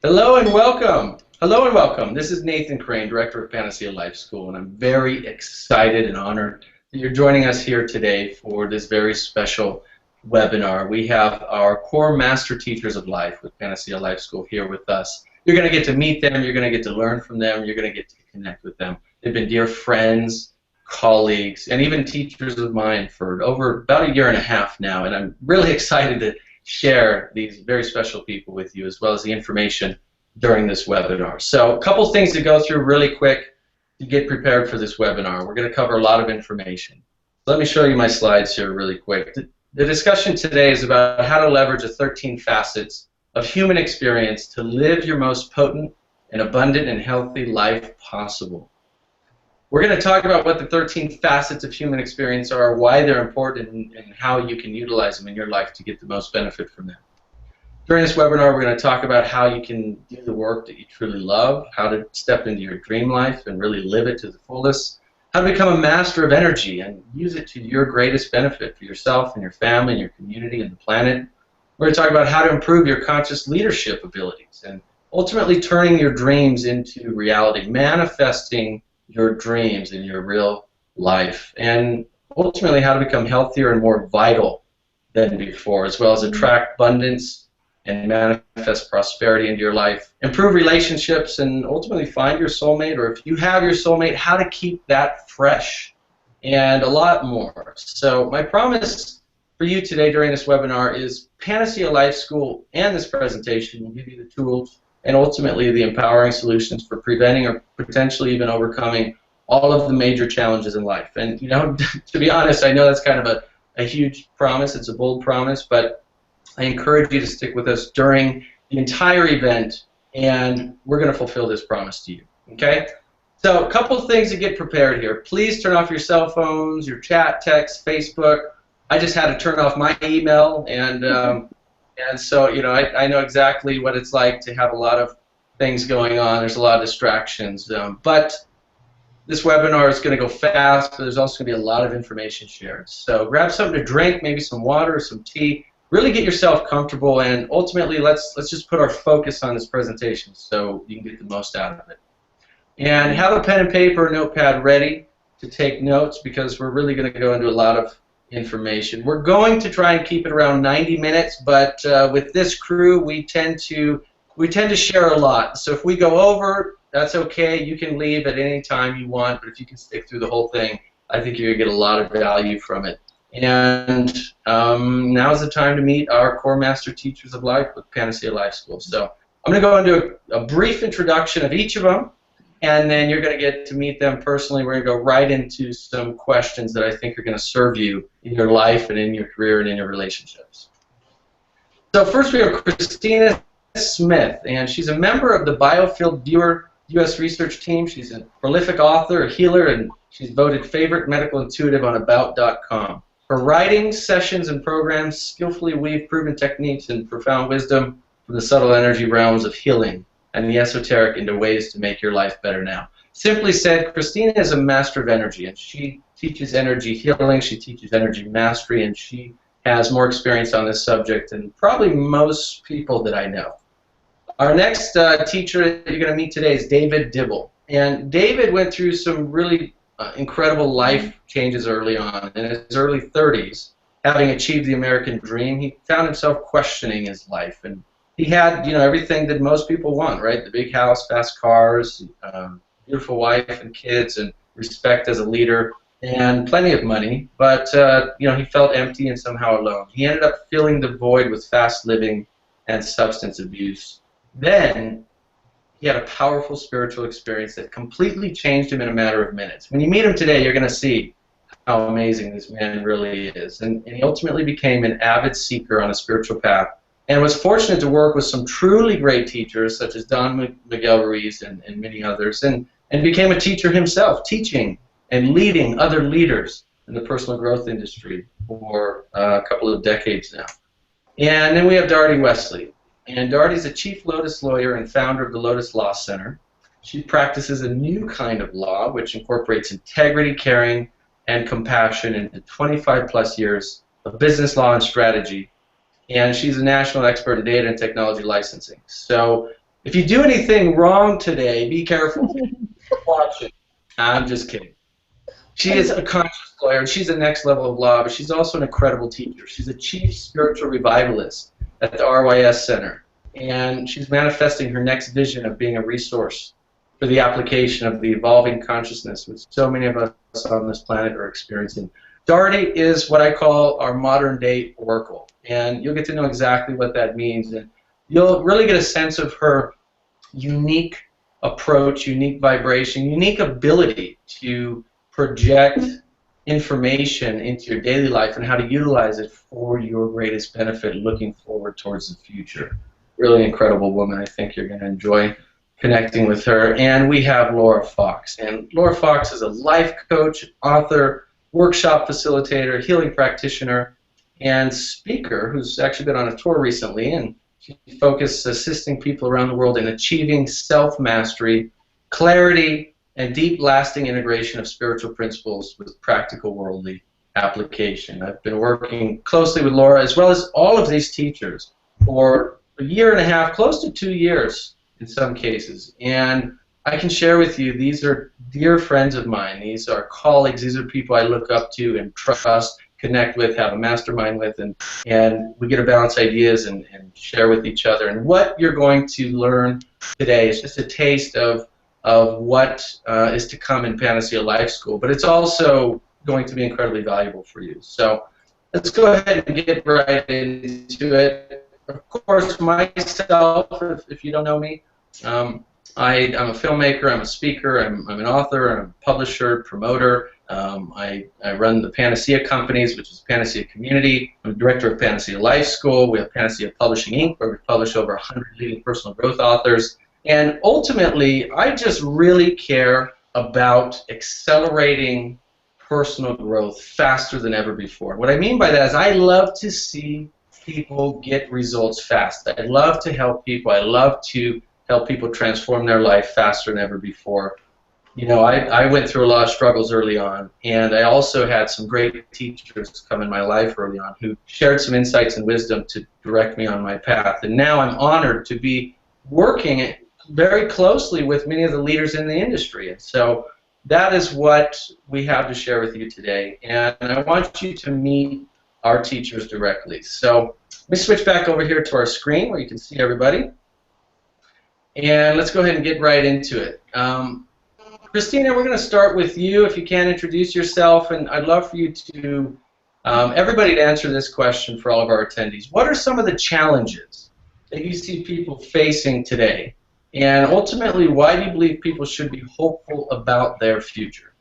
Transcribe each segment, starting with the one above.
Hello and welcome. Hello and welcome. This is Nathan Crane, Director of Panacea Life School, and I'm very excited and honored that you're joining us here today for this very special webinar. We have our core master teachers of life with Panacea Life School here with us. You're going to get to meet them, you're going to get to learn from them, you're going to get to connect with them. They've been dear friends, colleagues, and even teachers of mine for over about a year and a half now, and I'm really excited to share these very special people with you, as well as the information during this webinar. So a couple things to go through really quick to get prepared for this webinar. We're going to cover a lot of information. Let me show you my slides here really quick. The discussion today is about how to leverage the 13 facets of human experience to live your most potent and abundant and healthy life possible. We're going to talk about what the 13 facets of human experience are, why they're important, and how you can utilize them in your life to get the most benefit from them. During this webinar, we're going to talk about how you can do the work that you truly love, how to step into your dream life and really live it to the fullest, how to become a master of energy and use it to your greatest benefit for yourself and your family and your community and the planet. We're going to talk about how to improve your conscious leadership abilities and ultimately turning your dreams into reality, manifesting your dreams in your real life, and ultimately how to become healthier and more vital than before, as well as attract abundance and manifest prosperity into your life, improve relationships, and ultimately find your soulmate, or if you have your soulmate, how to keep that fresh, and a lot more. So my promise for you today during this webinar is Panacea Life School and this presentation will give you the tools and ultimately the empowering solutions for preventing or potentially even overcoming all of the major challenges in life. And you know, to be honest, I know that's kind of a huge promise, it's a bold promise, but I encourage you to stick with us during the entire event, and we're going to fulfill this promise to you. Okay? So a couple of things to get prepared here. Please turn off your cell phones, your chat, text, Facebook. I just had to turn off my email, and so, you know, I know exactly what it's like to have a lot of things going on. There's a lot of distractions. But this webinar is going to go fast, but there's also going to be a lot of information shared. So grab something to drink, maybe some water or some tea. Really get yourself comfortable, and ultimately let's just put our focus on this presentation so you can get the most out of it. And have a pen and paper or notepad ready to take notes, because we're really going to go into a lot of information. We're going to try and keep it around 90 minutes, but with this crew, we tend to share a lot. So if we go over, that's okay. You can leave at any time you want, but if you can stick through the whole thing, I think you're going to get a lot of value from it. And now's the time to meet our core master teachers of life with Panacea Life School. So I'm going to go into a brief introduction of each of them, and then you're going to get to meet them personally. We're going to go right into some questions that I think are going to serve you in your life and in your career and in your relationships. So first we have Christina Smith, and she's a member of the Biofield Viewer U.S. research team. She's a prolific author, a healer, and she's voted favorite medical intuitive on About.com. Her writings, sessions, and programs skillfully weave proven techniques and profound wisdom from the subtle energy realms of healing and the esoteric into ways to make your life better now. Simply said, Christina is a master of energy, and she teaches energy healing, she teaches energy mastery, and she has more experience on this subject than probably most people that I know. Our next teacher that you're going to meet today is David Dibble. And David went through some really incredible life changes early on. In his early 30s, having achieved the American dream, he found himself questioning his life. And he had, you know, everything that most people want, right? The big house, fast cars, beautiful wife and kids, and respect as a leader, and plenty of money. But, you know, he felt empty and somehow alone. He ended up filling the void with fast living and substance abuse. Then he had a powerful spiritual experience that completely changed him in a matter of minutes. When you meet him today, you're going to see how amazing this man really is. And he ultimately became an avid seeker on a spiritual path, and was fortunate to work with some truly great teachers such as Don Miguel Ruiz and many others, and became a teacher himself, teaching and leading other leaders in the personal growth industry for a couple of decades now. And then we have Darty Wesley. And Darty's a chief Lotus lawyer and founder of the Lotus Law Center. She practices a new kind of law which incorporates integrity, caring, and compassion into 25-plus years of business law and strategy. And she's a national expert in data and technology licensing. So If you do anything wrong today, be careful. Watch it. I'm just kidding. She is a conscious lawyer. She's the next level of law, but she's also an incredible teacher. She's a chief spiritual revivalist at the RYS Center, and she's manifesting her next vision of being a resource for the application of the evolving consciousness which so many of us on this planet are experiencing. Darty is what I call our modern-day oracle, and you'll get to know exactly what that means, and you'll really get a sense of her unique approach, unique vibration, unique ability to project information into your daily life and how to utilize it for your greatest benefit looking forward towards the future. Really incredible woman. I think you're going to enjoy connecting with her. And we have Laura Fox. And Laura Fox is a life coach, author, workshop facilitator, healing practitioner, and speaker who's actually been on a tour recently, and she focuses assisting people around the world in achieving self-mastery, clarity, and deep, lasting integration of spiritual principles with practical worldly application. I've been working closely with Laura as well as all of these teachers for a year and a half, close to 2 years in some cases. And I can share with you, these are dear friends of mine. These are colleagues. These are people I look up to and trust, connect with, have a mastermind with, and we get to bounce ideas and share with each other. And what you're going to learn today is just a taste of what is to come in Panacea Life School, but it's also going to be incredibly valuable for you. So let's go ahead and get right into it. Of course, myself, if you don't know me, I'm a filmmaker, I'm a speaker, I'm an author, I'm a publisher, promoter. I run the Panacea companies, which is Panacea Community. I'm the director of Panacea Life School. We have Panacea Publishing Inc., where we publish over 100 leading personal growth authors. And ultimately, I just really care about accelerating personal growth faster than ever before. What I mean by that is I love to see people get results fast. I love to help people. I love to help people transform their life faster than ever before. You know, I went through a lot of struggles early on, and I also had some great teachers come in my life early on who shared some insights and wisdom to direct me on my path. And now I'm honored to be working very closely with many of the leaders in the industry. And so that is what we have to share with you today. And I want you to meet our teachers directly. So let me switch back over here to our screen where you can see everybody. And let's go ahead and get right into it. Christina, we're going to start with you. If you can, introduce yourself. And I'd love for you to, everybody to answer this question for all of our attendees. What are some of the challenges that you see people facing today? And ultimately, why do you believe people should be hopeful about their future?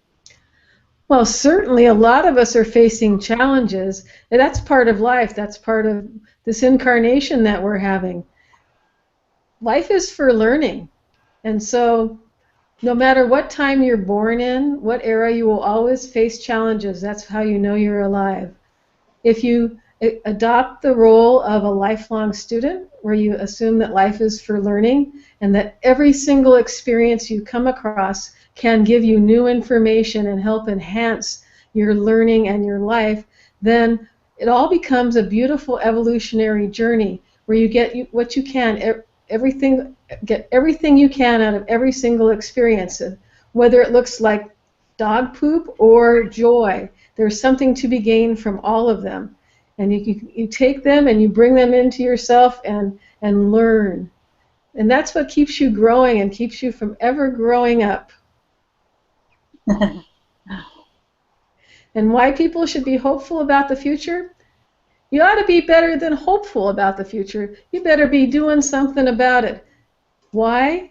Well, certainly a lot of us are facing challenges, and that's part of life. That's part of this incarnation that we're having. Life is for learning, and so no matter what time you're born in, what era, you will always face challenges. That's how you know you're alive. If you adopt the role of a lifelong student, where you assume that life is for learning and that every single experience you come across can give you new information and help enhance your learning and your life, then it all becomes a beautiful evolutionary journey where you get what you can, get everything you can out of every single experience, whether it looks like dog poop or joy. There's something to be gained from all of them. And you take them and you bring them into yourself and learn. And that's what keeps you growing and keeps you from ever growing up. And why people should be hopeful about the future? You ought to be better than hopeful about the future. You better be doing something about it. Why?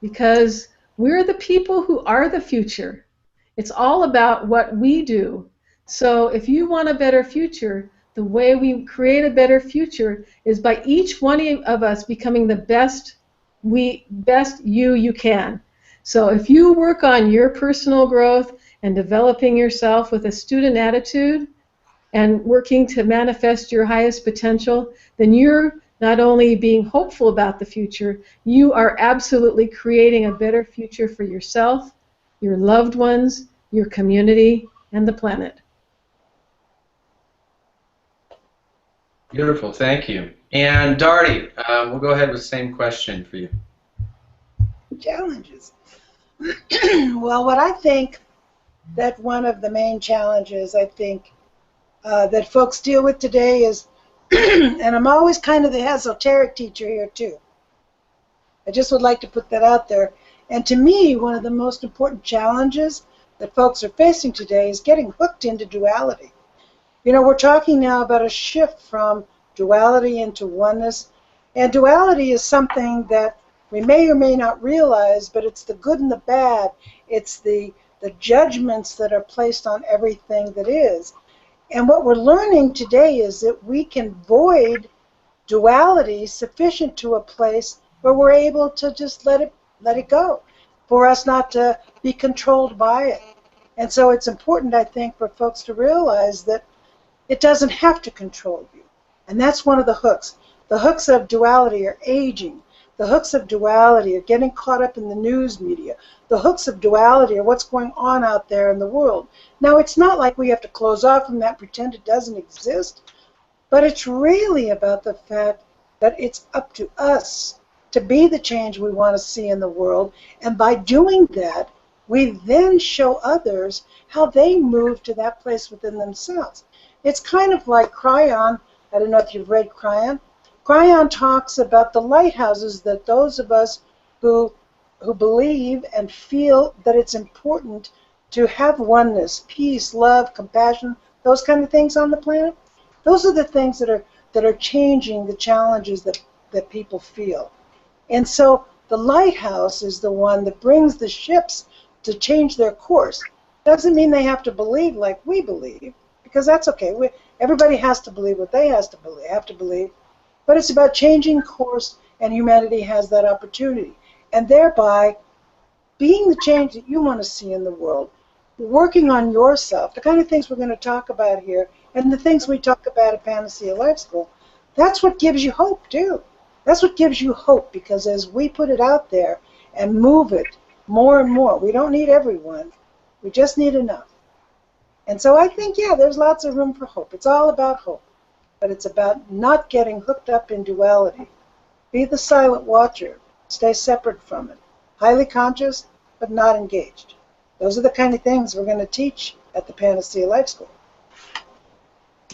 Because we're the people who are the future. It's all about what we do. So if you want a better future, the way we create a better future is by each one of us becoming the best you can. So if you work on your personal growth and developing yourself with a student attitude and working to manifest your highest potential, then you're not only being hopeful about the future, you are absolutely creating a better future for yourself, your loved ones, your community, and the planet. Beautiful, thank you. And Darty, we'll go ahead with the same question for you. Challenges. Well, what I think that one of the main challenges I think that folks deal with today is, and I'm always kind of the esoteric teacher here too. I just would like to put that out there. And to me, one of the most important challenges that folks are facing today is getting hooked into duality. You know, we're talking now about a shift from duality into oneness. And duality is something that we may or may not realize, but it's the good and the bad. It's the judgments that are placed on everything that is. And what we're learning today is that we can void duality sufficient to a place where we're able to just let it go, for us not to be controlled by it. And so it's important, I think, for folks to realize that it doesn't have to control you. And that's one of the hooks. The hooks of duality are aging. The hooks of duality are getting caught up in the news media. The hooks of duality are what's going on out there in the world. Now, it's not like we have to close off from that, pretend it doesn't exist, but it's really about the fact that it's up to us to be the change we want to see in the world. And by doing that, we then show others how they move to that place within themselves. It's kind of like Cryon. I don't know if you've read Cryon. Cryon talks about the lighthouses that those of us who believe and feel that it's important to have oneness, peace, love, compassion, those kind of things on the planet. Those are the things that are changing the challenges that people feel. And so the lighthouse is the one that brings the ships to change their course. Doesn't mean they have to believe like we believe, because that's okay. Everybody has to believe what they have to believe. But it's about changing course, and humanity has that opportunity. And thereby, being the change that you want to see in the world, working on yourself, the kind of things we're going to talk about here, and the things we talk about at Panacea Life School, that's what gives you hope, too. That's what gives you hope, because as we put it out there and move it more and more, we don't need everyone. We just need enough. And so I think, yeah, there's lots of room for hope. It's all about hope. But it's about not getting hooked up in duality. Be the silent watcher. Stay separate from it. Highly conscious, but not engaged. Those are the kind of things we're going to teach at the Panacea Life School.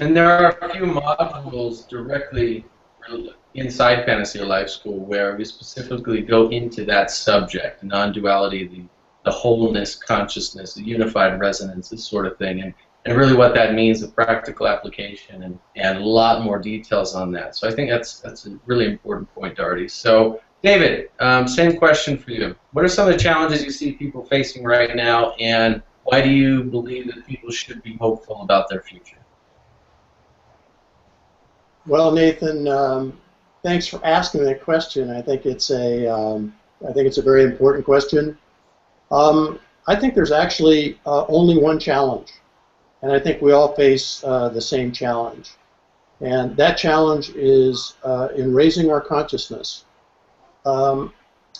And there are a few modules directly inside Panacea Life School where we specifically go into that subject, non-duality, the wholeness, consciousness, the unified resonance, this sort of thing. And really what that means, the practical application, and a lot more details on that. So I think that's a really important point, Darty. So, David, same question for you. What are some of the challenges you see people facing right now, and why do you believe that people should be hopeful about their future? Well, Nathan, thanks for asking that question. I think it's a very important question. I think there's actually only one challenge. And I think we all face the same challenge. And that challenge is in raising our consciousness.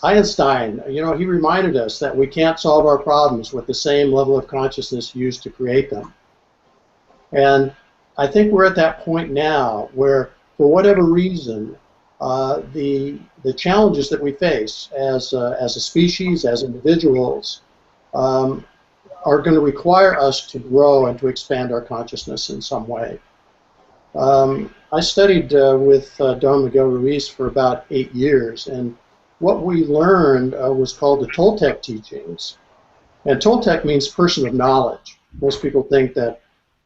Einstein, he reminded us that we can't solve our problems with the same level of consciousness used to create them. And I think we're at that point now where, for whatever reason, the challenges that we face as a species, as individuals, are going to require us to grow and to expand our consciousness in some way. I studied with Don Miguel Ruiz for about 8 years, and what we learned was called the Toltec teachings. And Toltec means person of knowledge. Most people think that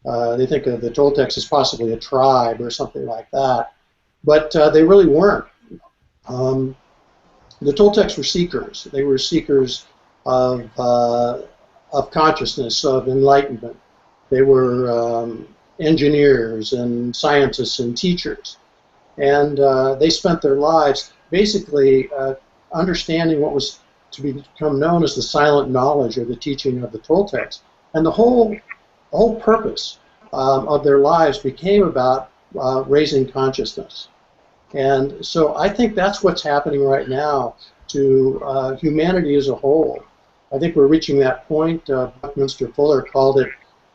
they think of the Toltecs as possibly a tribe or something like that, but they really weren't. The Toltecs were seekers. They were seekers of consciousness, of enlightenment. They were engineers and scientists and teachers. And they spent their lives basically understanding what was to become known as the silent knowledge, or the teaching of the Toltecs. And the whole purpose of their lives became about raising consciousness. And so I think that's what's happening right now to humanity as a whole. I think we're reaching that point. Buckminster Fuller called it,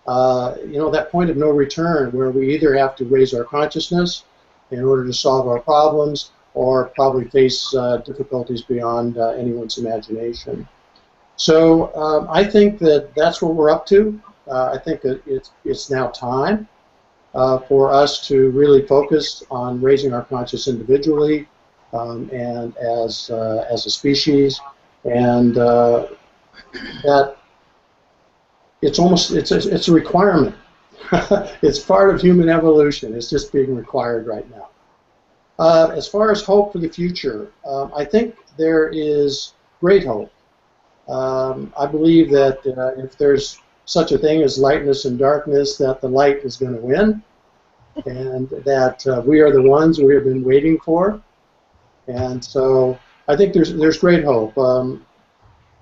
that point of no return, where we either have to raise our consciousness in order to solve our problems, or probably face difficulties beyond anyone's imagination. So I think that that's what we're up to. I think that it's now time for us to really focus on raising our conscious individually and as a species, and that it's a requirement. It's part of human evolution. It's just being required right now. As far as hope for the future, I think there is great hope. I believe that if there's such a thing as lightness and darkness, that the light is going to win, and that we are the ones we have been waiting for. And so I think there's great hope.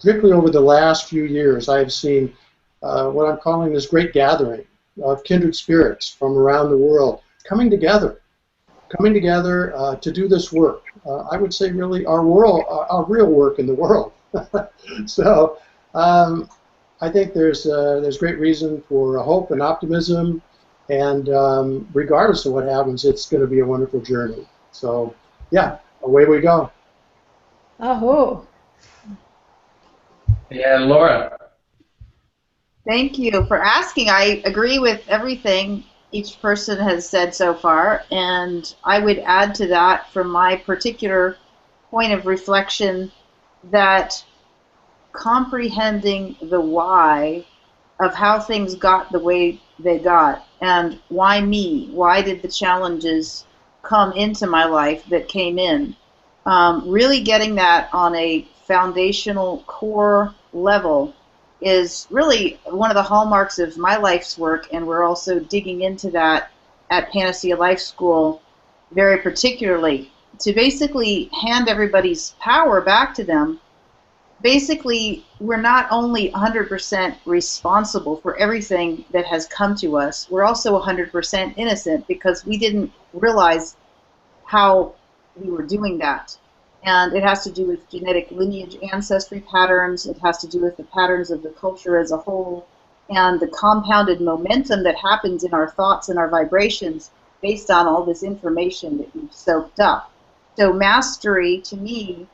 Particularly over the last few years, I've seen what I'm calling this great gathering of kindred spirits from around the world coming together to do this work. I would say really our real work in the world. So I think there's great reason for hope and optimism, and regardless of what happens, it's going to be a wonderful journey. So yeah, away we go. Aho. Yeah, Laura. Thank you for asking. I agree with everything each person has said so far, and I would add to that from my particular point of reflection that comprehending the why of how things got the way they got, and why me, why did the challenges come into my life that came in, really getting that on a foundational core level is really one of the hallmarks of my life's work, and we're also digging into that at Panacea Life School very particularly to basically hand everybody's power back to them. Basically, we're not only 100% responsible for everything that has come to us, we're also 100% innocent because we didn't realize how we were doing that. And it has to do with genetic lineage ancestry patterns, it has to do with the patterns of the culture as a whole, and the compounded momentum that happens in our thoughts and our vibrations based on all this information that we've soaked up. So mastery, to me,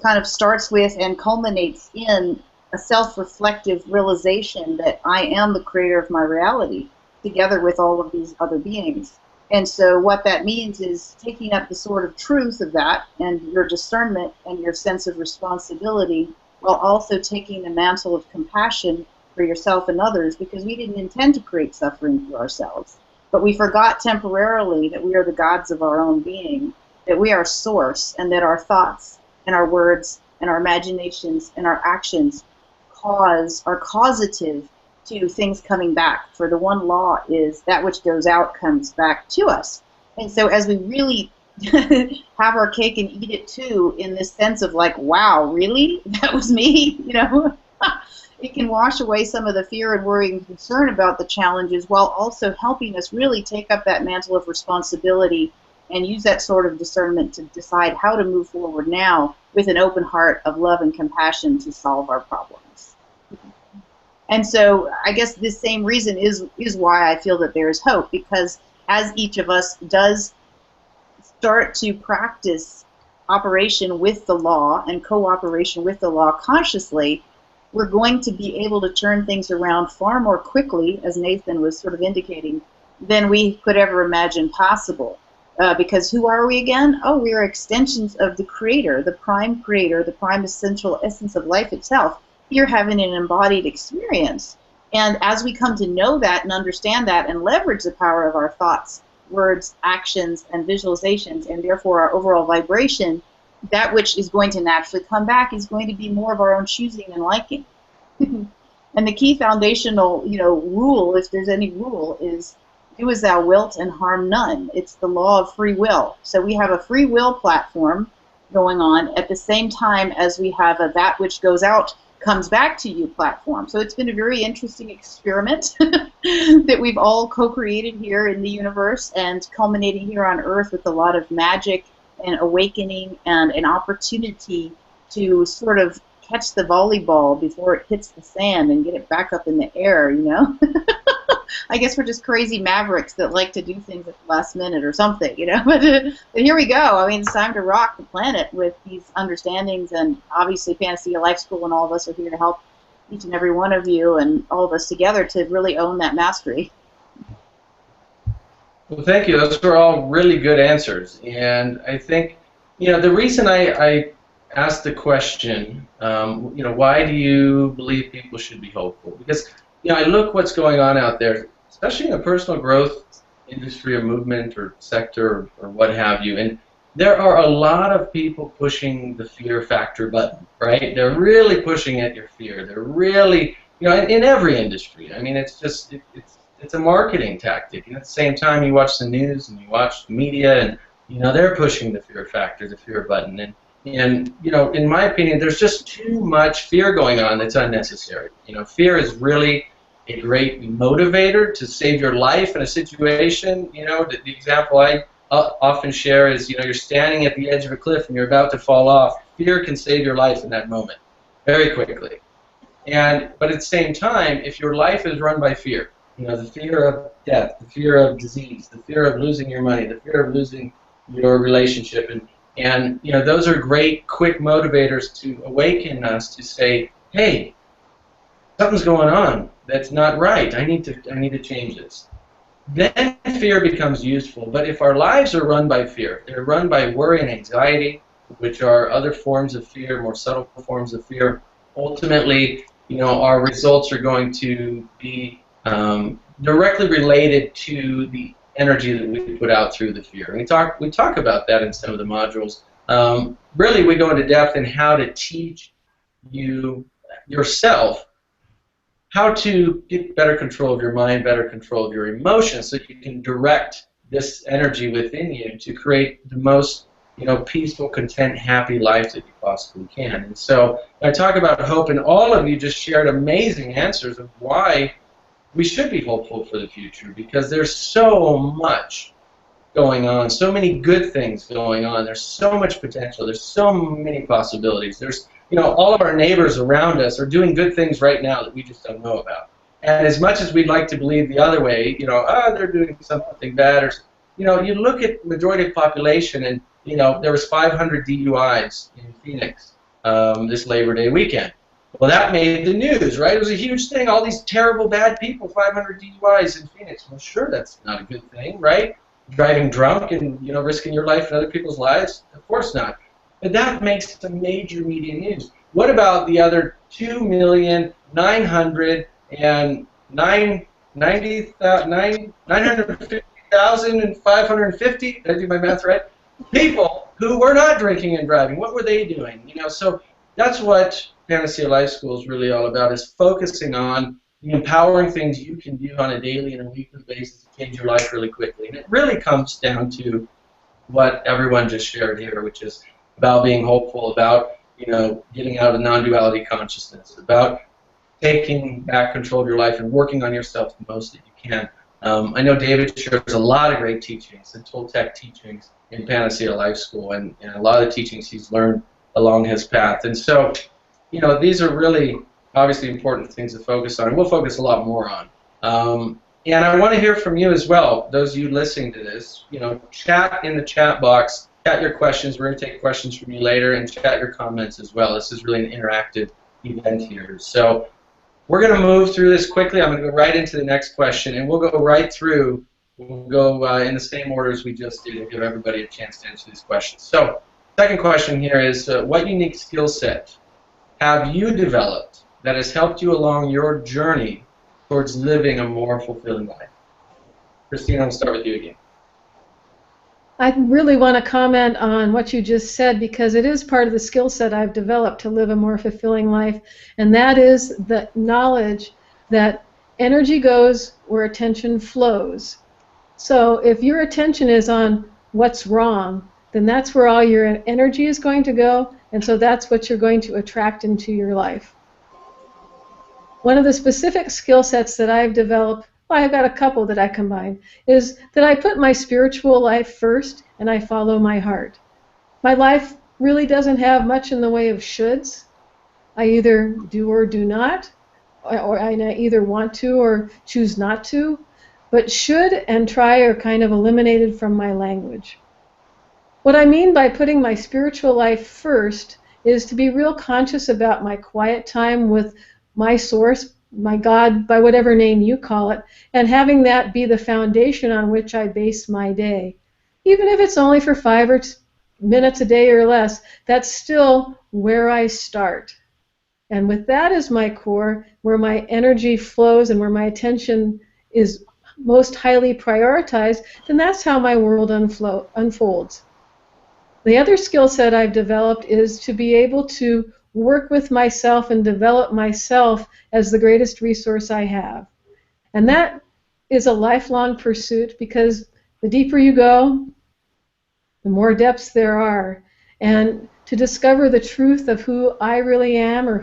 kind of starts with and culminates in a self-reflective realization that I am the creator of my reality, together with all of these other beings. And so what that means is taking up the sort of truth of that and your discernment and your sense of responsibility, while also taking the mantle of compassion for yourself and others, because we didn't intend to create suffering for ourselves. But we forgot temporarily that we are the gods of our own being, that we are source, and that our thoughts and our words and our imaginations and our actions are causative to things coming back. For the one law is that which goes out comes back to us. And so as we really have our cake and eat it too, in this sense of like, wow, really? That was me? You know, it can wash away some of the fear and worry and concern about the challenges, while also helping us really take up that mantle of responsibility and use that sort of discernment to decide how to move forward now with an open heart of love and compassion to solve our problems. And so I guess this same reason is why I feel that there is hope, because as each of us does start to practice operation with the law and cooperation with the law consciously, we're going to be able to turn things around far more quickly, as Nathan was sort of indicating, than we could ever imagine possible. Because who are we again? Oh, we are extensions of the Creator, the prime essential essence of life itself. You're having an embodied experience. And as we come to know that and understand that and leverage the power of our thoughts, words, actions, and visualizations, and therefore our overall vibration, that which is going to naturally come back is going to be more of our own choosing and liking. And the key foundational, rule, if there's any rule, is do as thou wilt and harm none. It's the law of free will. So we have a free will platform going on at the same time as we have a that which goes out comes back to you platform. So it's been a very interesting experiment that we've all co-created here in the universe and culminating here on Earth with a lot of magic and awakening and an opportunity to sort of catch the volleyball before it hits the sand and get it back up in the air, I guess we're just crazy mavericks that like to do things at the last minute or something, you know. But here we go. I mean, it's time to rock the planet with these understandings, and obviously Panacea Life School and all of us are here to help each and every one of you and all of us together to really own that mastery. Well, thank you. Those were all really good answers. And I think, the reason I asked the question, why do you believe people should be hopeful? Because, I look what's going on out there, especially in the personal growth industry or movement or sector or what have you. And there are a lot of people pushing the fear factor button, right? They're really pushing at your fear. They're really, in every industry. I mean, it's just, it's a marketing tactic. And at the same time, you watch the news and you watch the media, and they're pushing the fear factor, the fear button. And in my opinion, there's just too much fear going on that's unnecessary. Fear is really a great motivator to save your life in a situation. The example I often share is, you're standing at the edge of a cliff and you're about to fall off. Fear can save your life in that moment very quickly. But at the same time, if your life is run by fear, the fear of death, the fear of disease, the fear of losing your money, the fear of losing your relationship, and those are great, quick motivators to awaken us to say, hey, something's going on that's not right. I need to change this. Then fear becomes useful. But if our lives are run by fear, they're run by worry and anxiety, which are other forms of fear, more subtle forms of fear, ultimately, our results are going to be directly related to the energy that we put out through the fear. We talk about that in some of the modules. Really, we go into depth in how to teach yourself how to get better control of your mind, better control of your emotions, so you can direct this energy within you to create the most peaceful, content, happy life that you possibly can. And so I talk about hope, and all of you just shared amazing answers of why we should be hopeful for the future, because there's so much going on, so many good things going on. There's so much potential. There's so many possibilities. There's, all of our neighbors around us are doing good things right now that we just don't know about. And as much as we'd like to believe the other way, they're doing something bad, or, you look at majority of population, and, there was 500 DUIs in Phoenix this Labor Day weekend. Well, that made the news, right? It was a huge thing. All these terrible, bad people, 500 DUIs in Phoenix. Well, sure, that's not a good thing, right? Driving drunk and, risking your life and other people's lives? Of course not. But that makes some major media news. What about the other 2,950,550? Did I do my math right? People who were not drinking and driving. What were they doing? So that's what Panacea Life School is really all about, is focusing on the empowering things you can do on a daily and a weekly basis to change your life really quickly. And it really comes down to what everyone just shared here, which is about being hopeful, about getting out of non-duality consciousness, about taking back control of your life and working on yourself the most that you can. I know David shares a lot of great teachings and Toltec teachings in Panacea Life School, and a lot of the teachings he's learned along his path. And so, these are really obviously important things to focus on. We'll focus a lot more on. And I want to hear from you as well, those of you listening to this. Chat in the chat box, chat your questions. We're going to take questions from you later, and chat your comments as well. This is really an interactive event here. So we're going to move through this quickly. I'm going to go right into the next question, and we'll go right through. We'll go in the same order as we just did and give everybody a chance to answer these questions. So second question here is, what unique skill set have you developed that has helped you along your journey towards living a more fulfilling life? Christina, I'll start with you again. I really want to comment on what you just said, because it is part of the skill set I've developed to live a more fulfilling life, and that is the knowledge that energy goes where attention flows. So if your attention is on what's wrong, then that's where all your energy is going to go, and so that's what you're going to attract into your life. One of the specific skill sets that I've developed, well, I've got a couple that I combine, is that I put my spiritual life first and I follow my heart. My life really doesn't have much in the way of shoulds. I either do or do not. or I either want to or choose not to, but should and try are kind of eliminated from my language. What I mean by putting my spiritual life first is to be real conscious about my quiet time with my source, my God, by whatever name you call it, and having that be the foundation on which I base my day. Even if it's only for 5 minutes a day or less, that's still where I start. And with that as my core, where my energy flows and where my attention is most highly prioritized, then that's how my world unfolds. The other skill set I've developed is to be able to work with myself and develop myself as the greatest resource I have. And that is a lifelong pursuit, because the deeper you go, the more depths there are. And to discover the truth of who I really am, or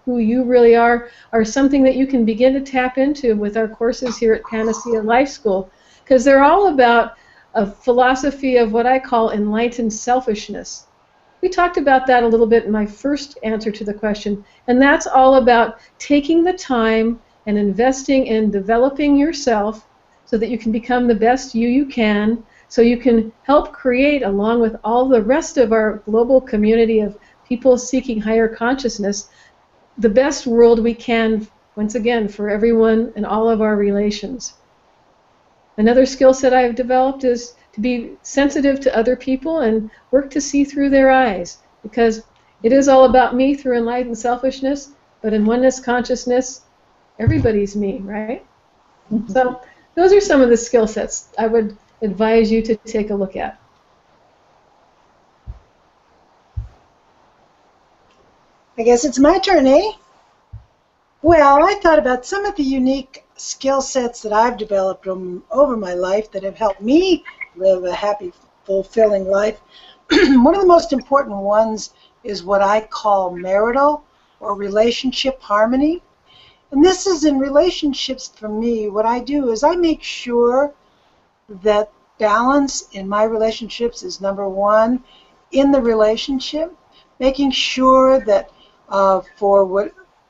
who you really are something that you can begin to tap into with our courses here at Panacea Life School, because they're all about a philosophy of what I call enlightened selfishness. We talked about that a little bit in my first answer to the question, and that's all about taking the time and investing in developing yourself so that you can become the best you can, so you can help create, along with all the rest of our global community of people seeking higher consciousness, the best world we can, once again, for everyone and all of our relations. Another skill set I've developed is to be sensitive to other people and work to see through their eyes, because it is all about me through enlightened selfishness, but in oneness consciousness, everybody's me, right? So those are some of the skill sets I would advise you to take a look at. I guess it's my turn, eh? Well, I thought about some of the unique skill sets that I've developed over my life that have helped me live a happy, fulfilling life. One of the most important ones is what I call marital or relationship harmony. And this is in relationships for me. What I do is I make sure that balance in my relationships is number one in the relationship, making sure that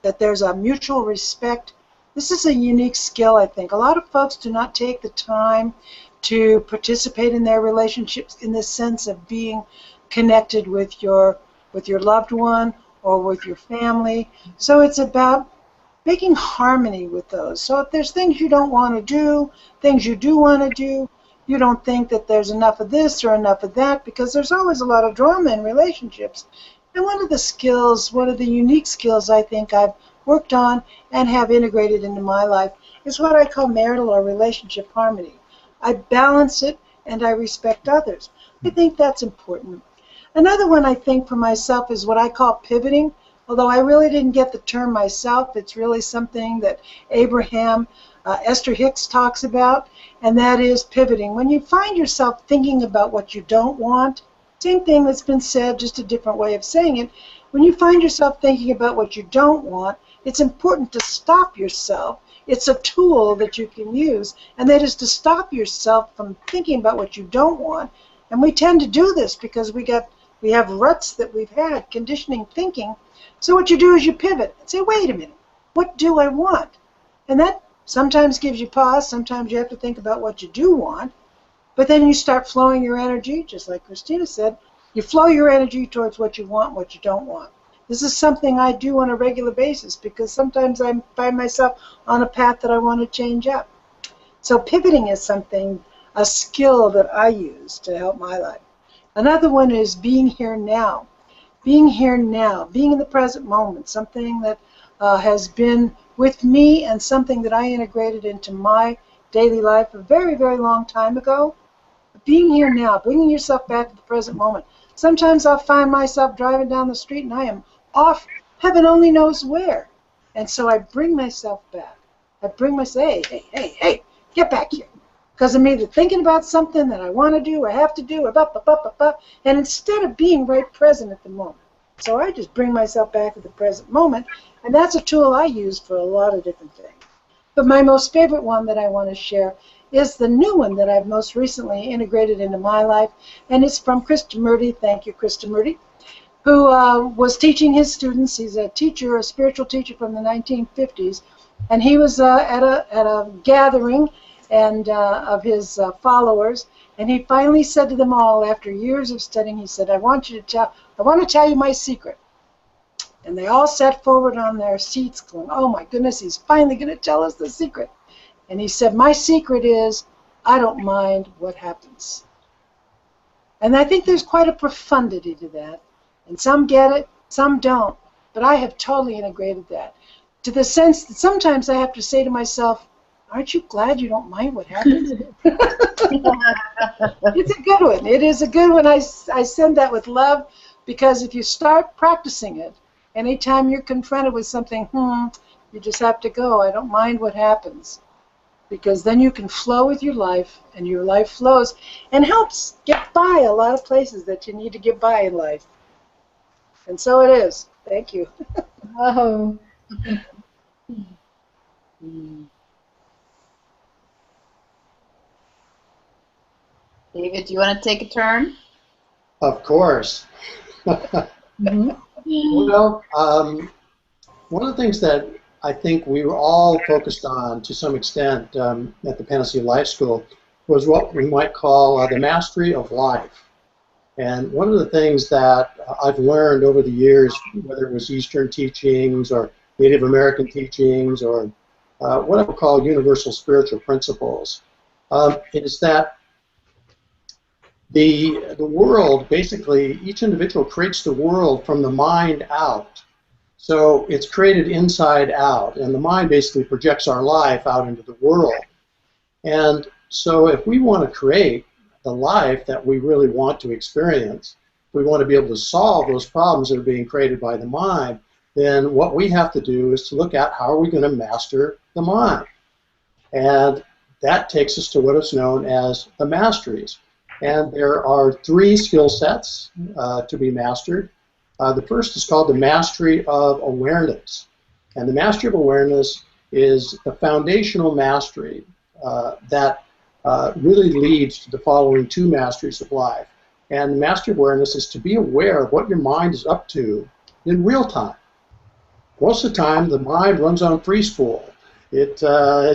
that there's a mutual respect. This is a unique skill, I think. A lot of folks do not take the time to participate in their relationships in the sense of being connected with your loved one or with your family. So it's about making harmony with those. So if there's things you don't want to do, things you do want to do, you don't think that there's enough of this or enough of that, because there's always a lot of drama in relationships. And one of the unique skills I think I've worked on and have integrated into my life is what I call marital or relationship harmony. I balance it and I respect others. I think that's important. Another one I think for myself is what I call pivoting. Although I really didn't get the term myself, it's really something that Esther Hicks talks about, and that is pivoting. When you find yourself thinking about what you don't want, same thing that's been said, just a different way of saying it. When you find yourself thinking about what you don't want, it's important to stop yourself. It's a tool that you can use, and that is to stop yourself from thinking about what you don't want. And we tend to do this because we have ruts that we've had, conditioning thinking. So what you do is you pivot and say, wait a minute, what do I want? And that sometimes gives you pause. Sometimes you have to think about what you do want. But then you start flowing your energy, just like Christina said. You flow your energy towards what you want and what you don't want. This is something I do on a regular basis because sometimes I find myself on a path that I want to change up. So pivoting is a skill that I use to help my life. Another one is being here now. Being here now, being in the present moment, something that has been with me and something that I integrated into my daily life a very, very long time ago. Being here now, bringing yourself back to the present moment. Sometimes I'll find myself driving down the street and I am off, heaven only knows where. And so I bring myself back. I bring myself, hey, get back here. Because I'm either thinking about something that I want to do or have to do, and instead of being right present at the moment. So I just bring myself back to the present moment, and that's a tool I use for a lot of different things. But my most favorite one that I want to share is the new one that I've most recently integrated into my life, and it's from Krishnamurti. Thank you, Krishnamurti. who was teaching his students. He's a teacher, a spiritual teacher from the 1950s, and he was at a gathering and of his followers, and he finally said to them all, after years of studying, he said, I want to tell you my secret. And they all sat forward on their seats going, oh my goodness, he's finally going to tell us the secret. And he said, my secret is I don't mind what happens. And I think there's quite a profundity to that. And some get it, some don't. But I have totally integrated that to the sense that sometimes I have to say to myself, aren't you glad you don't mind what happens? It's a good one. It is a good one. I send that with love, because if you start practicing it, anytime you're confronted with something, you just have to go, I don't mind what happens. Because then you can flow with your life, and your life flows and helps get by a lot of places that you need to get by in life. And so it is. Thank you. Oh. David, do you want to take a turn? Of course. Mm-hmm. Well, one of the things that I think we were all focused on to some extent at the Panacea Life School was what we might call the mastery of life. And one of the things that I've learned over the years, whether it was Eastern teachings or Native American teachings or what I would call universal spiritual principles, is that the world, basically, each individual creates the world from the mind out. So it's created inside out, and the mind basically projects our life out into the world. And so if we want to create the life that we really want to experience, if we want to be able to solve those problems that are being created by the mind, then what we have to do is to look at how are we going to master the mind. And that takes us to what is known as the masteries. And there are 3 skill sets to be mastered. The first is called the mastery of awareness. And the mastery of awareness is the foundational mastery that really leads to the following 2 masteries of life. And the mastery of awareness is to be aware of what your mind is up to in real time. Most of the time, the mind runs on free spool. It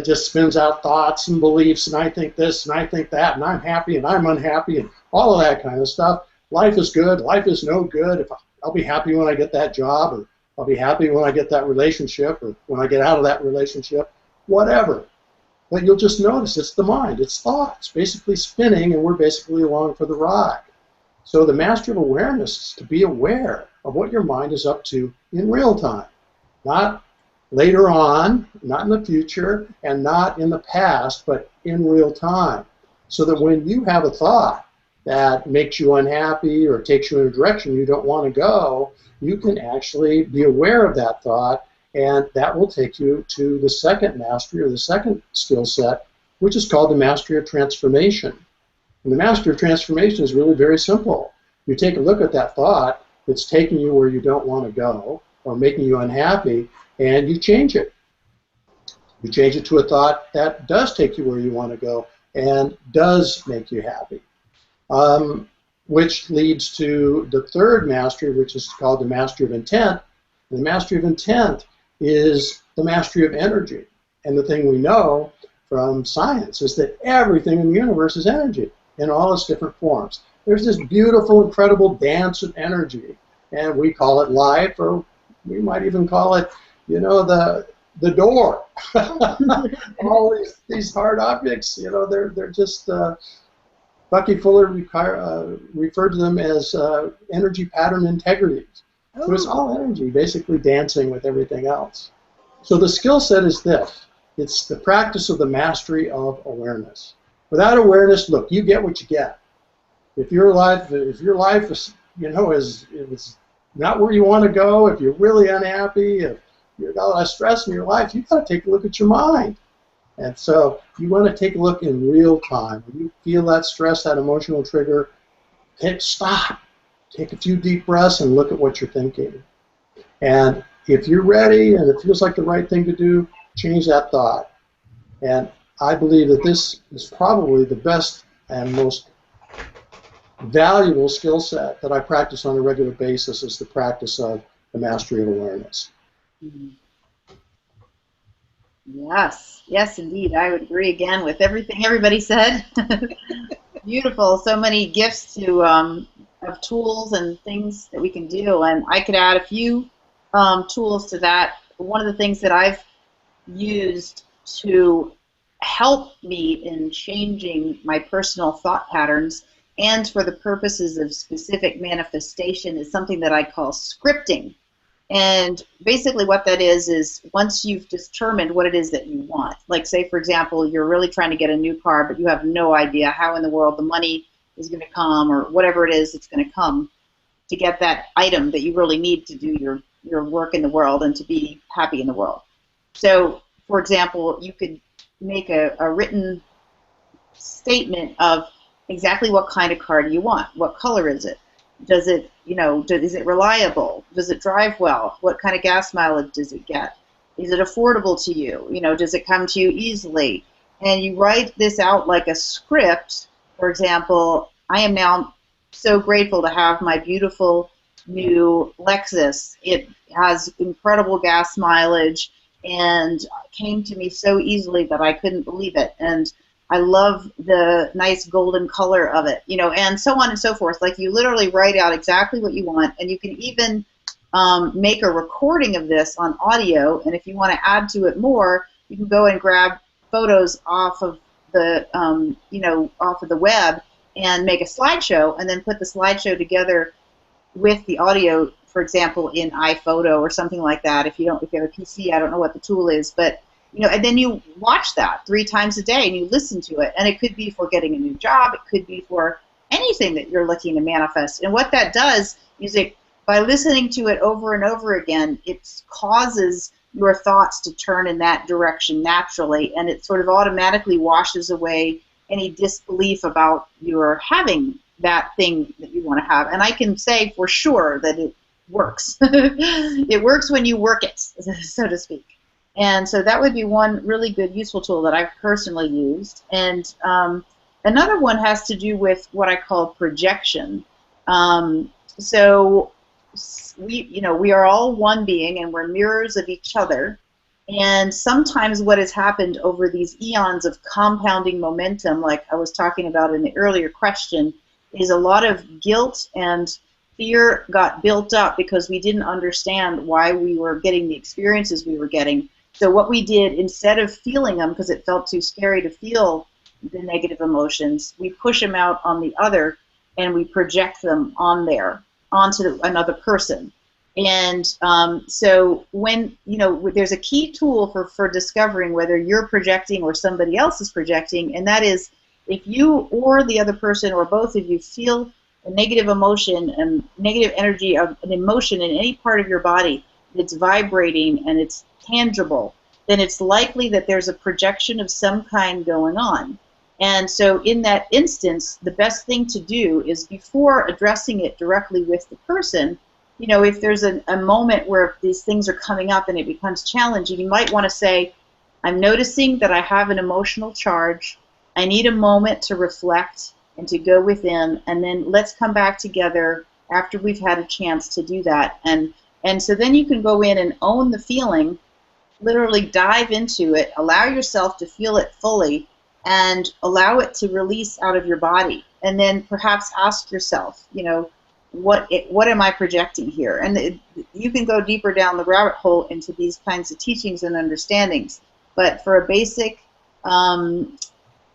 just spins out thoughts and beliefs, and I think this, and I think that, and I'm happy, and I'm unhappy, and all of that kind of stuff. Life is good, life is no good. I'll be happy when I get that job, or I'll be happy when I get that relationship, or when I get out of that relationship, whatever. But you'll just notice it's the mind, it's thoughts, basically spinning, and we're basically along for the ride. So the mastery of awareness is to be aware of what your mind is up to in real time, not later on, not in the future, and not in the past, but in real time. So that when you have a thought that makes you unhappy or takes you in a direction you don't want to go, you can actually be aware of that thought, and that will take you to the second mastery, or the second skill set, which is called the mastery of transformation. And the mastery of transformation is really very simple. You take a look at that thought that's taking you where you don't want to go or making you unhappy, and you change it. You change it to a thought that does take you where you want to go and does make you happy. Which leads to the third mastery, which is called the mastery of intent. And the mastery of intent is the mastery of energy. And the thing we know from science is that everything in the universe is energy in all its different forms. There's this beautiful, incredible dance of energy, and we call it life, or we might even call it, you know, the door. All these hard objects, you know, they're just Bucky Fuller referred to them as energy pattern integrities. So it's all energy, basically dancing with everything else. So the skill set is this. It's the practice of the mastery of awareness. Without awareness, look, you get what you get. If your life is, you know, is not where you want to go, if you're really unhappy, if you've got a lot of stress in your life, you've got to take a look at your mind. And so you want to take a look in real time. When you feel that stress, that emotional trigger, stop. Take a few deep breaths and look at what you're thinking. And if you're ready and it feels like the right thing to do, change that thought. And I believe that this is probably the best and most valuable skill set that I practice on a regular basis is the practice of the mastery of awareness. Yes, yes, indeed. I would agree again with everything everybody said. Beautiful. So many gifts to of tools and things that we can do, and I could add a few tools to that. One of the things that I've used to help me in changing my personal thought patterns and for the purposes of specific manifestation is something that I call scripting. And basically what that is once you've determined what it is that you want, like say for example, you're really trying to get a new car, but you have no idea how in the world the money is going to come or whatever it is that's going to come to get that item that you really need to do your work in the world and to be happy in the world. So, for example, you could make a written statement of exactly what kind of car do you want, what color is it, does it, is it reliable, does it drive well, what kind of gas mileage does it get, is it affordable to you, does it come to you easily, and you write this out like a script. For example, I am now so grateful to have my beautiful new Lexus. It has incredible gas mileage and came to me so easily that I couldn't believe it. And I love the nice golden color of it, and so on and so forth. Like you literally write out exactly what you want, and you can even make a recording of this on audio. And if you want to add to it more, you can go and grab photos off of the, off of the web and make a slideshow, and then put the slideshow together with the audio, for example, in iPhoto or something like that. If you have a PC, I don't know what the tool is, but and then you watch that 3 times a day and you listen to it. And it could be for getting a new job. It could be for anything that you're looking to manifest. And what that does is by listening to it over and over again, it causes your thoughts to turn in that direction naturally, and it sort of automatically washes away any disbelief about your having that thing that you want to have. And I can say for sure that it works. It works when you work it, so to speak. And so that would be one really good useful tool that I've personally used. And another one has to do with what I call projection. So we are all one being, and we're mirrors of each other. And sometimes what has happened over these eons of compounding momentum, like I was talking about in the earlier question, is a lot of guilt and fear got built up because we didn't understand why we were getting the experiences we were getting. So what we did, instead of feeling them, because it felt too scary to feel the negative emotions, we push them out on the other, and we project them onto another person. And so when, there's a key tool for discovering whether you're projecting or somebody else is projecting, and that is if you or the other person or both of you feel a negative emotion and negative energy of an emotion in any part of your body that's vibrating and it's tangible, then it's likely that there's a projection of some kind going on. And so in that instance, the best thing to do is, before addressing it directly with the person, if there's a moment where these things are coming up and it becomes challenging, you might want to say, I'm noticing that I have an emotional charge. I need a moment to reflect and to go within, and then let's come back together after we've had a chance to do that. And so then you can go in and own the feeling, literally dive into it, allow yourself to feel it fully, and allow it to release out of your body. And then perhaps ask yourself, what am I projecting here? And you can go deeper down the rabbit hole into these kinds of teachings and understandings. But for a basic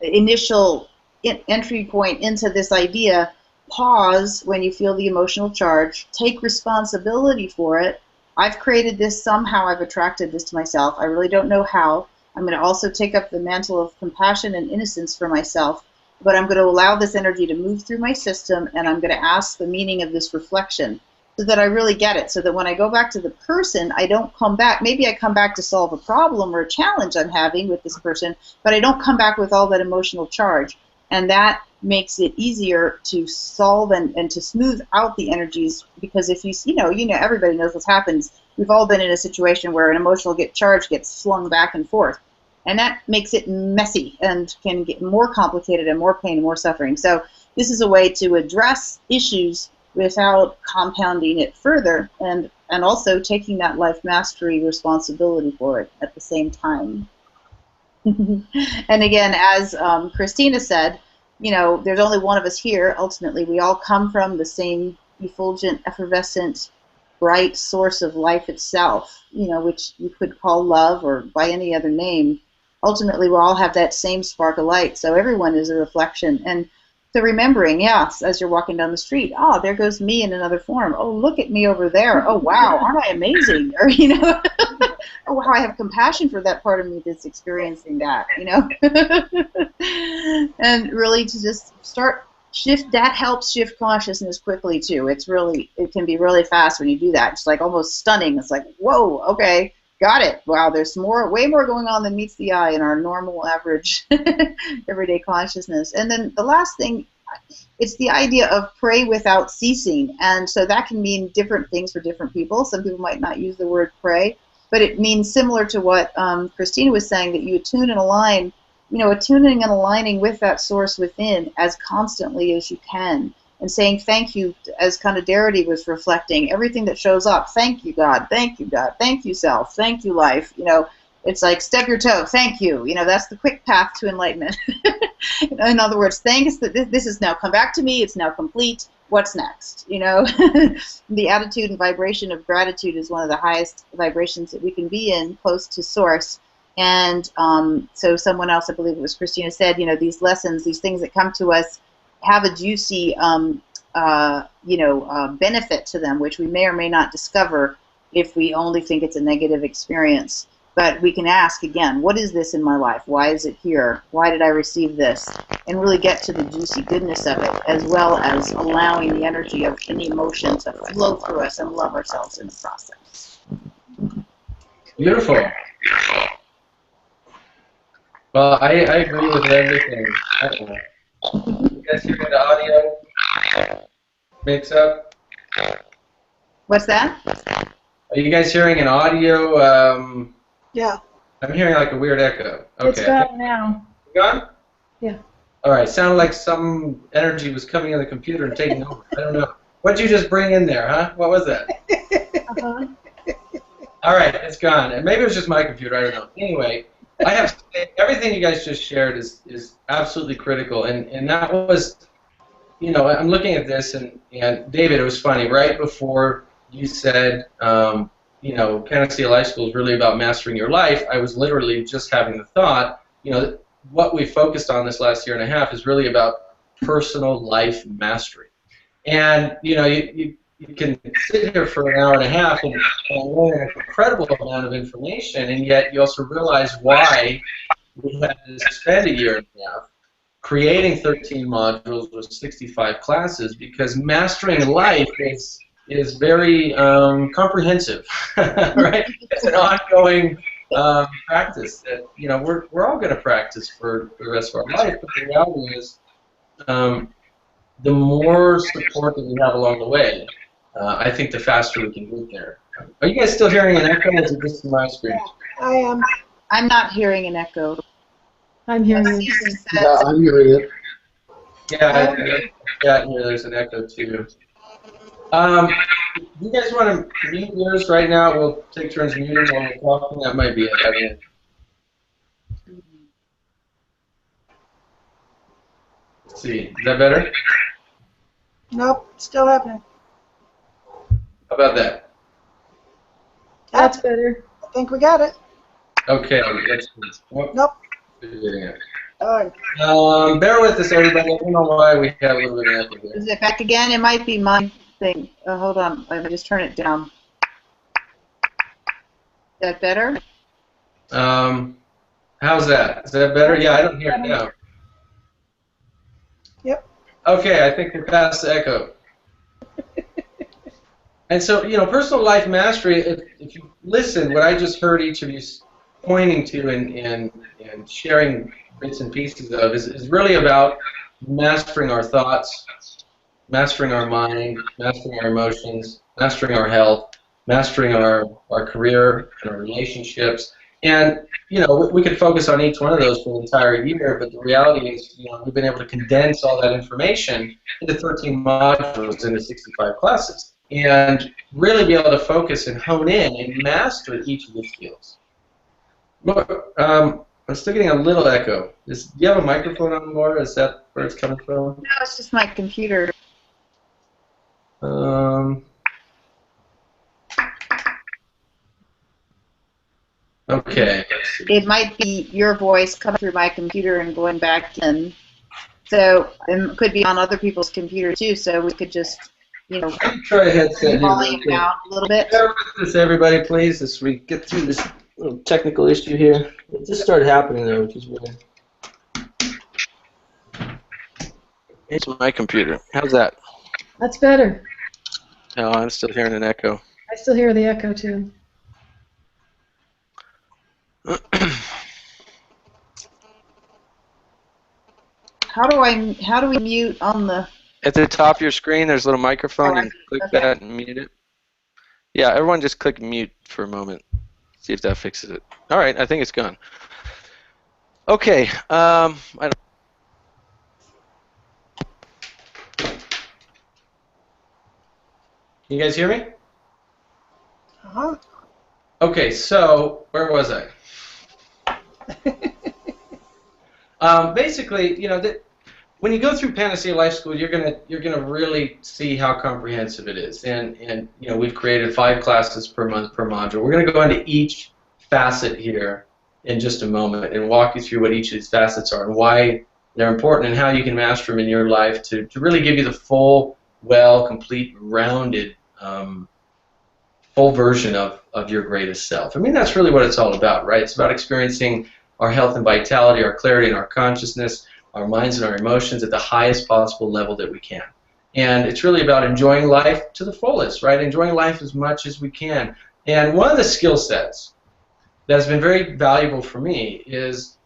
initial entry point into this idea, pause when you feel the emotional charge, take responsibility for it. I've created this somehow, I've attracted this to myself. I really don't know how. I'm going to also take up the mantle of compassion and innocence for myself, but I'm going to allow this energy to move through my system, and I'm going to ask the meaning of this reflection so that I really get it, so that when I go back to the person, I don't come back. Maybe I come back to solve a problem or a challenge I'm having with this person, but I don't come back with all that emotional charge. And that makes it easier to solve and to smooth out the energies, because if everybody knows what happens. We've all been in a situation where an emotional charge gets flung back and forth, and that makes it messy and can get more complicated and more pain and more suffering. So this is a way to address issues without compounding it further, and also taking that life mastery responsibility for it at the same time. And again, as Christina said, you know, there's only one of us here. Ultimately, we all come from the same effulgent, effervescent, bright source of life itself, you know, which you could call love or by any other name. Ultimately, we all have that same spark of light, so everyone is a reflection. And so remembering, yes, as you're walking down the street, oh, there goes me in another form. Oh, look at me over there. Oh, wow, aren't I amazing? Or, you know, oh, wow, I have compassion for that part of me that's experiencing that, you know. And really to just start shift, that helps shift consciousness quickly too. It's really, it can be really fast when you do that. It's like almost stunning. It's like, whoa, okay. Got it. Wow, there's more, way more going on than meets the eye in our normal, average, everyday consciousness. And then the last thing, it's the idea of pray without ceasing. And so that can mean different things for different people. Some people might not use the word pray, but it means similar to what Christina was saying, that you attune and align, you know, attuning and aligning with that source within as constantly as you can. And saying thank you, as kind of Darity was reflecting, everything that shows up, thank you, God, thank you, self, thank you, life. You know, it's like step your toe, thank you. You know, that's the quick path to enlightenment. In other words, thanks that this has now come back to me, it's now complete, what's next? You know, the attitude and vibration of gratitude is one of the highest vibrations that we can be in, close to source. And so someone else, I believe it was Christina, said, you know, these lessons, these things that come to us, have a juicy, benefit to them, which we may or may not discover if we only think it's a negative experience. But we can ask again, what is this in my life? Why is it here? Why did I receive this? And really get to the juicy goodness of it, as well as allowing the energy of any emotion to flow through us and love ourselves in the process. Beautiful. Well, I agree with everything. You guys hear the audio mix up? What's that? Are you guys hearing an audio? Yeah. I'm hearing like a weird echo. Okay. It's gone now. Gone? Yeah. All right. Sounded like some energy was coming in the computer and taking over. I don't know. What'd you just bring in there, huh? What was that? Uh-huh. All right. It's gone. And maybe it was just my computer. I don't know. Anyway, I have to say, everything you guys just shared is absolutely critical. And that was, you know, I'm looking at this, and David, it was funny. Right before you said, you know, Panacea Life School is really about mastering your life, I was literally just having the thought, you know, what we focused on this last year and a half is really about personal life mastery. And, you know, you can sit here for an hour and a half and learn an incredible amount of information, and yet you also realize why we had to spend a year and a half creating 13 modules with 65 classes, because mastering life is very comprehensive, right? It's an ongoing practice that, you know, we're all going to practice for the rest of our life, but the reality is the more support that we have along the way, I think the faster we can get there. Are you guys still hearing an echo, or is it just my screen? Yeah, I am. I'm not hearing an echo. I'm hearing it. Yeah, I'm hearing it. Yeah, there's an echo too. You guys want to mute yours right now? We'll take turns muting while we're talking. That might be it. I mean, let's see. Is that better? Nope, still happening. How about that? That's better. I think we got it. Okay. Let's oh, Nope. bear with us, everybody. I don't know why we have a little bit of echo here. Is it back again? It might be my thing. Hold on. Let me just turn it down. Is that better? How's that? Is that better? Yeah, I don't hear it now. Yep. Okay, I think we're past the echo. And so, you know, personal life mastery, if you listen, what I just heard each of you pointing to and sharing bits and pieces of is really about mastering our thoughts, mastering our mind, mastering our emotions, mastering our health, mastering our career and our relationships, And we could focus on each one of those for the entire year, but the reality is, we've been able to condense all that information into 13 modules into 65 classes, and really be able to focus and hone in and master each of these skills. Look, I'm still getting a little echo. Do you have a microphone on, Laura? Is that where it's coming from? No, it's just my computer. Okay. It might be your voice coming through my computer and going back in. So it could be on other people's computer too. So we could just, try a headset volume down a little bit. Bear with us, everybody, please, as we get through this little technical issue here. It just started happening though, which is weird. It's my computer. How's that? That's better. Oh, I'm still hearing an echo. I still hear the echo too. How do we mute on the? At the top of your screen, there's a little microphone. Oh, You can click okay. that and mute it. Yeah, everyone just click mute for a moment. See if that fixes it. All right, I think it's gone. Okay. Can you guys hear me? Uh-huh. Okay, so where was I? Basically, when you go through Panacea Life School, you're gonna really see how comprehensive it is, and we've created 5 classes per month per module. We're gonna go into each facet here in just a moment and walk you through what each of these facets are and why they're important and how you can master them in your life to really give you the full, complete, rounded, full version of your greatest self. I mean, that's really what it's all about, right? It's about experiencing our health and vitality, our clarity and our consciousness, our minds and our emotions at the highest possible level that we can. And it's really about enjoying life to the fullest, right? Enjoying life as much as we can. And one of the skill sets that has been very valuable for me is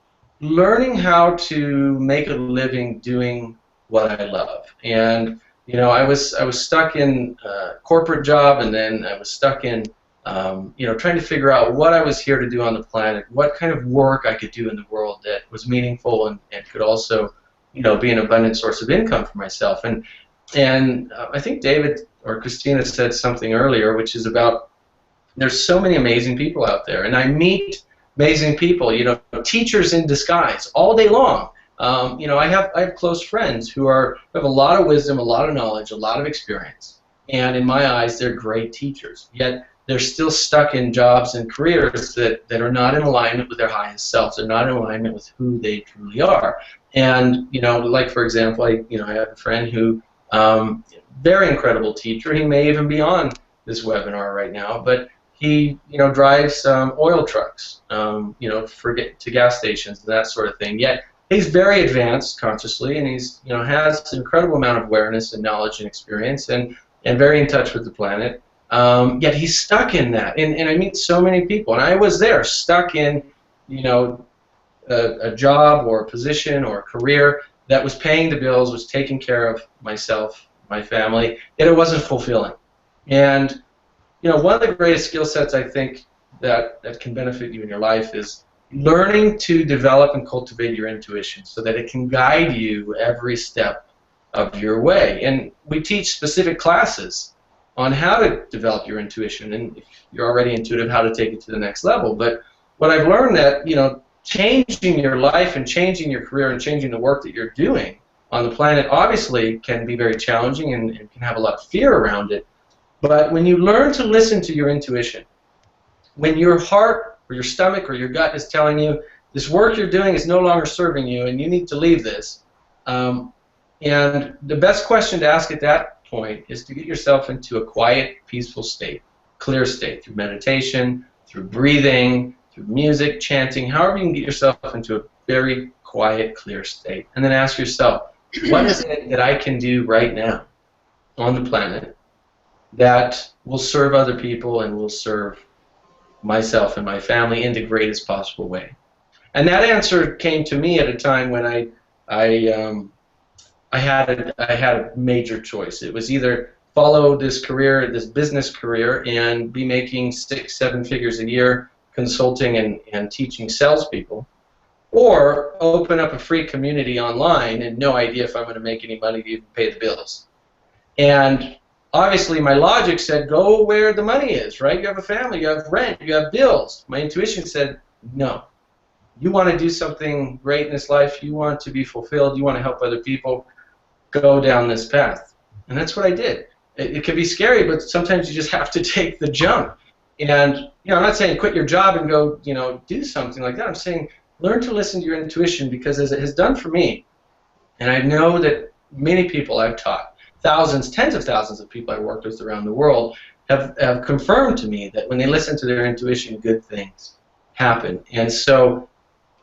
learning how to make a living doing what I love. And I was stuck in a corporate job, and then I was stuck in trying to figure out what I was here to do on the planet, what kind of work I could do in the world that was meaningful and could also, be an abundant source of income for myself. And I think David or Christina said something earlier, which is about there's so many amazing people out there, and I meet amazing people, teachers in disguise all day long. I have close friends who have a lot of wisdom, a lot of knowledge, a lot of experience, and in my eyes, they're great teachers. Yet they're still stuck in jobs and careers that are not in alignment with their highest selves. They're not in alignment with who they truly are. And like for example, I have a friend who, very incredible teacher. He may even be on this webinar right now, but he drives oil trucks, to gas stations and that sort of thing. Yet he's very advanced consciously, and he's has an incredible amount of awareness and knowledge and experience, and very in touch with the planet. Yet he's stuck in that, and I meet so many people, and I was there, stuck in a job or a position or a career that was paying the bills, was taking care of myself, my family, yet it wasn't fulfilling. And one of the greatest skill sets I think that can benefit you in your life is learning to develop and cultivate your intuition so that it can guide you every step of your way. And we teach specific classes on how to develop your intuition, and if you're already intuitive, how to take it to the next level. But what I've learned that changing your life and changing your career and changing the work that you're doing on the planet obviously can be very challenging and can have a lot of fear around it. But when you learn to listen to your intuition, when your heart or your stomach or your gut is telling you this work you're doing is no longer serving you and you need to leave this, and the best question to ask at that point is to get yourself into a quiet, peaceful state, clear state, through meditation, through breathing, through music, chanting, however you can get yourself into a very quiet, clear state. And then ask yourself, what is it that I can do right now on the planet that will serve other people and will serve myself and my family in the greatest possible way? And that answer came to me at a time when I had a major choice. It was either follow this career, this business career, and be making 6-7 figures a year consulting and teaching salespeople, or open up a free community online and no idea if I'm going to make any money to even pay the bills. And obviously my logic said, go where the money is, right? You have a family, you have rent, you have bills. My intuition said, no. You want to do something great in this life, you want to be fulfilled, you want to help other people, go down this path. And that's what I did. It can be scary, but sometimes you just have to take the jump. And, you know, I'm not saying quit your job and go, you know, do something like that. I'm saying learn to listen to your intuition, because as it has done for me, and I know that many people I've taught, thousands, tens of thousands of people I've worked with around the world, have confirmed to me that when they listen to their intuition, good things happen. And so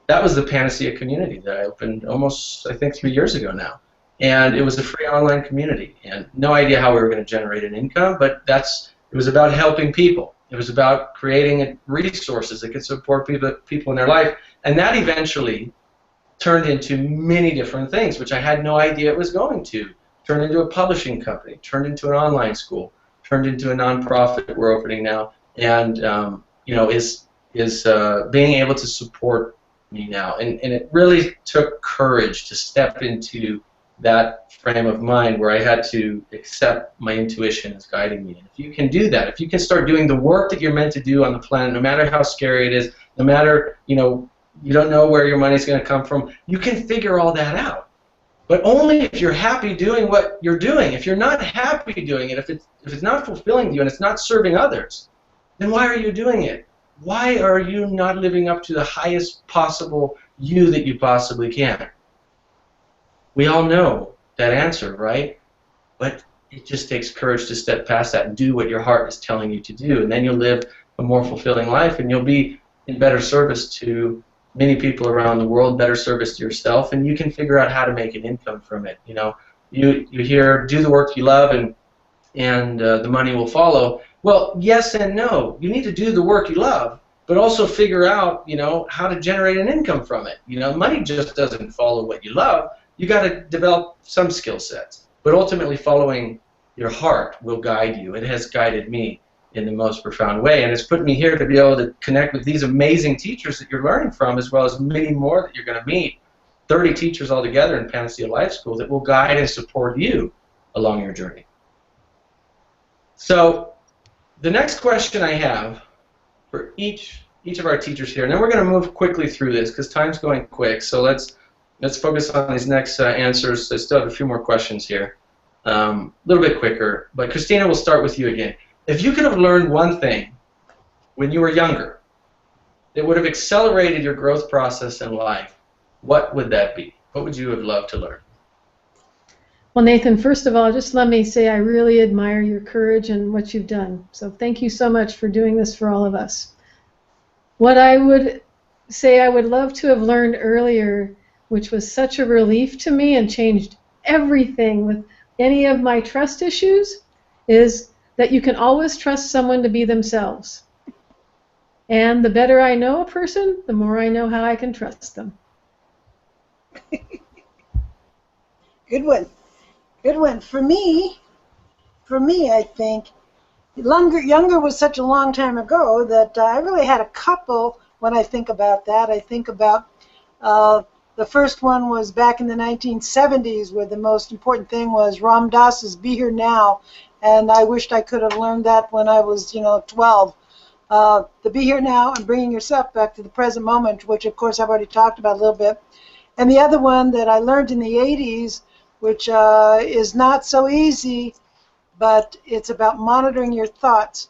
that was the Panacea community that I opened almost, I think, 3 years ago now. And it was a free online community, and no idea how we were going to generate an income, but it was about helping people. It was about creating resources that could support people in their life, and that eventually turned into many different things, which I had no idea it was going to. Turned into a publishing company, turned into an online school, turned into a nonprofit we're opening now, and you know, is being able to support me now. And it really took courage to step into that frame of mind where I had to accept my intuition as guiding me. And if you can do that, if you can start doing the work that you're meant to do on the planet, no matter how scary it is, no matter, you know, you don't know where your money's going to come from, you can figure all that out. But only if you're happy doing what you're doing. If you're not happy doing it, if it's not fulfilling you and it's not serving others, then why are you doing it? Why are you not living up to the highest possible you that you possibly can? We all know that answer, right? But it just takes courage to step past that and do what your heart is telling you to do, and then you'll live a more fulfilling life, and you'll be in better service to many people around the world, better service to yourself, and you can figure out how to make an income from it. You know, you hear, do the work you love, and the money will follow. Well, yes and no. You need to do the work you love, but also figure out, you know, how to generate an income from it. You know, money just doesn't follow what you love. You got to develop some skill sets, but ultimately following your heart will guide you. It has guided me in the most profound way, and it's put me here to be able to connect with these amazing teachers that you're learning from, as well as many more that you're going to meet, 30 teachers altogether in Panacea Life School that will guide and support you along your journey. So the next question I have for each of our teachers here, and then we're going to move quickly through this because time's going quick, so let's focus on these next answers. I still have a few more questions here, a little bit quicker, but Christina, we'll start with you again. If you could have learned one thing when you were younger that would have accelerated your growth process in life, what would that be? What would you have loved to learn? Well, Nathan, first of all, just let me say I really admire your courage and what you've done. So thank you so much for doing this for all of us. What I would say I would love to have learned earlier, which was such a relief to me and changed everything with any of my trust issues, is that you can always trust someone to be themselves. And the better I know a person, the more I know how I can trust them. Good one. Good one. For me, I think younger was such a long time ago that I really had a couple when I think about that. I think about the first one was back in the 1970s, where the most important thing was Ram Dass's "Be Here Now," and I wished I could have learned that when I was, 12. The "Be Here Now" and bringing yourself back to the present moment, which of course I've already talked about a little bit. And the other one that I learned in the 80s, which is not so easy, but it's about monitoring your thoughts.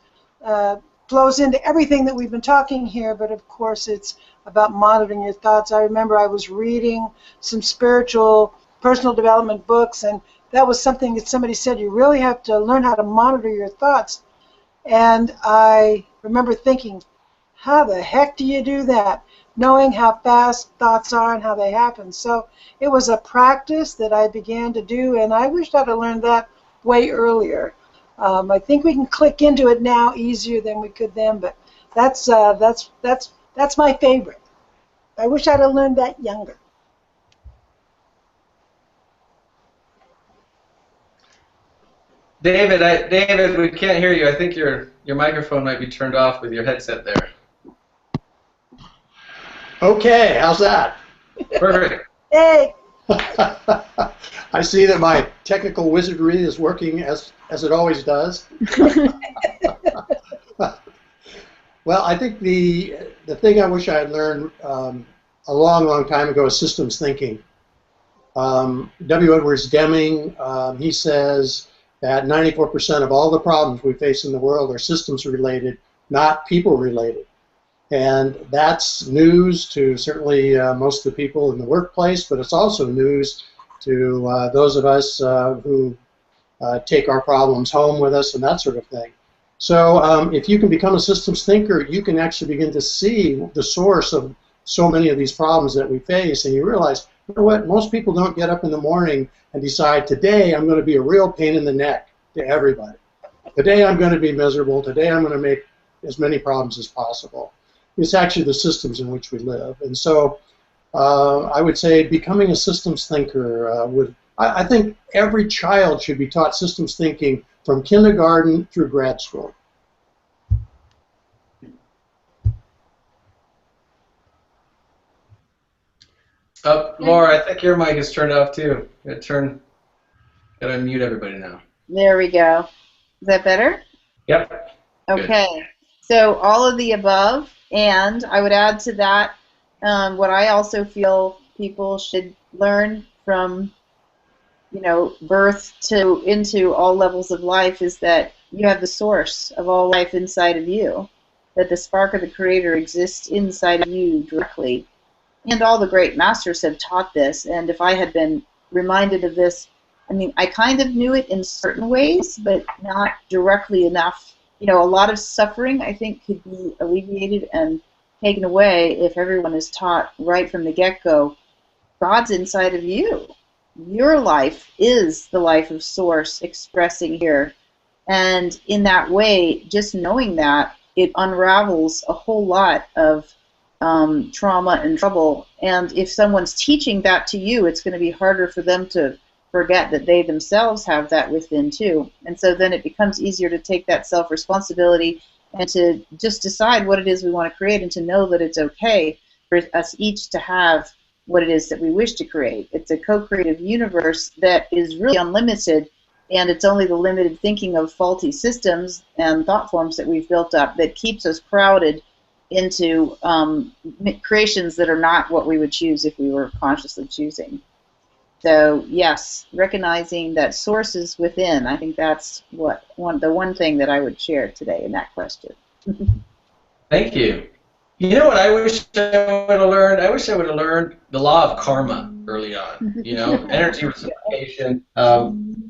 Flows into everything that we've been talking here, but of course it's about monitoring your thoughts. I remember I was reading some spiritual personal development books, and that was something that somebody said, you really have to learn how to monitor your thoughts. And I remember thinking, how the heck do you do that? Knowing how fast thoughts are and how they happen. So it was a practice that I began to do, and I wished I'd have learned that way earlier. I think we can click into it now easier than we could then, but that's my favorite. I wish I'd have learned that younger. David, we can't hear you. I think your microphone might be turned off with your headset there. Okay, how's that? Perfect. Hey, I see that my technical wizardry is working as it always does. Well, I think the thing I wish I had learned a long time ago is systems thinking. W. Edwards Deming, he says that 94% of all the problems we face in the world are systems related, not people related. And that's news to certainly most of the people in the workplace, but it's also news to those of us who take our problems home with us and that sort of thing. So if you can become a systems thinker, you can actually begin to see the source of so many of these problems that we face, and you realize, you know what, most people don't get up in the morning and decide, today I'm going to be a real pain in the neck to everybody. Today I'm going to be miserable. Today I'm going to make as many problems as possible. It's actually the systems in which we live. And so I would say becoming a systems thinker I think every child should be taught systems thinking from kindergarten through grad school. Laura, I think your mic is turned off too. Gotta unmute everybody now. There we go. Is that better? Yep. Okay. Good. So all of the above, and I would add to that what I also feel people should learn from, birth into all levels of life is that you have the source of all life inside of you, that the spark of the Creator exists inside of you directly. And all the great masters have taught this, and if I had been reminded of this, I kind of knew it in certain ways, but not directly enough. A lot of suffering, I think, could be alleviated and taken away if everyone is taught right from the get-go, God's inside of you. Your life is the life of Source expressing here. And in that way, just knowing that, it unravels a whole lot of trauma and trouble. And if someone's teaching that to you, it's going to be harder for them to forget that they themselves have that within too. And so then it becomes easier to take that self-responsibility and to just decide what it is we want to create and to know that it's okay for us each to have what it is that we wish to create. It's a co-creative universe that is really unlimited, and it's only the limited thinking of faulty systems and thought forms that we've built up that keeps us crowded into creations that are not what we would choose if we were consciously choosing. So yes, recognizing that source is within. I think that's the one thing that I would share today in that question. Thank you. You know what I wish I would have learned? I wish I would have learned the law of karma early on. Energy reciprocation,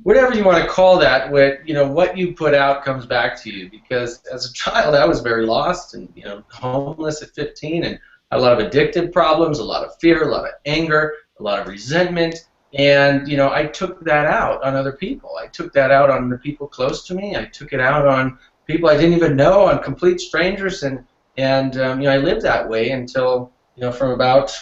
whatever you want to call that. What you put out comes back to you. Because as a child, I was very lost and homeless at 15, and had a lot of addictive problems, a lot of fear, a lot of anger, a lot of resentment. And, I took that out on other people. I took that out on the people close to me. I took it out on people I didn't even know, on complete strangers. And I lived that way until, from about,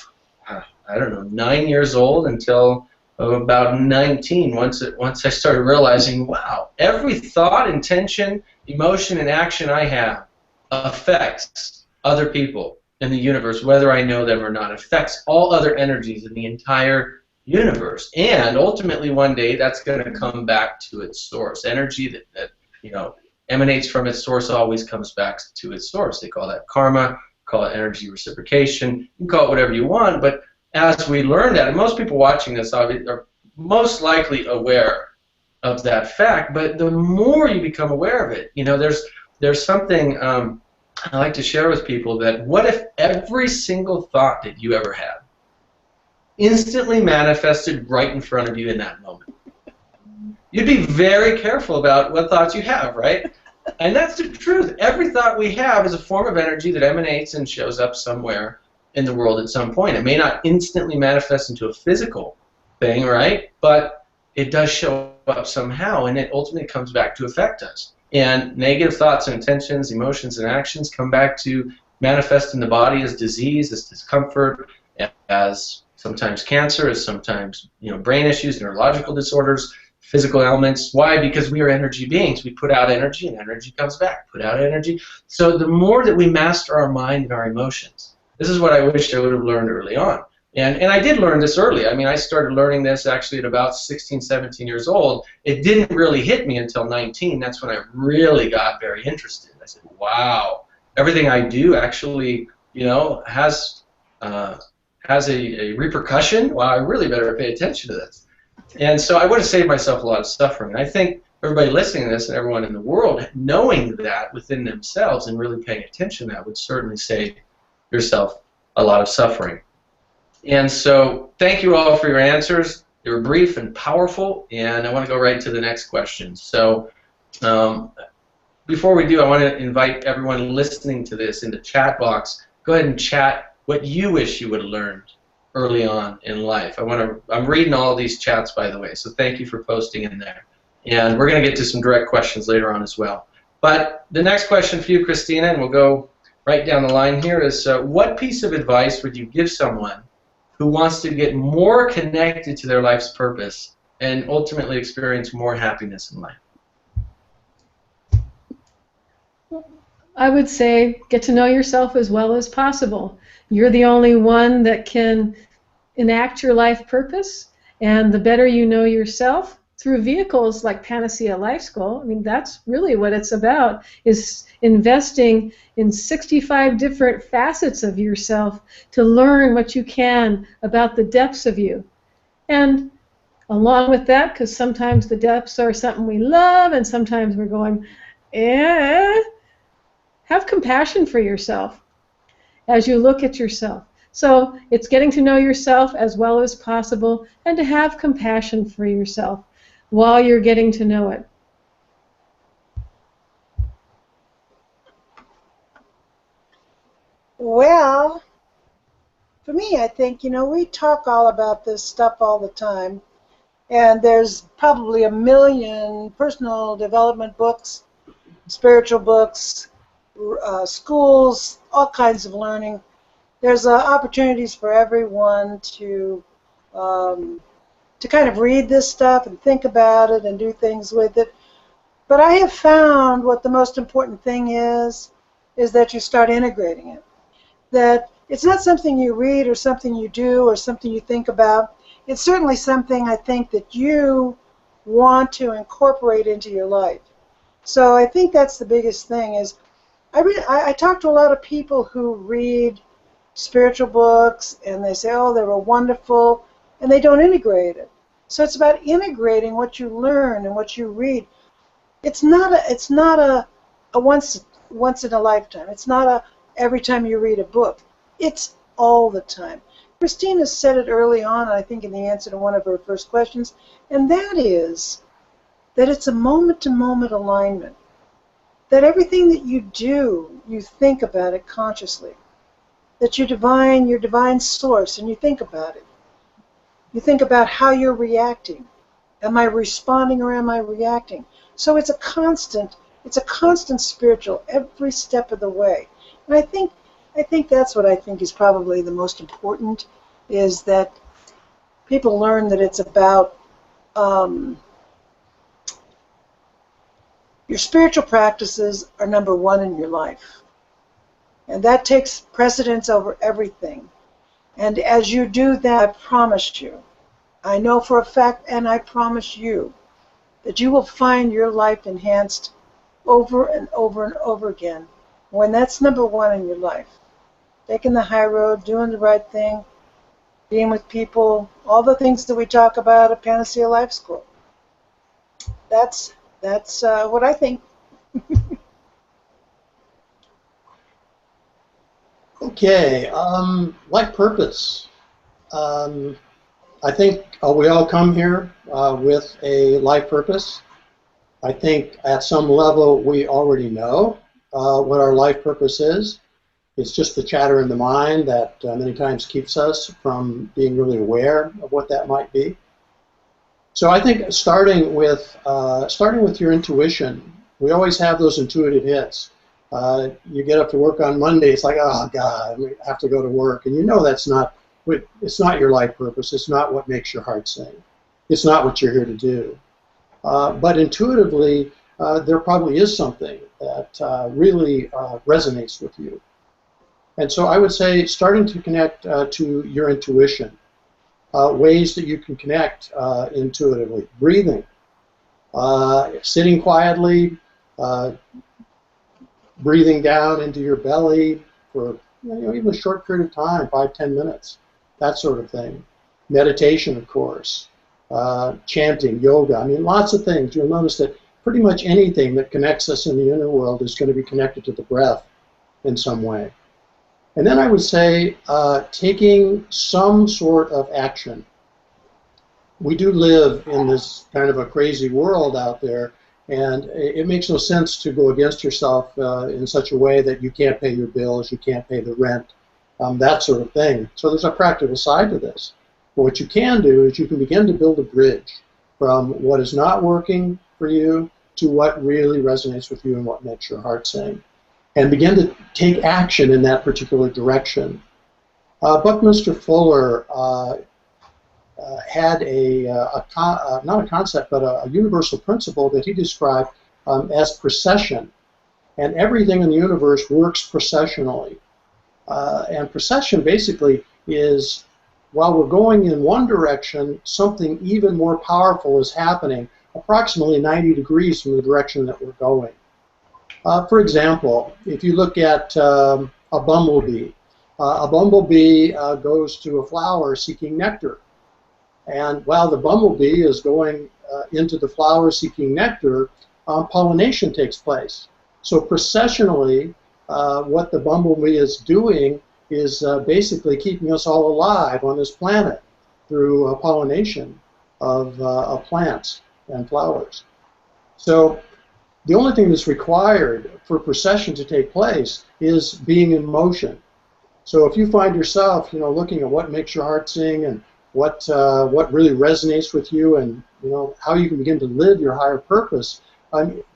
9 years old until about 19. Once I started realizing, wow, every thought, intention, emotion, and action I have affects other people in the universe, whether I know them or not, affects all other energies in the entire universe, and ultimately one day that's going to come back to its source. Energy that emanates from its source always comes back to its source. They call that karma, call it energy reciprocation. You can call it whatever you want, but as we learn that, and most people watching this are most likely aware of that fact, but the more you become aware of it, there's something I like to share with people, that what if every single thought that you ever had instantly manifested right in front of you in that moment? You'd be very careful about what thoughts you have, right? And that's the truth. Every thought we have is a form of energy that emanates and shows up somewhere in the world at some point. It may not instantly manifest into a physical thing, right? But it does show up somehow, and it ultimately comes back to affect us. And negative thoughts and intentions, emotions and actions come back to manifest in the body as disease, as discomfort, as sometimes cancer, as sometimes brain issues, neurological disorders, physical ailments. Why? Because we are energy beings. We put out energy, and energy comes back. Put out energy. So the more that we master our mind and our emotions, This is what I wished I would have learned early on. And I did learn this early. I mean, I started learning this actually at about 16, 17 years old. It didn't really hit me until 19. That's when I really got very interested. I said, wow, everything I do actually, you know, has a repercussion. Wow, I really better pay attention to this. And so I would have saved myself a lot of suffering. And I think everybody listening to this and everyone in the world, knowing that within themselves and really paying attention to that would certainly save yourself a lot of suffering. And so thank you all for your answers. They were brief and powerful, and I want to go right to the next question. So before we do, I want to invite everyone listening to this in the chat box. Go ahead and chat what you wish you would have learned early on in life. I'm reading all these chats, by the way, so thank you for posting in there. And we're going to get to some direct questions later on as well. But the next question for you, Christina, and we'll go right down the line here, is what piece of advice would you give someone who wants to get more connected to their life's purpose and ultimately experience more happiness in life? I would say get to know yourself as well as possible. You're the only one that can enact your life purpose, and the better you know yourself through vehicles like Panacea Life School, I mean, that's really what it's about, is investing in 65 different facets of yourself to learn what you can about the depths of you. And along with that, because sometimes the depths are something we love and sometimes we're going, have compassion for yourself as you look at yourself. So it's getting to know yourself as well as possible and to have compassion for yourself while you're getting to know it. Well, for me, I think, you know, we talk all about this stuff all the time, and there's probably a million personal development books, spiritual books, schools, all kinds of learning. There's opportunities for everyone to kind of read this stuff and think about it and do things with it. But I have found what the most important thing is that you start integrating it. That it's not something you read or something you do or something you think about. It's certainly something I think that you want to incorporate into your life. So I think that's the biggest thing is I talk to a lot of people who read spiritual books and they say, oh, they were wonderful, and they don't integrate it. So it's about integrating what you learn and what you read. It's not a once in a lifetime. It's not a every time you read a book. It's all the time. Christina said it early on, I think in the answer to one of her first questions, and that is that it's a moment-to-moment alignment. That everything that you do, you think about it consciously. That your divine source, and you think about it. You think about how you're reacting. Am I responding or am I reacting? So it's a constant spiritual every step of the way. And I think that's what I think is probably the most important, is that people learn that it's about your spiritual practices are number one in your life. And that takes precedence over everything. And as you do that, I promise you, I know for a fact, and I promise you, that you will find your life enhanced over and over and over again when that's number one in your life. Taking the high road, doing the right thing, being with people, all the things that we talk about at Panacea Life School. That's what I think. Okay, life purpose. I think we all come here with a life purpose. I think at some level we already know what our life purpose is. It's just the chatter in the mind that many times keeps us from being really aware of what that might be. So I think starting with your intuition, we always have those intuitive hits. You get up to work on Monday, it's like, oh God, I have to go to work, and you know it's not your life purpose. It's not what makes your heart sing. It's not what you're here to do. But intuitively, there probably is something that really resonates with you. And so I would say starting to connect to your intuition, ways that you can connect intuitively, breathing, sitting quietly, breathing down into your belly for even a short period of time, 5-10 minutes, that sort of thing. Meditation, of course, chanting, yoga. I mean, lots of things. You'll notice that pretty much anything that connects us in the inner world is going to be connected to the breath in some way. And then I would say taking some sort of action. We do live in this kind of a crazy world out there, and it makes no sense to go against yourself in such a way that you can't pay your bills, you can't pay the rent, that sort of thing. So there's a practical side to this. But what you can do is you can begin to build a bridge from what is not working for you to what really resonates with you and what makes your heart sing, and begin to take action in that particular direction. Buckminster Fuller had not a concept, but a universal principle that he described as procession. And everything in the universe works processionally. And procession basically is, while we're going in one direction, something even more powerful is happening approximately 90 degrees from the direction that we're going. For example, if you look at a bumblebee goes to a flower seeking nectar. And while the bumblebee is going into the flower seeking nectar, pollination takes place. So processionally, what the bumblebee is doing is basically keeping us all alive on this planet through pollination of plants and flowers. So the only thing that's required for procession to take place is being in motion. So if you find yourself, looking at what makes your heart sing and what really resonates with you, and how you can begin to live your higher purpose,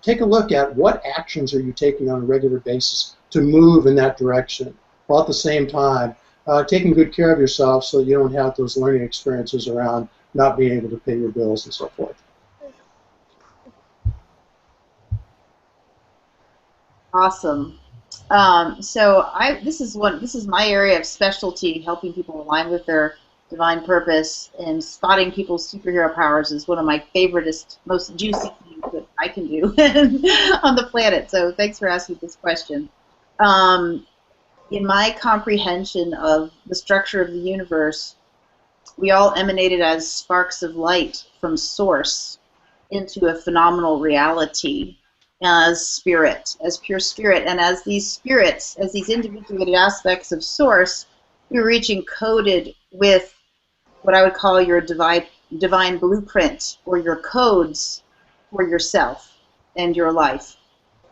take a look at what actions are you taking on a regular basis to move in that direction, while at the same time taking good care of yourself so that you don't have those learning experiences around not being able to pay your bills and so forth. Awesome. So this is my area of specialty, helping people align with their divine purpose, and spotting people's superhero powers is one of my favoriteest, most juicy things that I can do on the planet. So thanks for asking this question. In my comprehension of the structure of the universe, we all emanated as sparks of light from source into a phenomenal reality as spirit, as pure spirit. And as these spirits, as these individuated aspects of source, we were each encoded with what I would call your divine blueprint, or your codes for yourself and your life.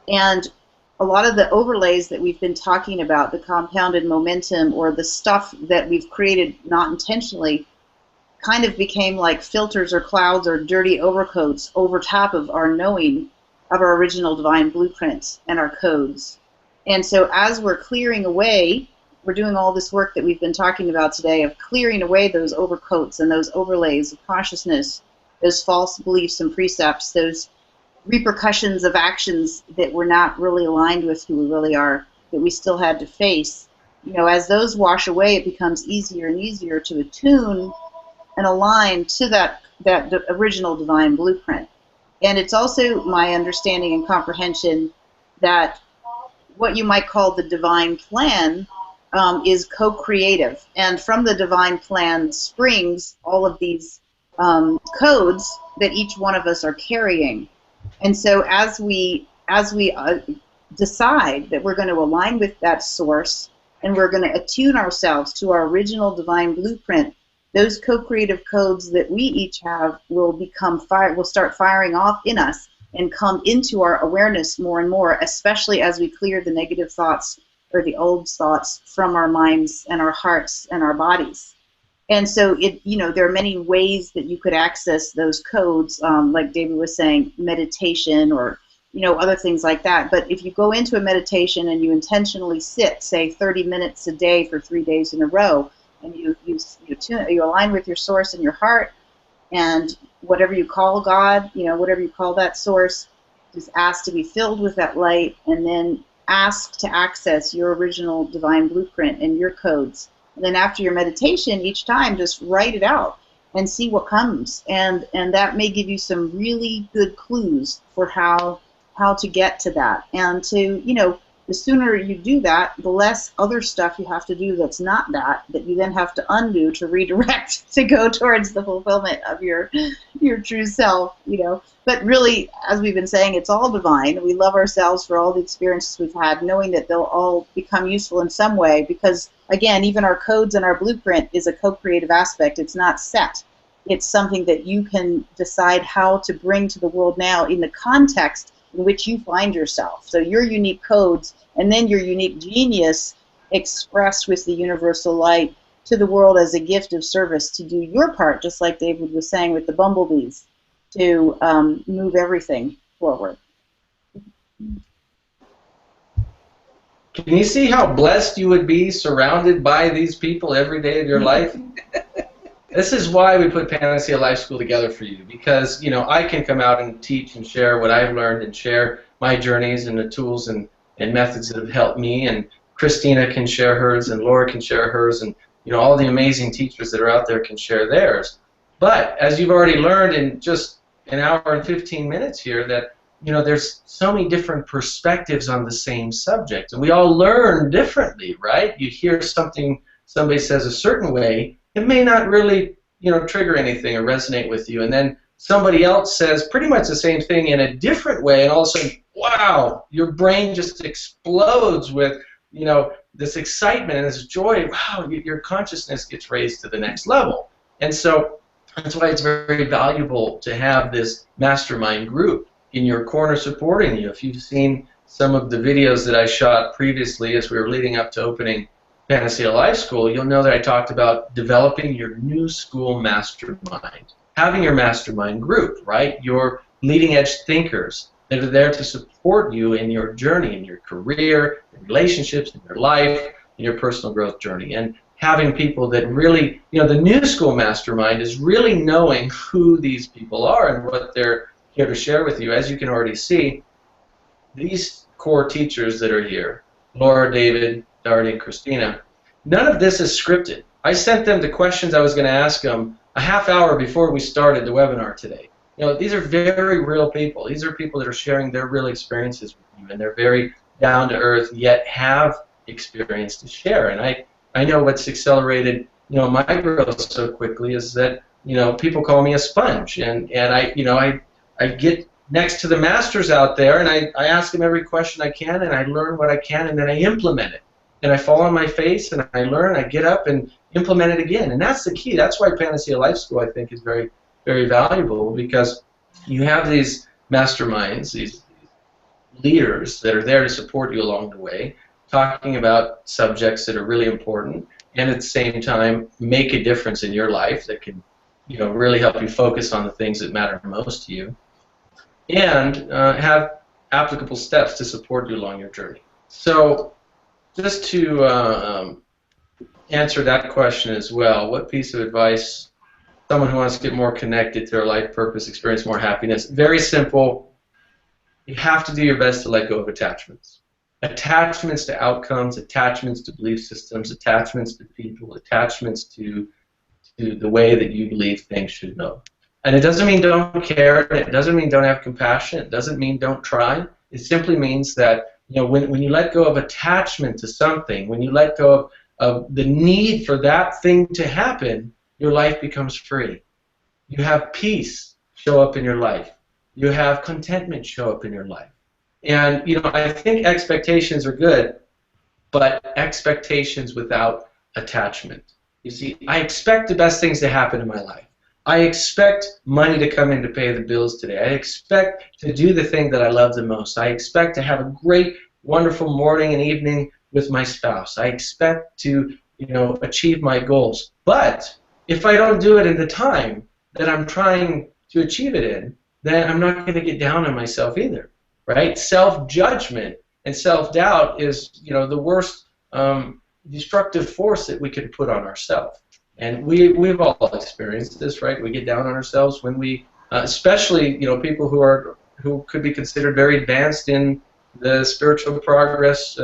And a lot of the overlays that we've been talking about, the compounded momentum, or the stuff that we've created not intentionally, kind of became like filters or clouds or dirty overcoats over top of our knowing of our original divine blueprints and our codes. And so as we're clearing away, we're doing all this work that we've been talking about today of clearing away those overcoats and those overlays of consciousness, those false beliefs and precepts, those repercussions of actions that were not really aligned with who we really are, that we still had to face. As those wash away, it becomes easier and easier to attune and align to that original divine blueprint. And it's also my understanding and comprehension that what you might call the divine plan is co-creative. And from the divine plan springs all of these codes that each one of us are carrying. And so as we decide that we're going to align with that source, and we're going to attune ourselves to our original divine blueprint, those co-creative codes that we each have will start firing off in us and come into our awareness more and more, especially as we clear the negative thoughts or the old thoughts from our minds and our hearts and our bodies. And so there are many ways that you could access those codes, like David was saying, meditation or other things like that. But if you go into a meditation and you intentionally sit, say 30 minutes a day for 3 days in a row, and you align with your source and your heart, and whatever you call God, whatever you call that source, just ask to be filled with that light, and then ask to access your original divine blueprint and your codes. And then after your meditation, each time just write it out and see what comes. And that may give you some really good clues for how to get to that. And to, the sooner you do that, the less other stuff you have to do that's not that you then have to undo to redirect to go towards the fulfillment of your true self, But really, as we've been saying, it's all divine. We love ourselves for all the experiences we've had, knowing that they'll all become useful in some way because, again, even our codes and our blueprint is a co-creative aspect. It's not set. It's something that you can decide how to bring to the world now in the context in which you find yourself. So your unique codes and then your unique genius expressed with the universal light to the world as a gift of service to do your part, just like David was saying with the bumblebees, to move everything forward. Can you see how blessed you would be surrounded by these people every day of your life? This is why we put Panacea Life School together for you, because I can come out and teach and share what I've learned and share my journeys and the tools and methods that have helped me, and Christina can share hers, and Laura can share hers, and all the amazing teachers that are out there can share theirs. But as you've already learned in just an hour and 15 minutes here, that there's so many different perspectives on the same subject, and we all learn differently, right? You hear something somebody says a certain way, it may not really, trigger anything or resonate with you, and then somebody else says pretty much the same thing in a different way, and all of a sudden, wow, your brain just explodes with, this excitement and this joy. Wow, your consciousness gets raised to the next level. And so that's why it's very valuable to have this mastermind group in your corner supporting you. If you've seen some of the videos that I shot previously as we were leading up to opening Panacea Life School, you'll know that I talked about developing your new school mastermind. Having your mastermind group, right? Your leading edge thinkers that are there to support you in your journey, in your career, in relationships, in your life, in your personal growth journey. And having people that really, the new school mastermind is really knowing who these people are and what they're here to share with you. As you can already see, these core teachers that are here, Laura, David, Darty, and Christina, none of this is scripted. I sent them the questions I was going to ask them a half hour before we started the webinar today. These are very real people. These are people that are sharing their real experiences with you, and they're very down to earth, yet have experience to share. And I know what's accelerated, my growth so quickly is that, people call me a sponge, and I get next to the masters out there, and I ask them every question I can, and I learn what I can, and then I implement it. And I fall on my face, and I learn, I get up and implement it again. And that's the key. That's why Panacea Life School, I think, is very, very valuable, because you have these masterminds, these leaders that are there to support you along the way, talking about subjects that are really important, and at the same time make a difference in your life that can, really help you focus on the things that matter most to you, and have applicable steps to support you along your journey. So just to answer that question as well, what piece of advice someone who wants to get more connected to their life purpose, experience more happiness? Very simple. You have to do your best to let go of attachments. Attachments to outcomes, attachments to belief systems, attachments to people, attachments to the way that you believe things should go. And it doesn't mean don't care, it doesn't mean don't have compassion, it doesn't mean don't try. It simply means that when you let go of attachment to something, when you let go of the need for that thing to happen, your life becomes free. You have peace show up in your life. You have contentment show up in your life. And I think expectations are good, but expectations without attachment. You see, I expect the best things to happen in my life. I expect money to come in to pay the bills today. I expect to do the thing that I love the most. I expect to have a great, wonderful morning and evening with my spouse. I expect to, achieve my goals. But if I don't do it in the time that I'm trying to achieve it in, then I'm not going to get down on myself either, right? Self-judgment and self-doubt is, the worst destructive force that we can put on ourselves. And we've all experienced this, right? We get down on ourselves when we, especially people who could be considered very advanced in the spiritual progress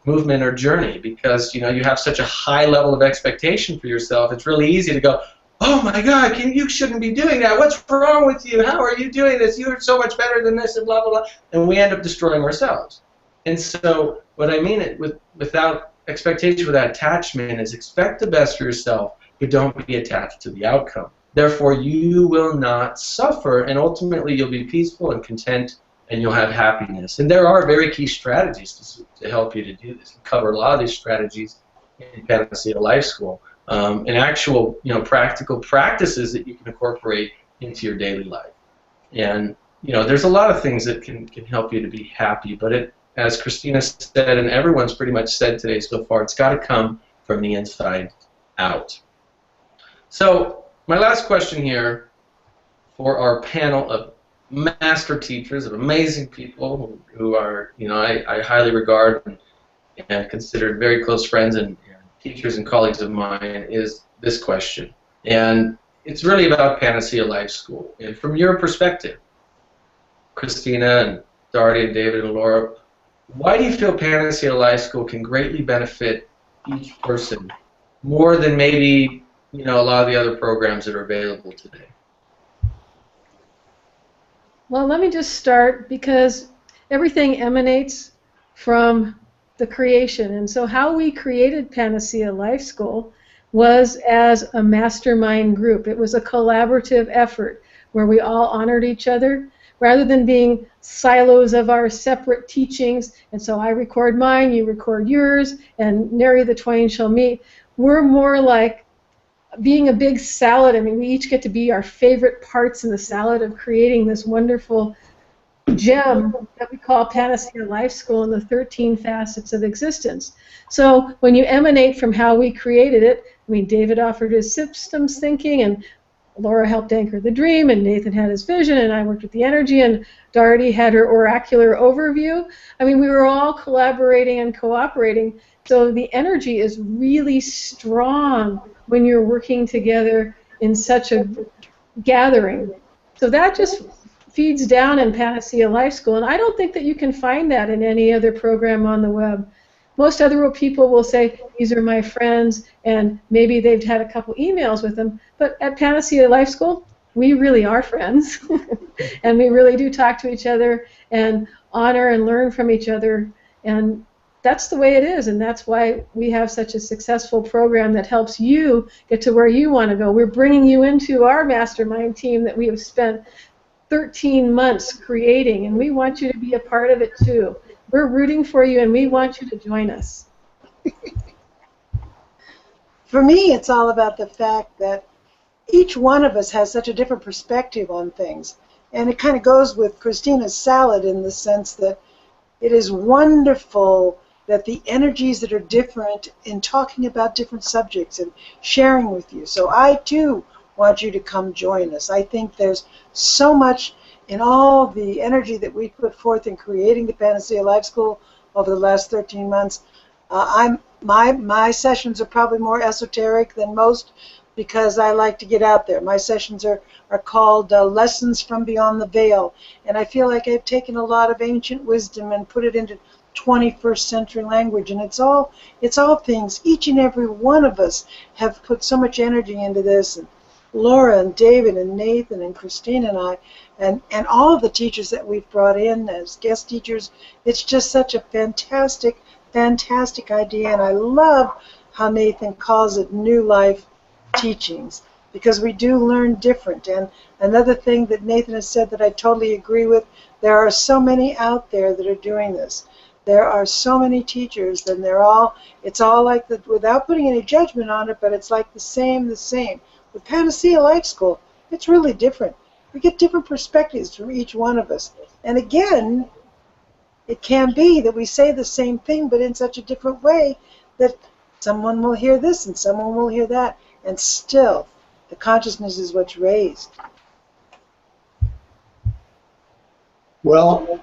movement or journey, because you have such a high level of expectation for yourself. It's really easy to go, oh my God, you shouldn't be doing that. What's wrong with you? How are you doing this? You're so much better than this, and blah, blah, blah. And we end up destroying ourselves. And so what I mean without expectation, without attachment, is expect the best for yourself, but don't be attached to the outcome. Therefore, you will not suffer, and ultimately you'll be peaceful and content, and you'll have happiness. And there are very key strategies to help you to do this. We cover a lot of these strategies in Panacea Life School. And actual, practical practices that you can incorporate into your daily life. And, there's a lot of things that can help you to be happy, but as Christina said, and everyone's pretty much said today so far, it's got to come from the inside out. So, my last question here for our panel of master teachers, of amazing people who are, I highly regard and consider very close friends and teachers and colleagues of mine, is this question. And it's really about Panacea Life School. And from your perspective, Christina and Darty and David and Laura, why do you feel Panacea Life School can greatly benefit each person more than maybe, a lot of the other programs that are available today? Well, let me just start, because everything emanates from the creation. And so how we created Panacea Life School was as a mastermind group. It was a collaborative effort where we all honored each other rather than being silos of our separate teachings. And so I record mine, you record yours, and nary the twain shall meet. We're more like being a big salad. I mean, we each get to be our favorite parts in the salad of creating this wonderful gem that we call Panacea Life School and the 13 facets of existence. So when you emanate from how we created it, David offered his systems thinking, and Laura helped anchor the dream, and Nathan had his vision, and I worked with the energy, and Darty had her oracular overview. We were all collaborating and cooperating, so the energy is really strong when you're working together in such a gathering. So that just feeds down in Panacea Life School, and I don't think that you can find that in any other program on the web. Most other people will say, these are my friends, and maybe they've had a couple emails with them, but at Panacea Life School, we really are friends, and we really do talk to each other and honor and learn from each other, and that's the way it is, and that's why we have such a successful program that helps you get to where you want to go. We're bringing you into our mastermind team that we have spent 13 months creating, and we want you to be a part of it too. We're rooting for you, and we want you to join us. For me, it's all about the fact that each one of us has such a different perspective on things. And it kind of goes with Christina's salad in the sense that it is wonderful that the energies that are different in talking about different subjects and sharing with you. So I, too, want you to come join us. I think there's so much in all the energy that we put forth in creating the Panacea Life School over the last 13 months. My sessions are probably more esoteric than most because I like to get out there. My sessions are called Lessons from Beyond the Veil, and I feel like I've taken a lot of ancient wisdom and put it into 21st century language, and it's all things. Each and every one of us have put so much energy into this, and Laura and David and Nathan and Christina and I, and all of the teachers that we've brought in as guest teachers. It's just such a fantastic idea, and I love how Nathan calls it New Life Teachings, because we do learn different. And another thing that Nathan has said that I totally agree with, there are so many out there that are doing this. There are so many teachers, and it's all like the, without putting any judgment on it, but it's like the same. With Panacea Life School, it's really different. We get different perspectives from each one of us. And again, it can be that we say the same thing, but in such a different way that someone will hear this and someone will hear that, and still the consciousness is what's raised. Well,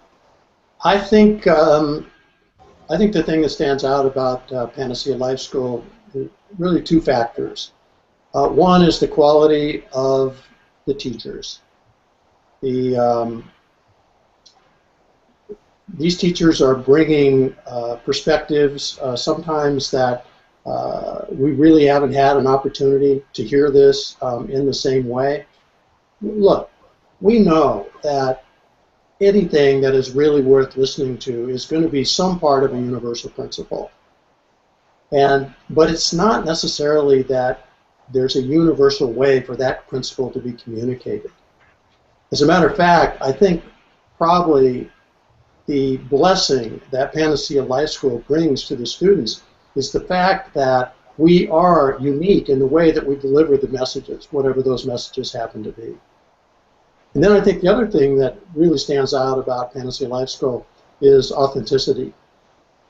I think the thing that stands out about Panacea Life School is really two factors. One is the quality of the teachers. The these teachers are bringing perspectives sometimes that we really haven't had an opportunity to hear this in the same way. Look, we know that anything that is really worth listening to is going to be some part of a universal principle. But it's not necessarily that there's a universal way for that principle to be communicated. As a matter of fact, I think probably the blessing that Panacea Life School brings to the students is the fact that we are unique in the way that we deliver the messages, whatever those messages happen to be. And then I think the other thing that really stands out about Panacea Life School is authenticity.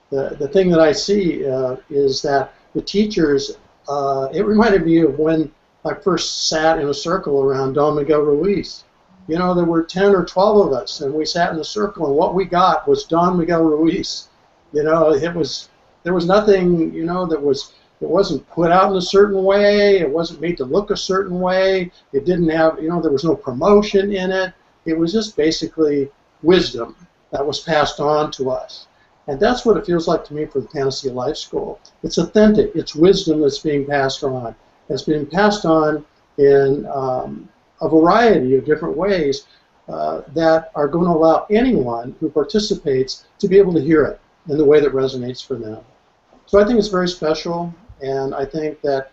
The thing that I see is that the teachers, it reminded me of when I first sat in a circle around Don Miguel Ruiz. You know, there were 10 or 12 of us, and we sat in a circle, and what we got was Don Miguel Ruiz. You know, there was nothing, you know, it wasn't put out in a certain way. It wasn't made to look a certain way. It didn't have, you know, there was no promotion in it. It was just basically wisdom that was passed on to us. And that's what it feels like to me for the Panacea Life School. It's authentic. It's wisdom that's being passed on. It's being passed on in a variety of different ways that are going to allow anyone who participates to be able to hear it in the way that resonates for them. So I think it's very special, and I think that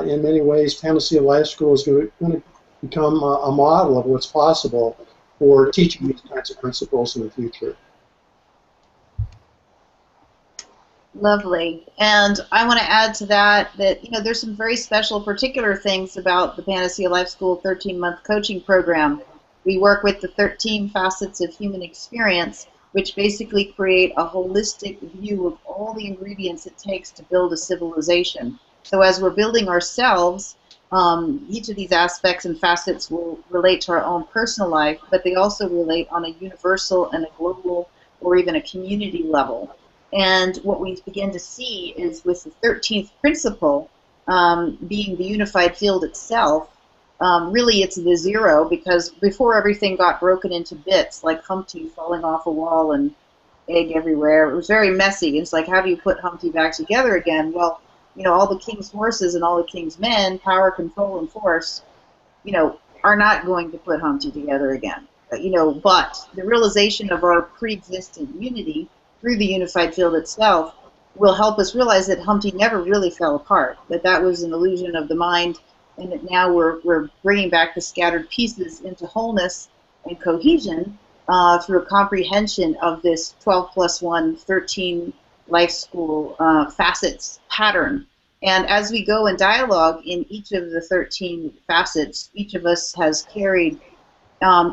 in many ways Panacea Life School is going to become a model of what's possible for teaching these kinds of principles in the future. Lovely. And I want to add to that you know, there's some very special particular things about the Panacea Life School 13-month coaching program. We work with the 13 facets of human experience, which basically create a holistic view of all the ingredients it takes to build a civilization. So as we're building ourselves, each of these aspects and facets will relate to our own personal life, but they also relate on a universal and a global or even a community level. And what we begin to see is with the 13th principle being the unified field itself, really it's the zero, because before everything got broken into bits, like Humpty falling off a wall and egg everywhere, it was very messy. It's like, how do you put Humpty back together again? Well, you know, all the king's horses and all the king's men, power, control, and force, you know, are not going to put Humpty together again. You know, but the realization of our pre-existent unity through the unified field itself will help us realize that Humpty never really fell apart, that was an illusion of the mind, and that now we're bringing back the scattered pieces into wholeness and cohesion through a comprehension of this 12 plus 1, 13 life school facets pattern. And as we go in dialogue in each of the 13 facets, each of us has carried,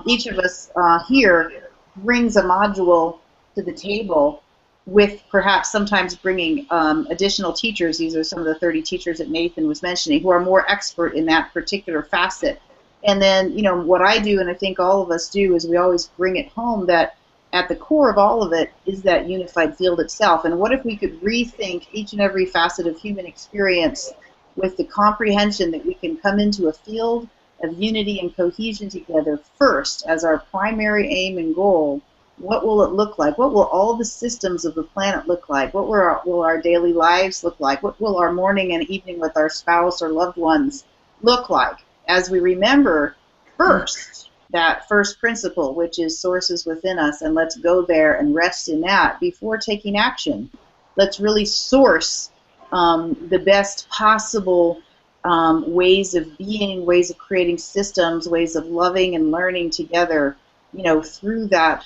each of us here brings a module to the table, with perhaps sometimes bringing additional teachers. These are some of the 30 teachers that Nathan was mentioning who are more expert in that particular facet. And then, you know, what I do, and I think all of us do, is we always bring it home that at the core of all of it is that unified field itself. And what if we could rethink each and every facet of human experience with the comprehension that we can come into a field of unity and cohesion together first as our primary aim and goal? What will it look like? What will all the systems of the planet look like? What will our daily lives look like? What will our morning and evening with our spouse or loved ones look like? As we remember first that first principle, which is sources within us, and let's go there and rest in that before taking action. Let's really source the best possible ways of being, ways of creating systems, ways of loving and learning together, you know, through that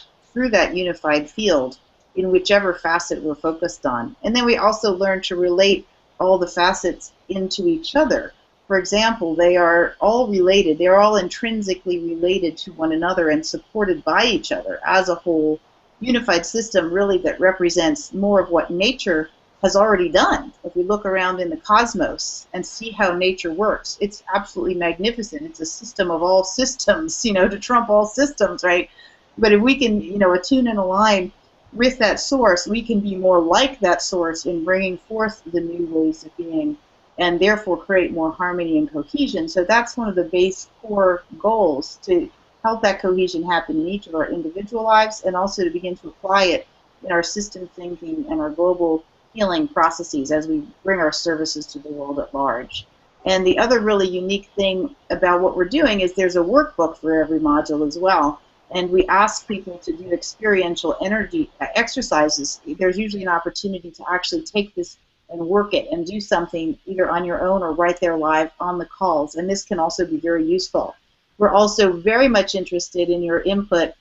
unified field in whichever facet we're focused on. And then we also learn to relate all the facets into each other. For example, they are all related. They are all intrinsically related to one another and supported by each other as a whole unified system, really, that represents more of what nature has already done. If we look around in the cosmos and see how nature works, it's absolutely magnificent. It's a system of all systems, you know, to trump all systems, right? But if we can, you know, attune and align with that source, we can be more like that source in bringing forth the new ways of being, and therefore create more harmony and cohesion. So that's one of the base core goals, to help that cohesion happen in each of our individual lives, and also to begin to apply it in our system thinking and our global healing processes as we bring our services to the world at large. And the other really unique thing about what we're doing is there's a workbook for every module as well. And we ask people to do experiential energy exercises. There's usually an opportunity to actually take this and work it and do something either on your own or right there live on the calls. And this can also be very useful. We're also very much interested in your input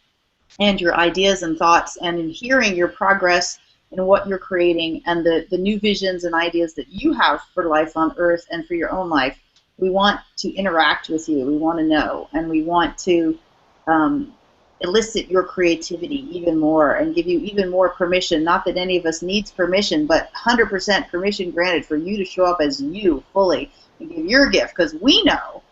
and your ideas and thoughts, and in hearing your progress in what you're creating and the new visions and ideas that you have for life on Earth and for your own life. We want to interact with you. We want to know, and we want to elicit your creativity even more and give you even more permission. Not that any of us needs permission, but 100% permission granted for you to show up as you fully and give your gift, because we know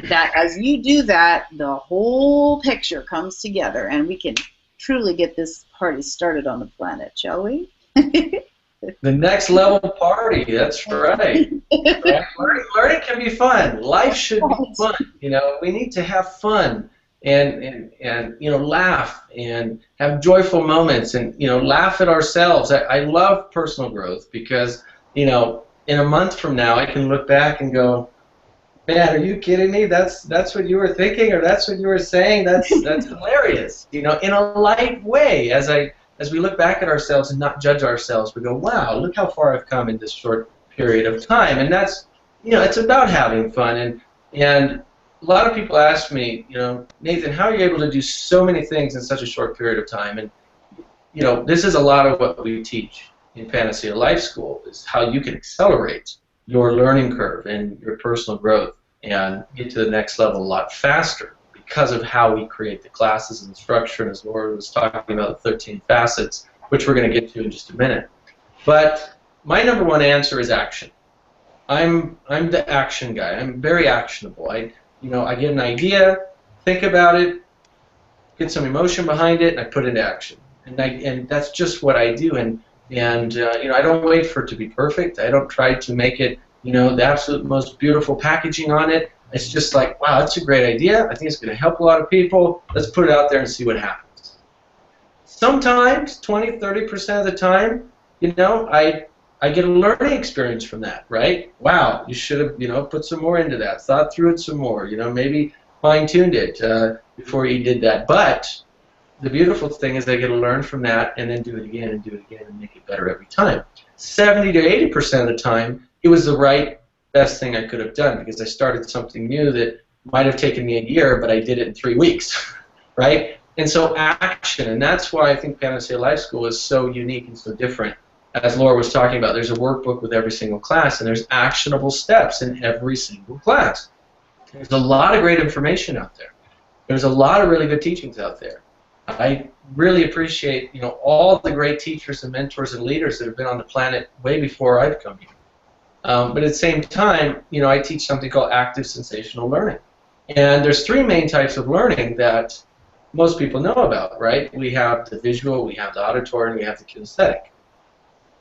that as you do that, the whole picture comes together and we can truly get this party started on the planet, shall we? The next level party, that's right. Learning can be fun. Life should be fun. You know, we need to have fun and you know, laugh and have joyful moments and, you know, laugh at ourselves. I love personal growth because, you know, in a month from now I can look back and go, man, are you kidding me? That's what you were thinking, or that's what you were saying. That's hilarious. You know, in a light way. As we look back at ourselves and not judge ourselves, we go, wow, look how far I've come in this short period of time. And that's, you know, it's about having fun. And a lot of people ask me, you know, Nathan, how are you able to do so many things in such a short period of time? And, you know, this is a lot of what we teach in Panacea Life School, is how you can accelerate your learning curve and your personal growth and get to the next level a lot faster because of how we create the classes and the structure, and as Laura was talking about the 13 facets, which we're going to get to in just a minute. But my number one answer is action. I'm the action guy. I'm very actionable. I get an idea, think about it, get some emotion behind it, and I put it into action. And that's just what I do. And you know, I don't wait for it to be perfect. I don't try to make it, you know, the absolute most beautiful packaging on it. It's just like, wow, that's a great idea. I think it's going to help a lot of people. Let's put it out there and see what happens. Sometimes, 20, 30% of the time, you know, I get a learning experience from that, right? Wow, you should have, you know, put some more into that, thought through it some more, you know, maybe fine-tuned it before you did that. But the beautiful thing is I get to learn from that and then do it again and do it again and make it better every time. 70 to 80% of the time, it was the best thing I could have done because I started something new that might have taken me a year, but I did it in 3 weeks, right? And so action, and that's why I think Panacea Life School is so unique and so different. As Laura was talking about, there's a workbook with every single class, and there's actionable steps in every single class. There's a lot of great information out there. There's a lot of really good teachings out there. I really appreciate, you know, all the great teachers and mentors and leaders that have been on the planet way before I've come here. But at the same time, you know, I teach something called active sensational learning. And there's 3 main types of learning that most people know about, right? We have the visual, we have the auditory, and we have the kinesthetic.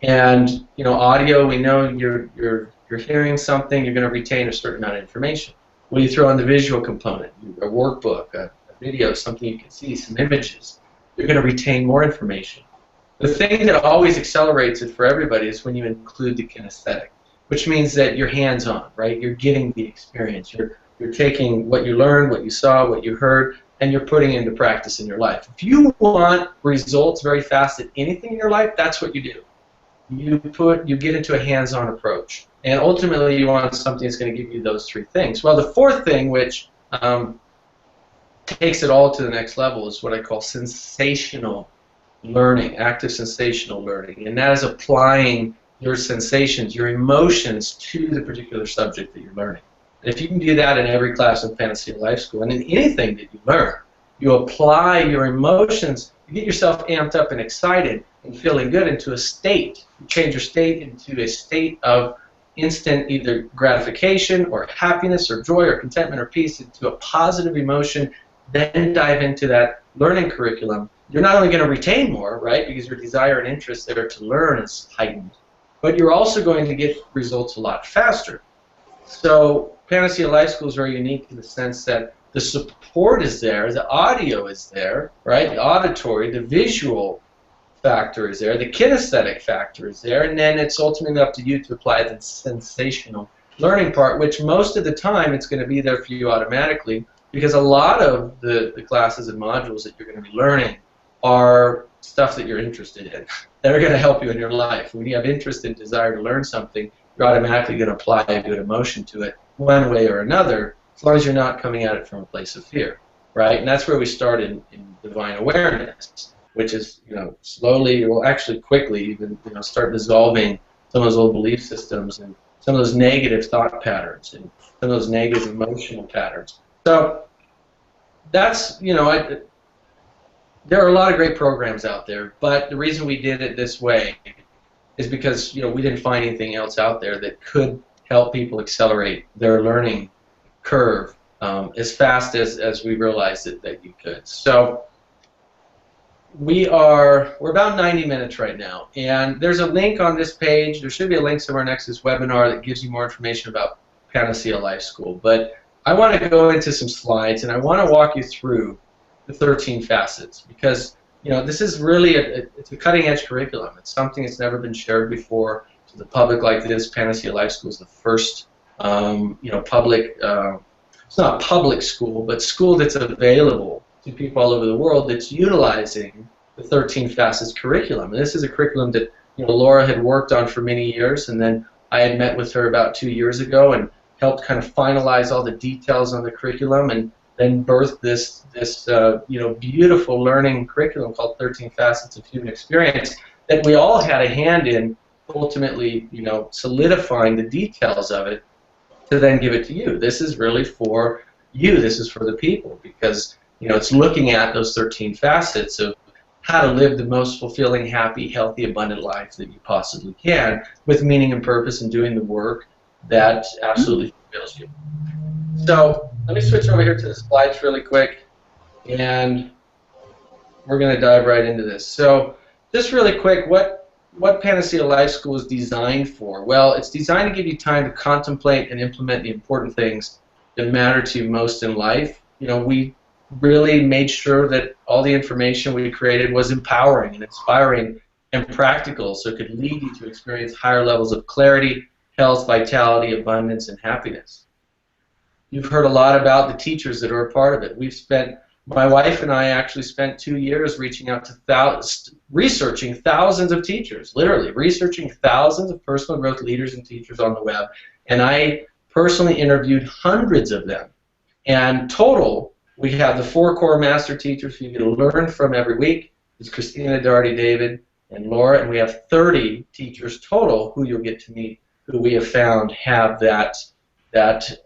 And, you know, audio, we know you're hearing something, you're going to retain a certain amount of information. When you throw in the visual component, a workbook, a video, something you can see, some images, you're going to retain more information. The thing that always accelerates it for everybody is when you include the kinesthetic, which means that you're hands-on, right? You're getting the experience. You're taking what you learned, what you saw, what you heard, and you're putting it into practice in your life. If you want results very fast at anything in your life, that's what you do. You get into a hands-on approach. And ultimately, you want something that's going to give you those 3 things. Well, the 4th thing, which takes it all to the next level, is what I call sensational learning, active sensational learning. And that is applying your sensations, your emotions to the particular subject that you're learning. And if you can do that in every class in Panacea Life School, and in anything that you learn, you apply your emotions, you get yourself amped up and excited and feeling good into a state. You change your state into a state of instant either gratification or happiness or joy or contentment or peace, into a positive emotion, then dive into that learning curriculum. You're not only going to retain more, right, because your desire and interest there to learn is heightened, but you're also going to get results a lot faster. So Panacea Life School is very unique in the sense that the support is there, the audio is there, right? The auditory, the visual factor is there, the kinesthetic factor is there, and then it's ultimately up to you to apply the sensational learning part, which most of the time it's going to be there for you automatically, because a lot of the classes and modules that you're going to be learning are stuff that you're interested in, that are going to help you in your life. When you have interest and desire to learn something, you're automatically going to apply a good emotion to it one way or another, as long as you're not coming at it from a place of fear, right? And that's where we start in divine awareness, which is, slowly, well, actually quickly, even, start dissolving some of those old belief systems and some of those negative thought patterns and some of those negative emotional patterns. So that's, there are a lot of great programs out there, but the reason we did it this way is because, we didn't find anything else out there that could help people accelerate their learning curve as fast as we realized that you could. So we're about 90 minutes right now, and there's a link on this page. There should be a link somewhere next to this webinar that gives you more information about Panacea Life School. But I want to go into some slides, and I want to walk you through the 13 facets, because this is really it's a cutting-edge curriculum. It's something that's never been shared before to the public like this. Panacea Life School is the first public. It's not public school, but school that's available to people all over the world that's utilizing the 13 facets curriculum. And this is a curriculum that Laura had worked on for many years, and then I had met with her about 2 years ago and helped kind of finalize all the details on the curriculum, and then birthed this beautiful learning curriculum called 13 Facets of Human Experience that we all had a hand in, ultimately solidifying the details of it to then give it to you. This is really for you. This is for the people, because it's looking at those 13 facets of how to live the most fulfilling, happy, healthy, abundant life that you possibly can, with meaning and purpose, and doing the work that absolutely fulfills you. So let me switch over here to the slides really quick, and we're going to dive right into this. So just really quick, what Panacea Life School is designed for? Well, it's designed to give you time to contemplate and implement the important things that matter to you most in life. We really made sure that all the information we created was empowering and inspiring and practical, so it could lead you to experience higher levels of clarity, health, vitality, abundance, and happiness. You've heard a lot about the teachers that are a part of it. My wife and I actually spent 2 years reaching out to researching thousands of teachers, literally researching thousands of personal growth leaders and teachers on the web, and I personally interviewed hundreds of them. And total, we have the 4 core master teachers who you get to learn from every week. It's Christina, Darty, David, and Laura, and we have 30 teachers total who you'll get to meet, who we have found have that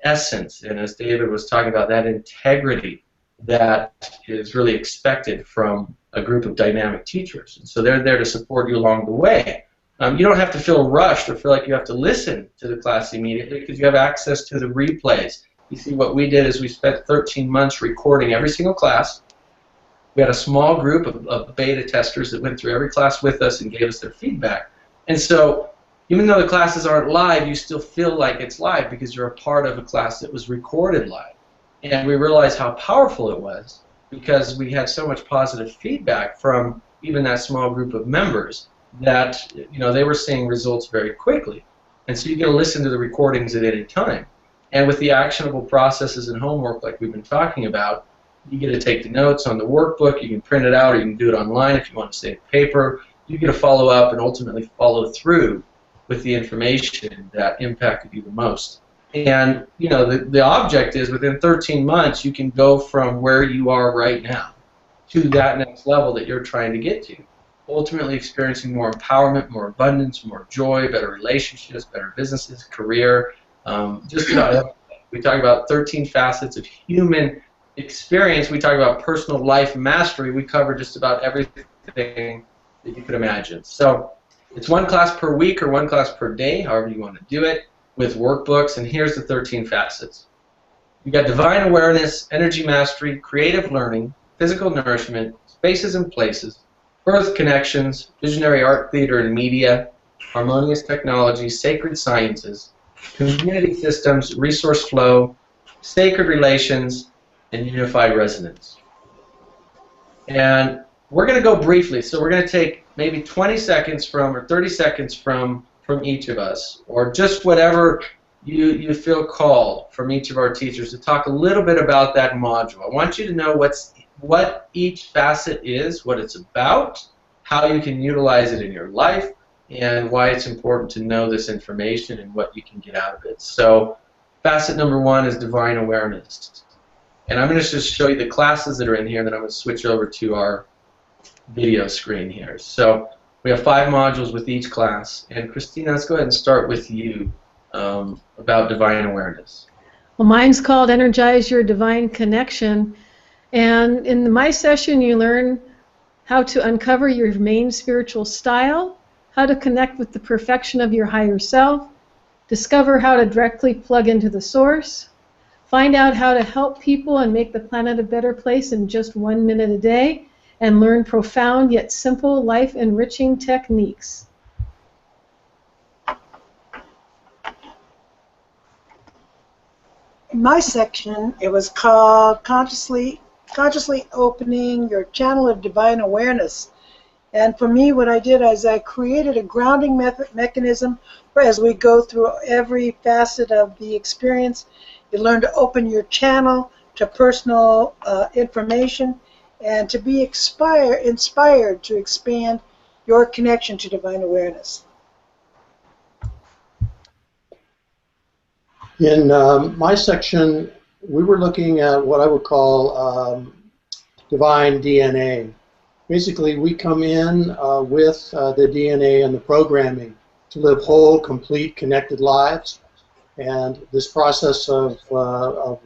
essence, and as David was talking about, that integrity that is really expected from a group of dynamic teachers. And so they're there to support you along the way. You don't have to feel rushed or feel like you have to listen to the class immediately, because you have access to the replays. You see, what we did is we spent 13 months recording every single class. We had a small group of beta testers that went through every class with us and gave us their feedback. And so even though the classes aren't live, you still feel like it's live because you're a part of a class that was recorded live. And we realized how powerful it was because we had so much positive feedback from even that small group of members that they were seeing results very quickly. And so you get to listen to the recordings at any time. And with the actionable processes and homework like we've been talking about, you get to take the notes on the workbook, you can print it out, or you can do it online if you want to save paper. You get to follow up and ultimately follow through with the information that impacted you the most. And the object is within 13 months you can go from where you are right now to that next level that you're trying to get to, ultimately experiencing more empowerment, more abundance, more joy, better relationships, better businesses, career, just about everything. We talk about 13 facets of human experience. We talk about personal life mastery. We cover just about everything that you could imagine. So it's 1 class per week or 1 class per day, however you want to do it, with workbooks. And here's the 13 facets. You've got divine awareness, energy mastery, creative learning, physical nourishment, spaces and places, birth connections, visionary art, theater, and media, harmonious technology, sacred sciences, community systems, resource flow, sacred relations, and unified resonance. And we're going to go briefly, so we're going to take maybe 20 seconds from, or 30 seconds from each of us, or just whatever you feel called from each of our teachers to talk a little bit about that module. I want you to know what each facet is, what it's about, how you can utilize it in your life, and why it's important to know this information and what you can get out of it. So facet number 1 is divine awareness. And I'm going to just show you the classes that are in here, and then I'm going to switch over to our video screen here. So we have 5 modules with each class. And Christina, let's go ahead and start with you about divine awareness. Well, mine's called Energize Your Divine Connection. And in my session, you learn how to uncover your main spiritual style, how to connect with the perfection of your higher self, discover how to directly plug into the source, find out how to help people and make the planet a better place in just 1 minute a day, and learn profound yet simple life-enriching techniques. In my section, it was called Consciously Opening Your Channel of Divine Awareness. And for me, what I did is I created a grounding mechanism where as we go through every facet of the experience, you learn to open your channel to personal information and to be inspired to expand your connection to divine awareness. In my section, we were looking at what I would call divine DNA. Basically, we come in with the DNA and the programming to live whole, complete, connected lives. And this process of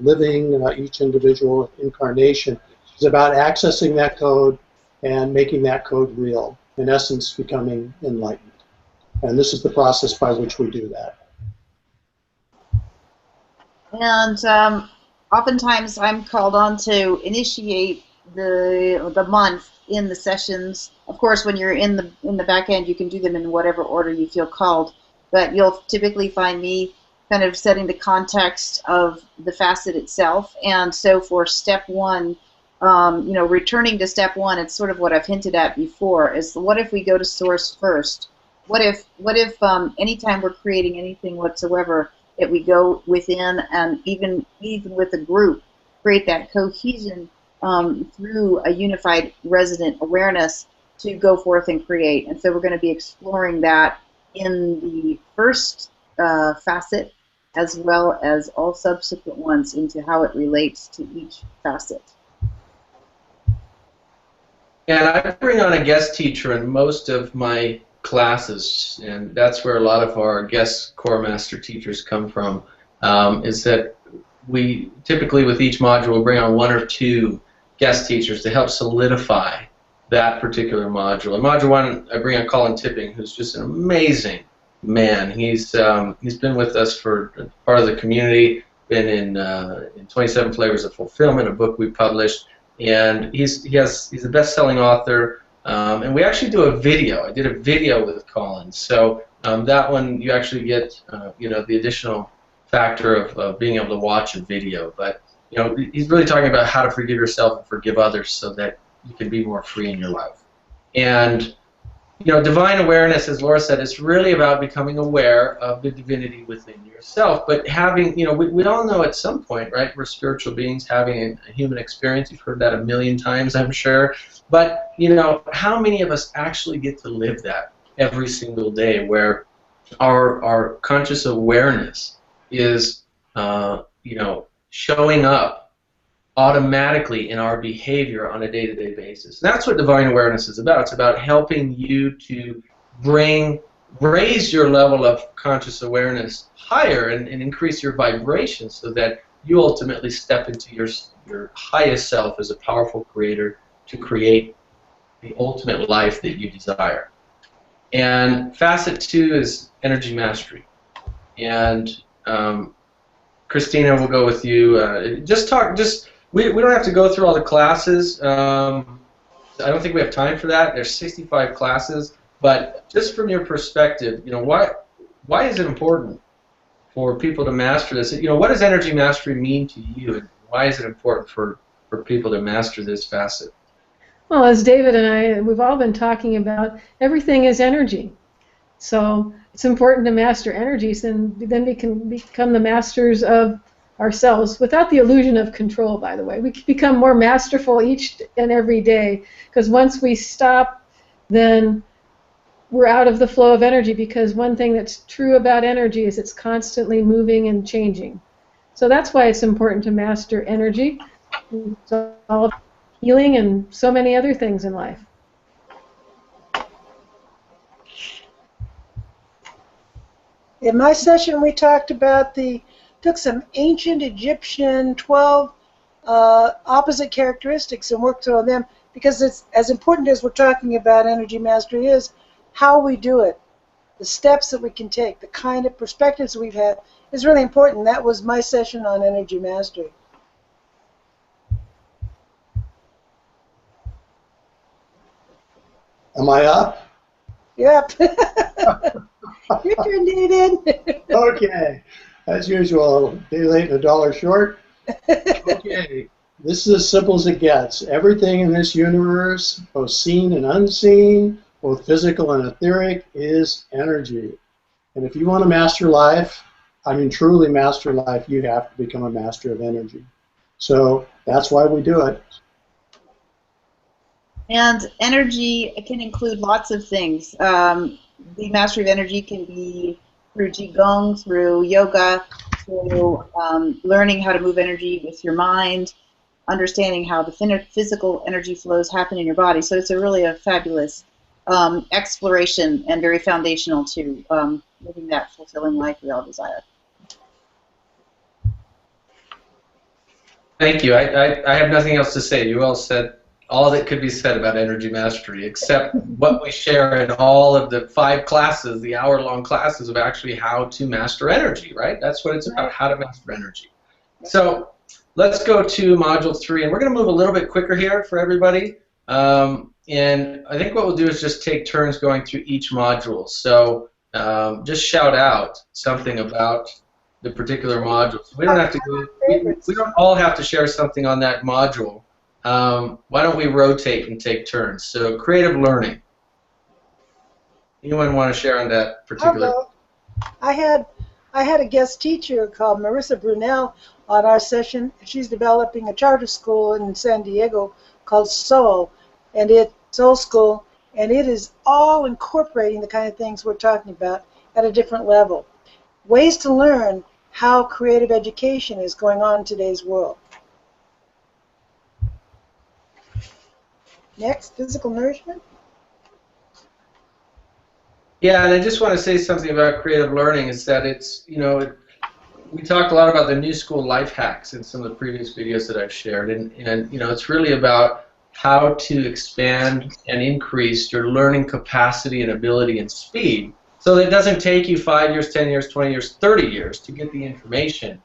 living each individual incarnation is about accessing that code and making that code real. In essence, becoming enlightened. And this is the process by which we do that. And oftentimes I'm called on to initiate the month in the sessions. Of course, when you're in the back end, you can do them in whatever order you feel called. But you'll typically find me kind of setting the context of the facet itself. And so for step 1, returning to step 1, it's sort of what I've hinted at before, is what if we go to source first? What if anytime we're creating anything whatsoever, that we go within and even with a group, create that cohesion through a unified resonant awareness to go forth and create. And so we're going to be exploring that in the first facet, as well as all subsequent ones into how it relates to each facet. And I bring on a guest teacher in most of my classes, and that's where a lot of our guest core master teachers come from, is that we typically with each module will bring on 1 or 2 guest teachers to help solidify that particular module. In module 1, I bring on Colin Tipping, who's just an amazing man. He's been with us for part of the community, been in 27 Flavors of Fulfillment, a book we published, and he's a best-selling author. And we actually do a video. I did a video with Colin, so that one you actually get the additional factor of being able to watch a video. But he's really talking about how to forgive yourself and forgive others so that you can be more free in your life. And divine awareness, as Laura said, is really about becoming aware of the divinity within yourself. But having, we all know at some point, right, we're spiritual beings having a human experience. You've heard that a million times, I'm sure. But, how many of us actually get to live that every single day, where our conscious awareness is, showing up automatically in our behavior on a day-to-day basis. And that's what divine awareness is about. It's about helping you to raise your level of conscious awareness higher and increase your vibration so that you ultimately step into your highest self as a powerful creator to create the ultimate life that you desire. And facet 2 is energy mastery. And Christina, we'll go with you. We don't have to go through all the classes. I don't think we have time for that. There's 65 classes. But just from your perspective, why is it important for people to master this? What does energy mastery mean to you, and Why is it important for people to master this facet? Well, as David and we've all been talking about, everything is energy. So it's important to master energies, and then we can become the masters of ourselves without the illusion of control, by the way. We can become more masterful each and every day, because once we stop, then we're out of the flow of energy, because one thing that's true about energy is it's constantly moving and changing. So that's why it's important to master energy. It's all about healing and so many other things in life. In my session, we talked about took some ancient Egyptian 12 opposite characteristics and worked through them, because it's as important as we're talking about energy mastery is how we do it, the steps that we can take, the kind of perspectives we've had is really important. That was my session on energy mastery. Am I up? Yep. Your turn, David. Okay. As usual, a day late and a dollar short. Okay. This is as simple as it gets. Everything in this universe, both seen and unseen, both physical and etheric, is energy. And if you want to master life, I mean truly master life, you have to become a master of energy. So that's why we do it. And energy can include lots of things. The mastery of energy can be through Qigong, through yoga, through learning how to move energy with your mind, understanding how the physical energy flows happen in your body. So it's really a fabulous exploration and very foundational to living that fulfilling life we all desire. Thank you. I have nothing else to say. You all said all that could be said about energy mastery, except what we share in all of the 5 classes, the hour-long classes of actually how to master energy, right? That's what it's about, how to master energy. So let's go to Module 3, and we're going to move a little bit quicker here for everybody. And I think what we'll do is just take turns going through each module. So just shout out something about the particular module. So we don't have to go. We don't all have to share something on that module. Why don't we rotate and take turns? So creative learning. Anyone want to share on that particular? I'll go. I had a guest teacher called Marissa Brunel on our session. She's developing a charter school in San Diego called Soul School, and it is all incorporating the kind of things we're talking about at a different level. Ways to learn how creative education is going on in today's world. Next, physical nourishment. Yeah, and I just want to say something about creative learning is that it's, we talked a lot about the new school life hacks in some of the previous videos that I've shared, and it's really about how to expand and increase your learning capacity and ability and speed so that it doesn't take you 5 years, 10 years, 20 years, 30 years to get the information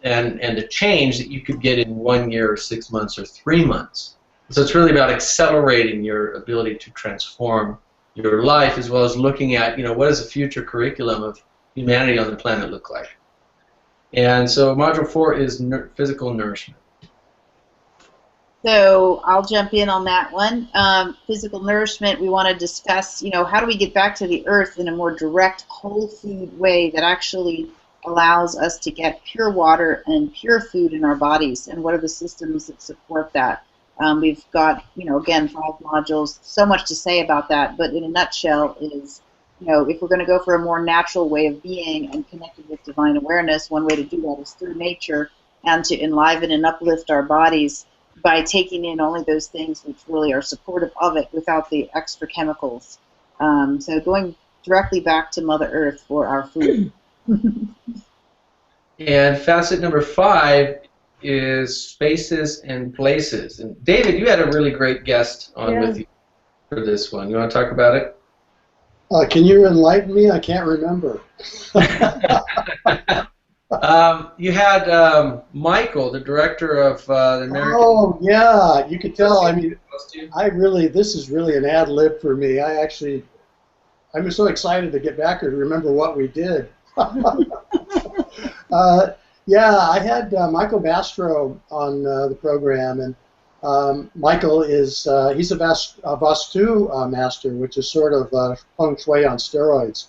and the change that you could get in 1 year or 6 months or 3 months. So it's really about accelerating your ability to transform your life, as well as looking at, what does the future curriculum of humanity on the planet look like. And so Module 4 is physical nourishment. So I'll jump in on that one. Physical nourishment, we want to discuss, how do we get back to the earth in a more direct, whole food way that actually allows us to get pure water and pure food in our bodies, and what are the systems that support that? We've got, again, 5 modules, so much to say about that, but in a nutshell is, if we're going to go for a more natural way of being and connected with divine awareness, one way to do that is through nature and to enliven and uplift our bodies by taking in only those things which really are supportive of it without the extra chemicals. So going directly back to Mother Earth for our food. And facet number 5 is spaces and places. And David, you had a really great guest on with you for this one. You want to talk about it? Can you enlighten me? I can't remember. You had Michael, the director of the American... Oh, yeah. You could tell. I mean, this is really an ad lib for me. I'm so excited to get back here to remember what we did. Yeah, I had Michael Bastro on the program, and Michael is he's a Vastu master, which is sort of feng shui on steroids.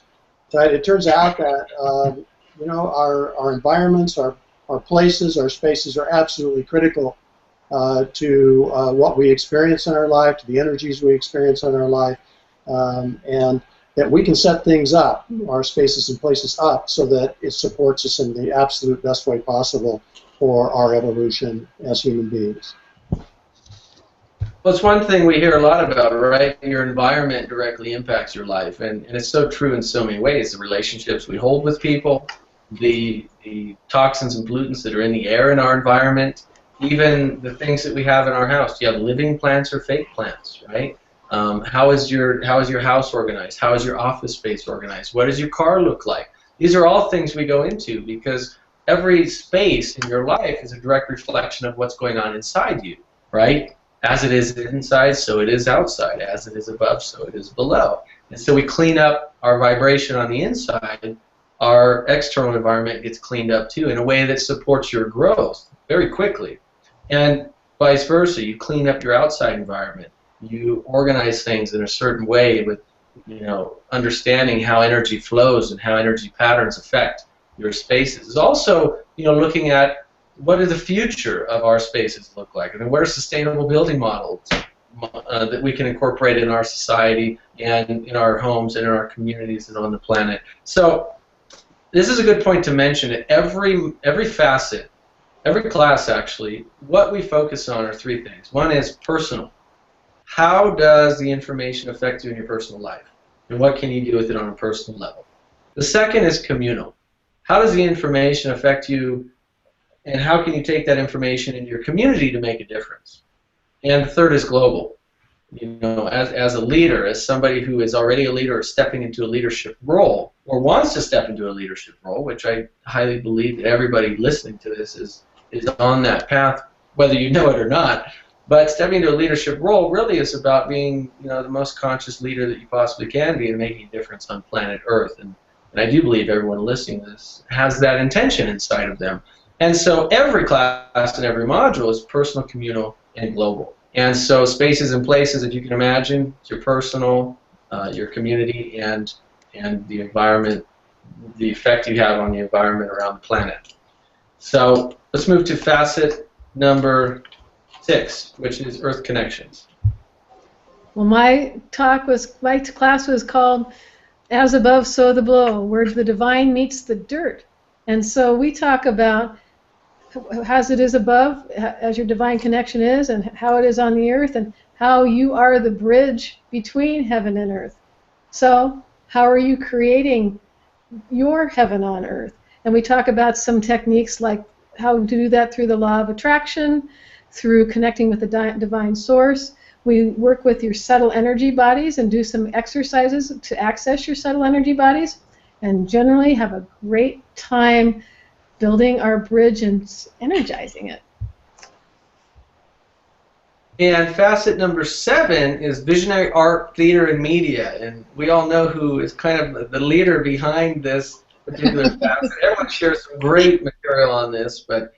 But it turns out that our environments, our places, our spaces are absolutely critical to what we experience in our life, to the energies we experience in our life, and that we can set things up, our spaces and places up, so that it supports us in the absolute best way possible for our evolution as human beings. Well, it's one thing we hear a lot about, right? Your environment directly impacts your life, and it's so true in so many ways. The relationships we hold with people, the toxins and pollutants that are in the air in our environment, even the things that we have in our house. Do you have living plants or fake plants, right? How is your house organized? How is your office space organized? What does your car look like? These are all things we go into because every space in your life is a direct reflection of what's going on inside you, right? As it is inside, so it is outside. As it is above, so it is below. And so we clean up our vibration on the inside, our external environment gets cleaned up too in a way that supports your growth very quickly. And vice versa, you clean up your outside environment. You organize things in a certain way with, understanding how energy flows and how energy patterns affect your spaces. It's also, looking at what does the future of our spaces look like? I mean, what are sustainable building models that we can incorporate in our society and in our homes and in our communities and on the planet? So this is a good point to mention. At every facet, every class actually, what we focus on are three things. One is personal. How does the information affect you in your personal life? And what can you do with it on a personal level? The second is communal. How does the information affect you, and how can you take that information into your community to make a difference? And the third is global. As a leader, as somebody who is already a leader or stepping into a leadership role, or wants to step into a leadership role, which I highly believe that everybody listening to this is on that path, whether you know it or not. But stepping into a leadership role really is about being, the most conscious leader that you possibly can be and making a difference on planet Earth. And I do believe everyone listening to this has that intention inside of them. And so every class and every module is personal, communal, and global. And so spaces and places, if you can imagine, your personal, your community, and the environment, the effect you have on the environment around the planet. So let's move to facet number 6, which is Earth Connections. Well, my class was called As Above, So the Below, where the divine meets the dirt. And so we talk about as it is above, as your divine connection is, and how it is on the earth, and how you are the bridge between heaven and earth. So how are you creating your heaven on earth? And we talk about some techniques like how to do that through the law of attraction, through connecting with the divine source. We work with your subtle energy bodies and do some exercises to access your subtle energy bodies, and generally have a great time building our bridge and energizing it. And facet number 7 is Visionary Art, Theater, and Media. And we all know who is kind of the leader behind this particular facet. Everyone shares some great material on this, but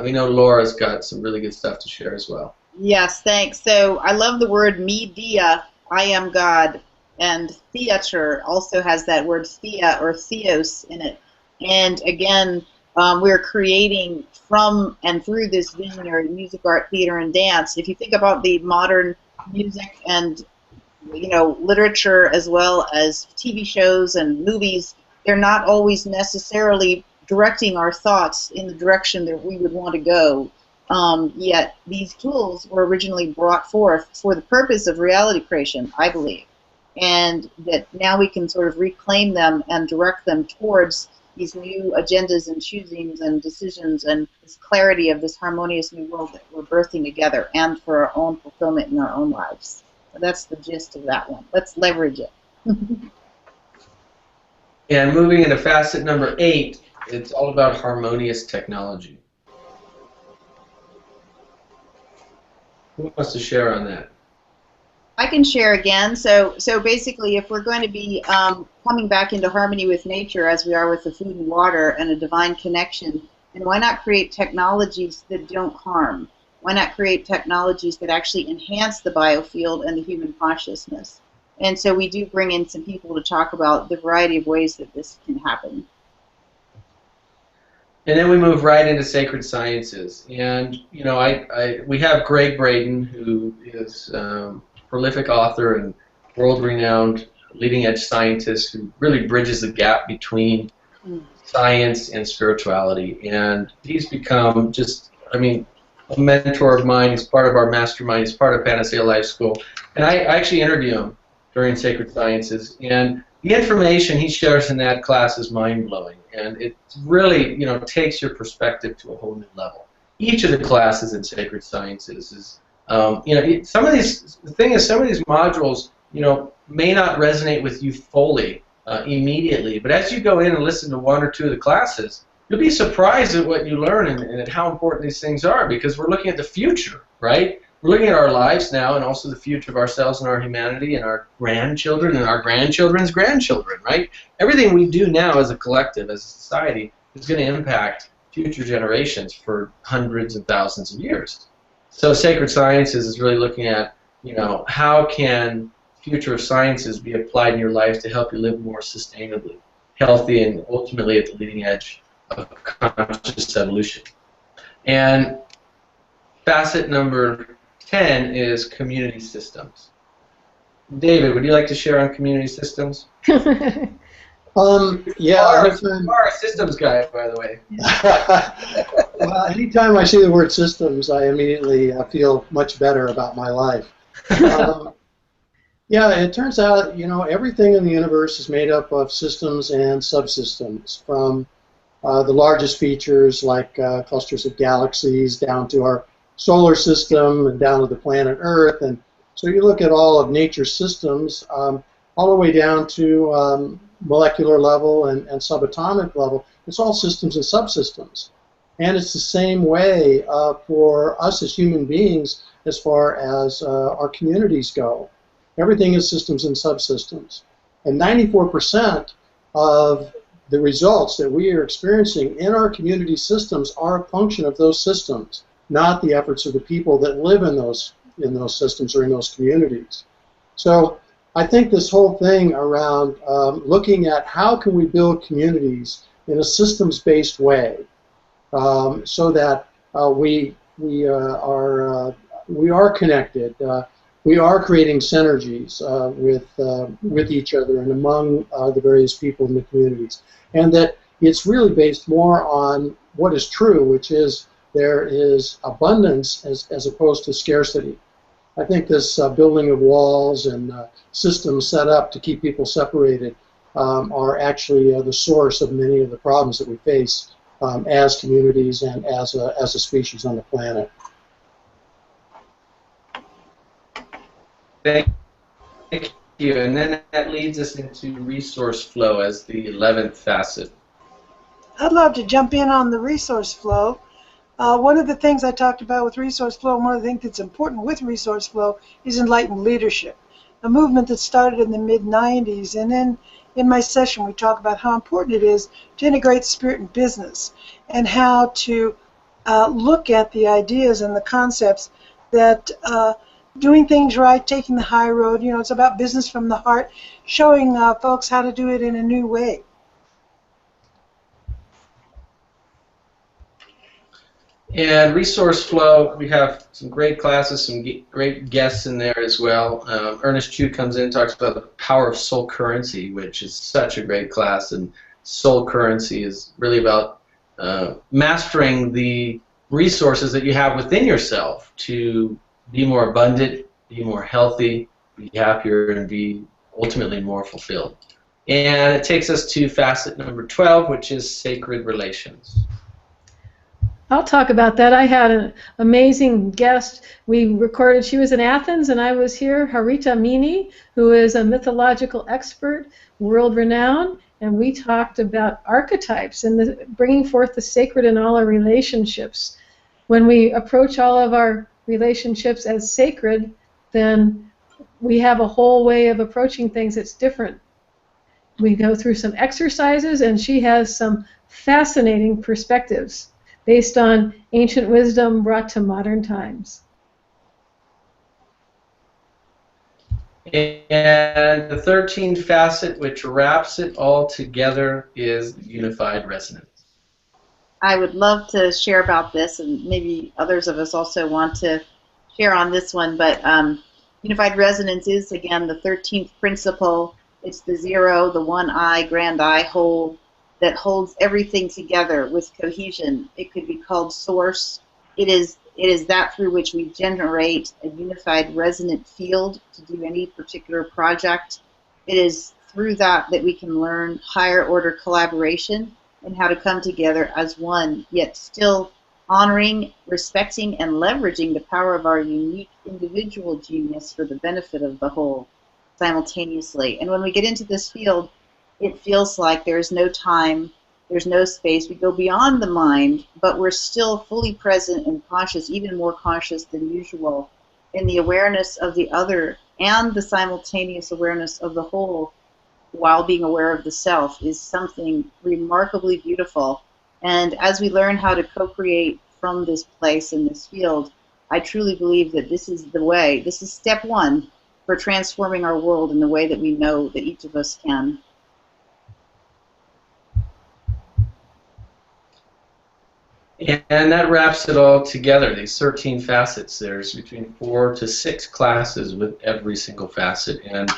we know Laura's got some really good stuff to share as well. Yes, thanks. So I love the word media, I am God, and theater also has that word thea or theos in it. And again, we're creating from and through this visionary music, art, theater, and dance. If you think about the modern music and literature as well as TV shows and movies, they're not always necessarily directing our thoughts in the direction that we would want to go. Yet these tools were originally brought forth for the purpose of reality creation, I believe, and that now we can sort of reclaim them and direct them towards these new agendas and choosings and decisions and this clarity of this harmonious new world that we're birthing together and for our own fulfillment in our own lives. So that's the gist of that one. Let's leverage it. And moving into facet number 8, it's all about harmonious technology. Who wants to share on that? I can share again. So basically, if we're going to be coming back into harmony with nature as we are with the food and water and a divine connection, And why not create technologies that don't harm? Why not create technologies that actually enhance the biofield and the human consciousness? And so we do bring in some people to talk about the variety of ways that this can happen. And then we move right into sacred sciences. And, you know, we have Greg Braden, who is a prolific author and world-renowned leading-edge scientist who really bridges the gap between science and spirituality. And he's become just, I mean, a mentor of mine. He's part of our mastermind. He's part of Panacea Life School. And I actually interview him during Sacred Sciences. And the information he shares in that class is mind-blowing. And it really, you know, takes your perspective to a whole new level. Each of the classes in Sacred Sciences is, you know, some of these, the thing is, some of these modules, you know, may not resonate with you fully immediately. But as you go in and listen to one or two of the classes, you'll be surprised at what you learn and at how important these things are, because we're looking at the future, right? We're looking at our lives now and also the future of ourselves and our humanity and our grandchildren and our grandchildren's grandchildren, right? Everything we do now as a collective, as a society, is going to impact future generations for hundreds and thousands of years. So Sacred Sciences is really looking at, you know, how can future of sciences be applied in your life to help you live more sustainably, healthy, and ultimately at the leading edge of conscious evolution. And facet number 10 is community systems. David, would you like to share on community systems? Yeah. You are a systems guy, by the way. Well, anytime I see the word systems, I immediately feel much better about my life. Yeah, it turns out, you know, everything in the universe is made up of systems and subsystems, from the largest features like clusters of galaxies down to our solar system and down to the planet Earth. And so you look at all of nature's systems all the way down to molecular level and subatomic level. It's all systems and subsystems. And it's the same way for us as human beings as far as our communities go. Everything is systems and subsystems. And 94% of the results that we are experiencing in our community systems are a function of those systems, not the efforts of the people that live in those systems or in those communities. So I think this whole thing around looking at how can we build communities in a systems-based way, so that we are connected, we are creating synergies with each other and among the various people in the communities, and that it's really based more on what is true, which is there is abundance as opposed to scarcity. I think this building of walls and systems set up to keep people separated are actually the source of many of the problems that we face as communities and as a species on the planet. Thank you. And then that leads us into resource flow as the 11th facet. I'd love to jump in on the resource flow. One of the things I talked about with resource flow, and one of the things that's important with resource flow, is enlightened leadership, a movement that started in the mid-90s. And then in my session we talk about how important it is to integrate spirit and business, and how to look at the ideas and the concepts that doing things right, taking the high road, you know, it's about business from the heart, showing folks how to do it in a new way. And resource flow, we have some great classes, some great guests in there as well. Ernest Chu comes in and talks about the power of soul currency, which is such a great class. And soul currency is really about mastering the resources that you have within yourself to be more abundant, be more healthy, be happier, and be ultimately more fulfilled. And it takes us to facet number 12, which is sacred relations. I'll talk about that. I had an amazing guest. We recorded, she was in Athens and I was here, Harita Mini, who is a mythological expert, world-renowned, and we talked about archetypes and bringing forth the sacred in all our relationships. When we approach all of our relationships as sacred, then we have a whole way of approaching things that's different. We go through some exercises and she has some fascinating perspectives. based on ancient wisdom brought to modern times. And the 13th facet, which wraps it all together, is unified resonance. I would love to share about this, and maybe others of us also want to share on this one, but unified resonance is, again, the 13th principle. It's the zero, the one I, grand I, whole, that holds everything together with cohesion. It could be called source. It is that through which we generate a unified resonant field to do any particular project. It is through that we can learn higher order collaboration and how to come together as one, yet still honoring, respecting, and leveraging the power of our unique individual genius for the benefit of the whole simultaneously. And when we get into this field, it feels like there's no time, there's no space. We go beyond the mind, but we're still fully present and conscious, even more conscious than usual, in the awareness of the other and the simultaneous awareness of the whole while being aware of the self is something remarkably beautiful. And as we learn how to co-create from this place in this field, I truly believe that this is the way, this is step one for transforming our world in the way that we know that each of us can. And that wraps it all together, these 13 facets. There's between 4 to 6 classes with every single facet. And,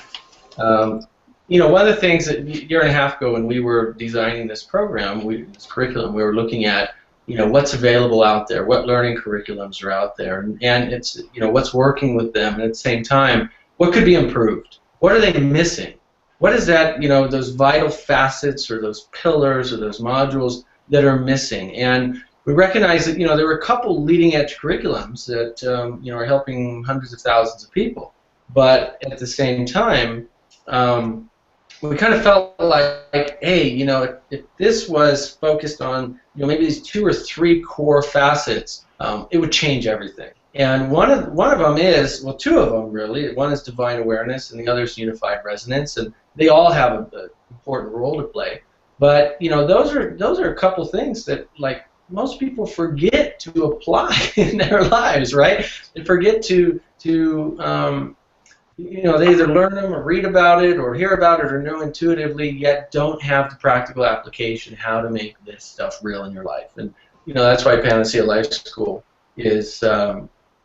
one of the things that a year and a half ago when we were designing this program, this curriculum, we were looking at, what's available out there, what learning curriculums are out there, and it's, what's working with them, and at the same time, what could be improved? What are they missing? What is that, those vital facets or those pillars or those modules that are missing? And we recognize that, there were a couple leading-edge curriculums that, are helping hundreds of thousands of people. But at the same time, we kind of felt like, hey, if this was focused on, maybe these 2 or 3 core facets, it would change everything. And one of them is, well, 2 of them really. One is divine awareness, and the other is unified resonance, and they all have an important role to play. But those are a couple things that, like, most people forget to apply in their lives, right? They forget to they either learn them or read about it or hear about it or know intuitively, yet don't have the practical application how to make this stuff real in your life. And that's why Panacea Life School is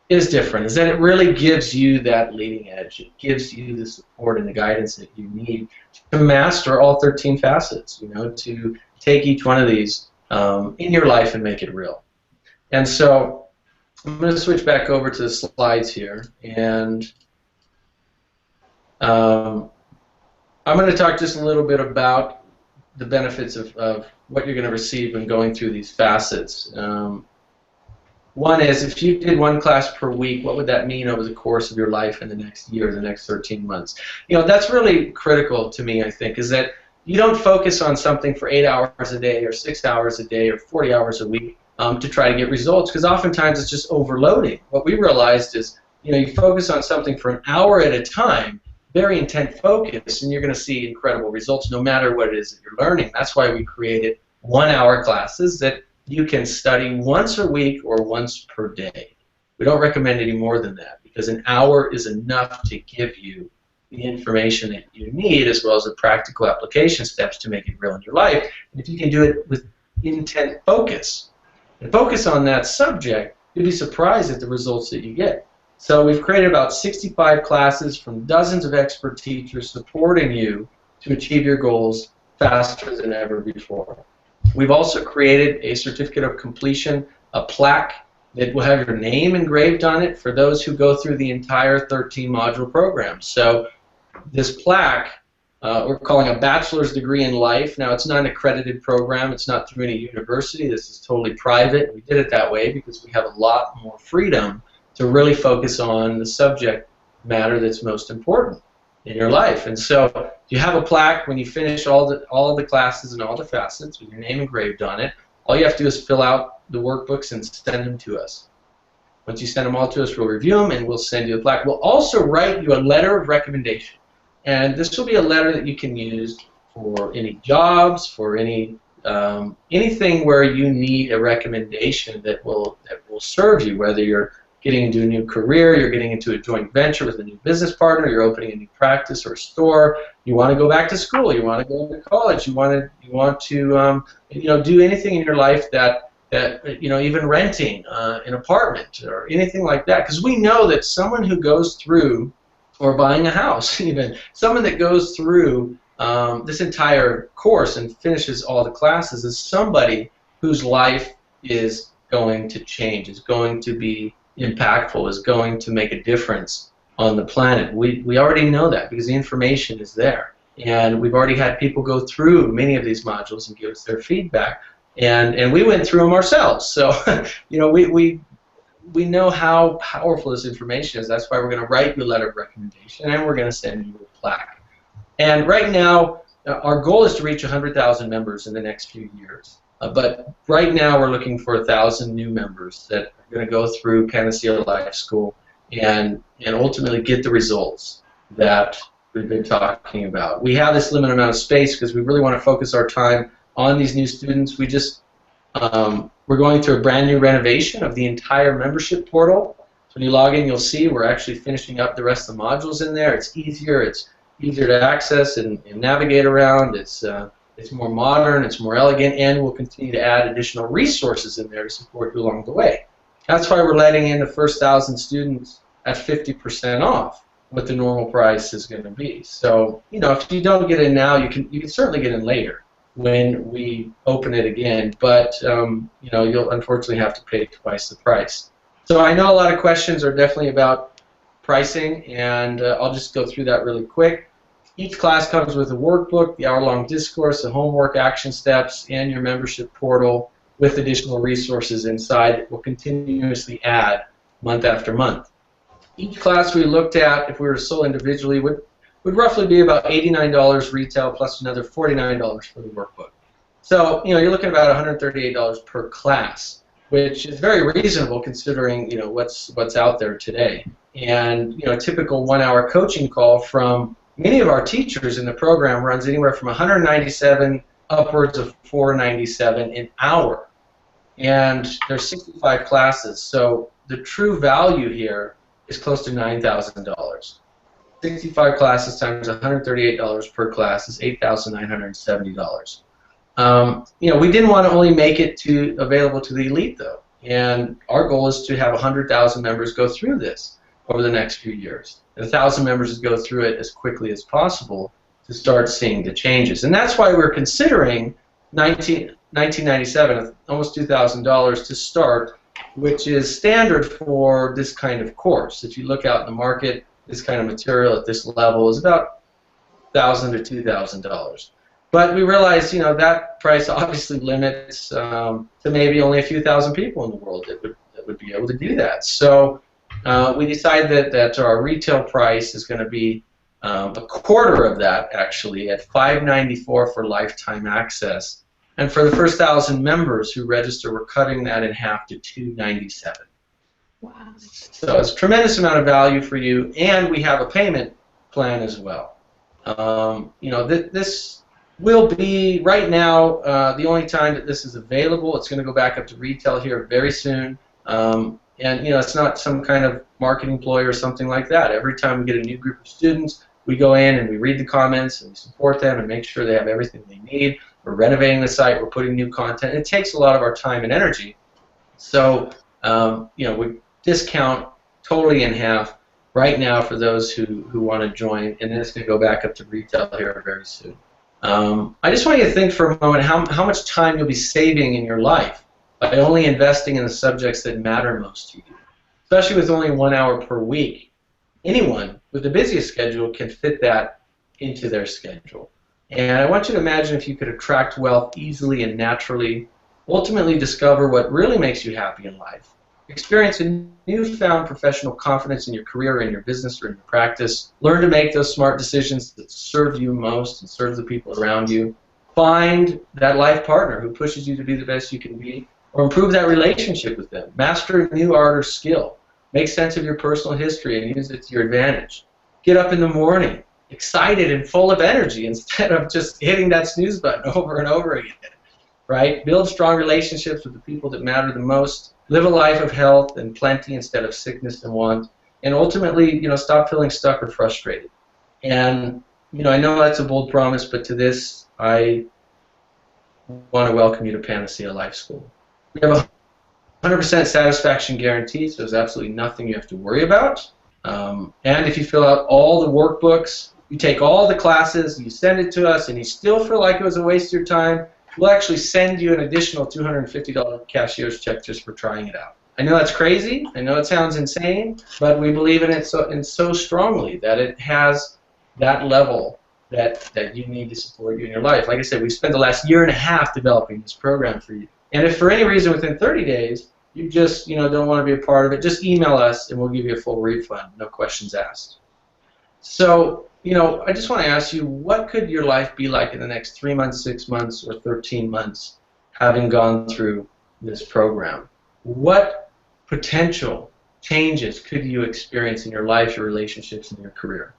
different. Is that it really gives you that leading edge. It gives you the support and the guidance that you need to master all 13 facets. To take each one of these in your life and make it real. And so I'm going to switch back over to the slides here, and I'm going to talk just a little bit about the benefits of what you're going to receive when going through these facets. One is, if you did 1 class per week, what would that mean over the course of your life in the next year, the next 13 months? That's really critical to me, I think, is that you don't focus on something for 8 hours a day or 6 hours a day or 40 hours a week to try to get results, because oftentimes it's just overloading. What we realized is, you focus on something for an hour at a time, very intent focus, and you're going to see incredible results no matter what it is that you're learning. That's why we created 1-hour classes that you can study once a week or once per day. We don't recommend any more than that, because an hour is enough to give you the information that you need, as well as the practical application steps to make it real in your life. And if you can do it with intent focus and focus on that subject, you'll be surprised at the results that you get. So we've created about 65 classes from dozens of expert teachers supporting you to achieve your goals faster than ever before. We've also created a certificate of completion, a plaque that will have your name engraved on it for those who go through the entire 13-module program. So this plaque, we're calling a bachelor's degree in life. Now, it's not an accredited program. It's not through any university. This is totally private. We did it that way because we have a lot more freedom to really focus on the subject matter that's most important in your life. And so you have a plaque when you finish all the classes and all the facets with your name engraved on it. All you have to do is fill out the workbooks and send them to us. Once you send them all to us, we'll review them and we'll send you a plaque. We'll also write you a letter of recommendation. And this will be a letter that you can use for any jobs, for any anything where you need a recommendation that will serve you, whether you're getting into a new career, you're getting into a joint venture with a new business partner, you're opening a new practice or a store, you want to go back to school, you want to go to college, you want to do anything in your life that even renting an apartment or anything like that, because we know that someone who goes through, or buying a house, even someone that goes through this entire course and finishes all the classes is somebody whose life is going to change, is going to be impactful, is going to make a difference on the planet. We already know that because the information is there, and we've already had people go through many of these modules and give us their feedback, and we went through them ourselves. So we know how powerful this information is. That's why we're going to write you a letter of recommendation, and we're going to send you a plaque. And right now, our goal is to reach 100,000 members in the next few years. But right now, we're looking for 1,000 new members that are going to go through Panacea Life School and ultimately get the results that we've been talking about. We have this limited amount of space because we really want to focus our time on these new students. We just we're going through a brand new renovation of the entire membership portal. So when you log in, you'll see we're actually finishing up the rest of the modules in there. It's easier to access and navigate around. It's more modern, it's more elegant, and we'll continue to add additional resources in there to support you along the way. That's why we're letting in the first 1,000 students at 50% off what the normal price is going to be. So, if you don't get in now, you can certainly get in later when we open it again, but you'll unfortunately have to pay twice the price. So I know a lot of questions are definitely about pricing, and I'll just go through that really quick. Each class comes with a workbook, the hour-long discourse, the homework, action steps, and your membership portal with additional resources inside that we'll continuously add month after month. Each class we looked at, if we were sold individually, would roughly be about $89 retail plus another $49 for the workbook. So you're looking at about $138 per class, which is very reasonable considering what's out there today. And a typical 1-hour coaching call from many of our teachers in the program runs anywhere from $197 upwards of $497 an hour. And there's 65 classes, so the true value here is close to $9,000. 65 classes times $138 per class is $8,970. We didn't want to only make it available to the elite, though, and our goal is to have 100,000 members go through this over the next few years. And 1,000 members go through it as quickly as possible to start seeing the changes. And that's why we're considering $1997, almost $2,000 to start, which is standard for this kind of course. If you look out in the market, this kind of material at this level is about $1,000 to $2,000. But we realized, that price obviously limits to maybe only a few thousand people in the world that would be able to do that. So we decided that our retail price is going to be a quarter of that, actually, at $594 for lifetime access. And for the first 1,000 members who register, we're cutting that in half to $297. Wow. So it's a tremendous amount of value for you, and we have a payment plan as well. This will be, right now, the only time that this is available. It's going to go back up to retail here very soon. And it's not some kind of marketing ploy or something like that. Every time we get a new group of students, we go in and we read the comments and we support them and make sure they have everything they need. We're renovating the site. We're putting new content. It takes a lot of our time and energy. So, we discount totally in half right now for those who want to join, and then it's going to go back up to retail here very soon. I just want you to think for a moment how much time you'll be saving in your life by only investing in the subjects that matter most to you, especially with only 1 hour per week. Anyone with the busiest schedule can fit that into their schedule. And I want you to imagine if you could attract wealth easily and naturally, ultimately discover what really makes you happy in life, experience a newfound professional confidence in your career, in your business, or in your practice, learn to make those smart decisions that serve you most and serve the people around you, find that life partner who pushes you to be the best you can be, or improve that relationship with them, master a new art or skill, make sense of your personal history and use it to your advantage, get up in the morning excited and full of energy instead of just hitting that snooze button over and over again. right? Build strong relationships with the people that matter the most. Live a life of health and plenty instead of sickness and want. And ultimately, stop feeling stuck or frustrated. And, I know that's a bold promise, but to this, I want to welcome you to Panacea Life School. We have a 100% satisfaction guarantee, so there's absolutely nothing you have to worry about. And if you fill out all the workbooks, you take all the classes, you send it to us, and you still feel like it was a waste of your time, we'll actually send you an additional $250 cashier's check just for trying it out. I know that's crazy. I know it sounds insane, but we believe in it so strongly that it has that level that you need to support you in your life. Like I said, we spent the last year and a half developing this program for you. And if for any reason within 30 days you just don't want to be a part of it, just email us and we'll give you a full refund, no questions asked. So, I just want to ask you, what could your life be like in the next 3 months, 6 months, or 13 months having gone through this program? What potential changes could you experience in your life, your relationships, and your career?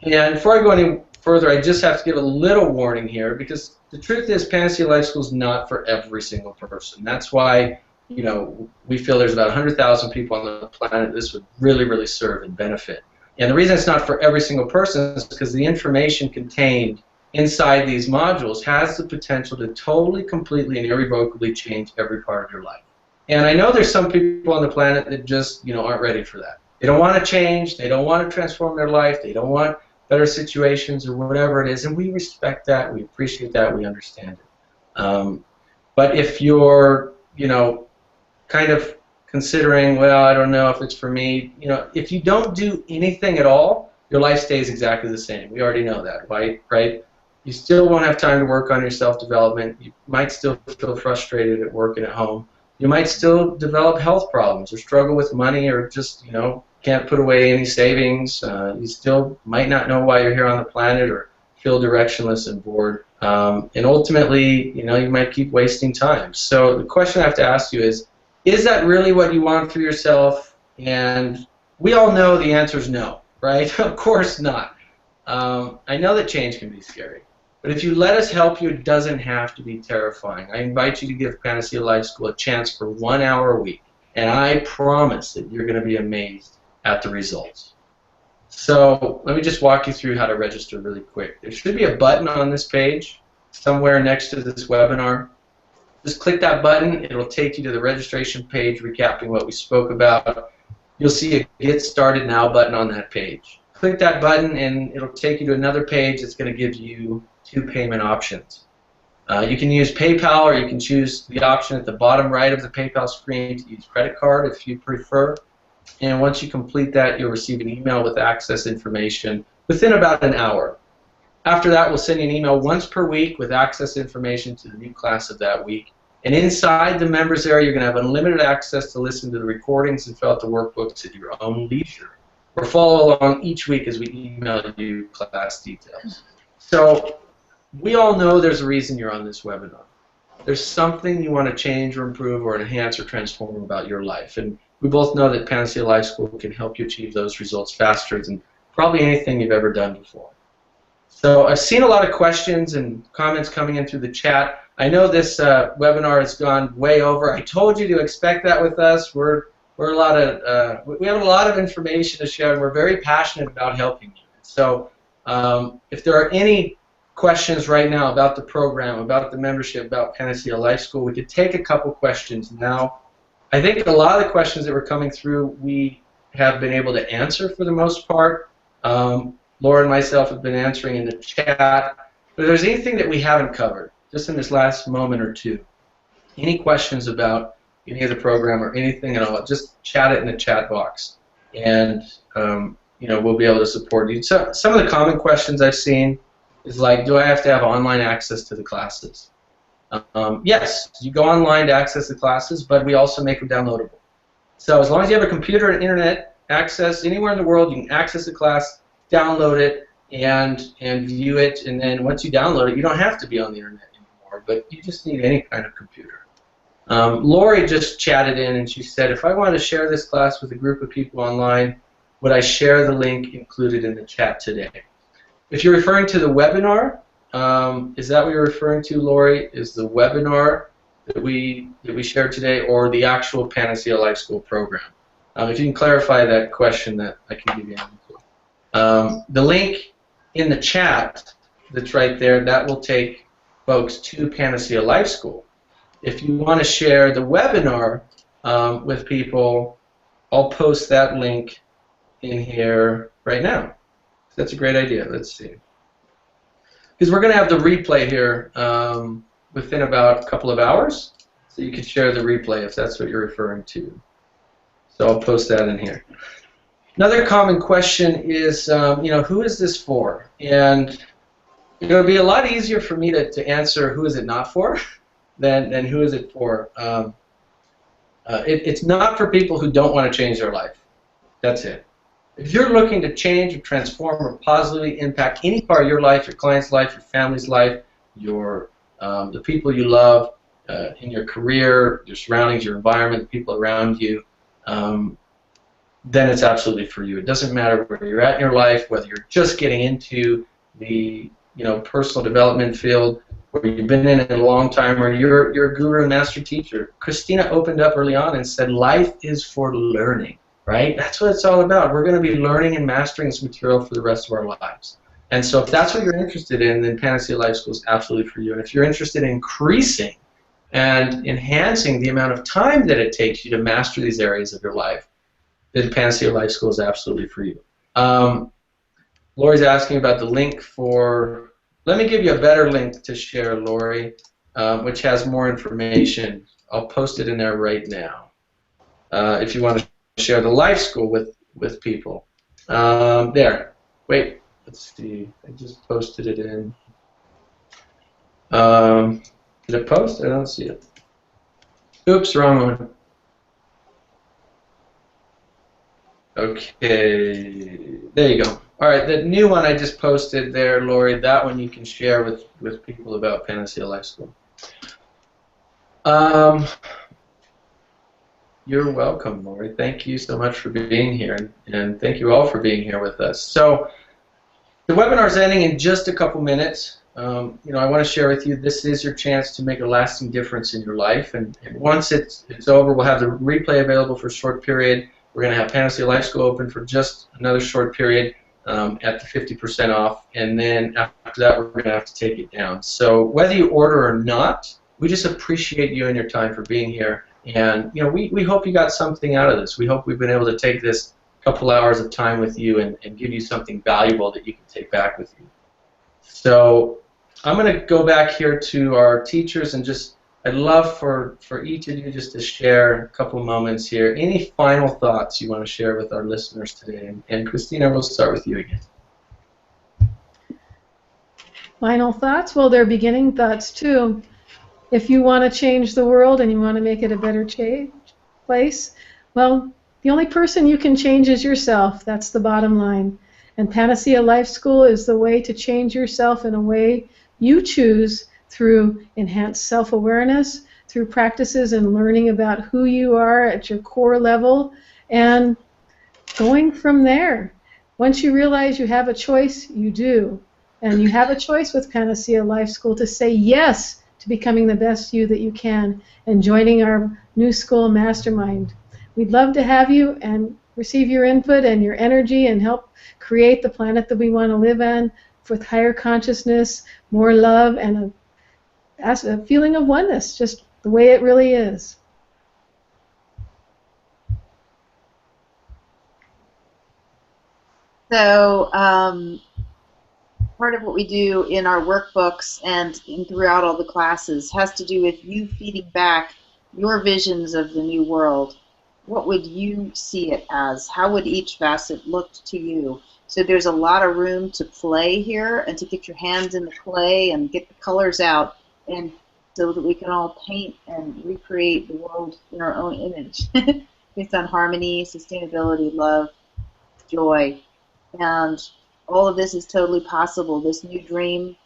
And before I go any further, I just have to give a little warning here, because the truth is Panacea Life School is not for every single person. That's why, we feel there's about 100,000 people on the planet this would really, really serve and benefit. And the reason it's not for every single person is because the information contained inside these modules has the potential to totally, completely, and irrevocably change every part of your life. And I know there's some people on the planet that just, aren't ready for that. They don't want to change. They don't want to transform their life. They don't want better situations or whatever it is. And we respect that. We appreciate that. We understand it. But if you're, kind of considering, well, I don't know if it's for me, if you don't do anything at all, your life stays exactly the same. We already know that, right? You still won't have time to work on your self-development. You might still feel frustrated at work and at home. You might still develop health problems or struggle with money or just, can't put away any savings. You still might not know why you're here on the planet or feel directionless and bored. And ultimately, you might keep wasting time. So the question I have to ask you is that really what you want for yourself? And we all know the answer is no, right? Of course not. I know that change can be scary. But if you let us help you, it doesn't have to be terrifying. I invite you to give Panacea Life School a chance for 1 hour a week. And I promise that you're going to be amazed at the results. So let me just walk you through how to register really quick. There should be a button on this page somewhere next to this webinar. Just click that button. It'll take you to the registration page recapping what we spoke about. You'll see a Get Started Now button on that page. Click that button and it'll take you to another page that's going to give you 2 payment options. You can use PayPal, or you can choose the option at the bottom right of the PayPal screen to use credit card if you prefer. And once you complete that, you'll receive an email with access information within about an hour. After that, we'll send you an email once per week with access information to the new class of that week. And inside the members area, you're going to have unlimited access to listen to the recordings and fill out the workbooks at your own leisure, or follow along each week as we email you class details. So we all know there's a reason you're on this webinar. There's something you want to change or improve or enhance or transform about your life. And we both know that Panacea Life School can help you achieve those results faster than probably anything you've ever done before. So I've seen a lot of questions and comments coming in through the chat. I know this webinar has gone way over. I told you to expect that with us. We have a lot of information to share, and we're very passionate about helping you. So if there are any questions right now about the program, about the membership, about Panacea Life School, we could take a couple questions now. I think a lot of the questions that were coming through we have been able to answer for the most part. Laura and myself have been answering in the chat. But if there's anything that we haven't covered, just in this last moment or two, any questions about any of the program or anything at all, just chat it in the chat box, and we'll be able to support you. So, some of the common questions I've seen is like, do I have to have online access to the classes? Yes, you go online to access the classes, but we also make them downloadable. So as long as you have a computer and internet access anywhere in the world, you can access the class, download it, and view it. And then once you download it, you don't have to be on the internet anymore, but you just need any kind of computer. Lori just chatted in and she said, if I wanted to share this class with a group of people online, would I share the link included in the chat today? If you're referring to the webinar, is that what you're referring to, Lori? Is the webinar that we shared today, or the actual Panacea Life School program? If you can clarify that question, that I can give you an answer. The link in the chat that's right there, that will take folks to Panacea Life School. If you want to share the webinar with people, I'll post that link in here right now. That's a great idea. Let's see. Because we're going to have the replay here within about a couple of hours, so you can share the replay if that's what you're referring to. So I'll post that in here. Another common question is, who is this for? And it would be a lot easier for me to answer who is it not for than who is it for. It's not for people who don't want to change their life. That's it. If you're looking to change or transform or positively impact any part of your life, your client's life, your family's life, the people you love, in your career, your surroundings, your environment, the people around you, then it's absolutely for you. It doesn't matter where you're at in your life, whether you're just getting into the personal development field, where you've been in it a long time, or you're a guru and master teacher. Christina opened up early on and said life is for learning, right? That's what it's all about. We're going to be learning and mastering this material for the rest of our lives. And so if that's what you're interested in, then Panacea Life School is absolutely for you. And if you're interested in increasing and enhancing the amount of time that it takes you to master these areas of your life, then Panacea Life School is absolutely for you. Lori's asking about the link for, let me give you a better link to share, Lori, which has more information. I'll post it in there right now if you want to share the Life School with people. There. Wait. Let's see. I just posted it in. Did it post? I don't see it. Oops, wrong one. Okay, there you go. All right, the new one I just posted there, Lori, that one you can share with people about Panacea Life School. You're welcome, Lori. Thank you so much for being here, and thank you all for being here with us. So the webinar is ending in just a couple minutes. I want to share with you, this is your chance to make a lasting difference in your life, and once it's over, we'll have the replay available for a short period. We're going to have Panacea Life School open for just another short period at the 50% off, and then after that we're going to have to take it down. So whether you order or not, we just appreciate you and your time for being here, and we hope you got something out of this. We hope we've been able to take this couple hours of time with you and give you something valuable that you can take back with you. So I'm going to go back here to our teachers, and I'd love for each of you just to share a couple moments here. Any final thoughts you want to share with our listeners today? And Christina, we'll start with you again. Final thoughts? Well, they're beginning thoughts too. If you want to change the world and you want to make it a better place, well, the only person you can change is yourself. That's the bottom line. And Panacea Life School is the way to change yourself in a way you choose, through enhanced self-awareness, through practices and learning about who you are at your core level, and going from there. Once you realize you have a choice, you do. And you have a choice with Panacea Life School to say yes to becoming the best you that you can and joining our new school mastermind. We'd love to have you and receive your input and your energy and help create the planet that we want to live on with higher consciousness, more love, and a feeling of oneness, just the way it really is. So part of what we do in our workbooks and throughout all the classes has to do with you feeding back your visions of the new world. What would you see it as? How would each facet look to you? So there's a lot of room to play here and to get your hands in the clay and get the colors out, and so that we can all paint and recreate the world in our own image based on harmony, sustainability, love, joy. And all of this is totally possible. This new dream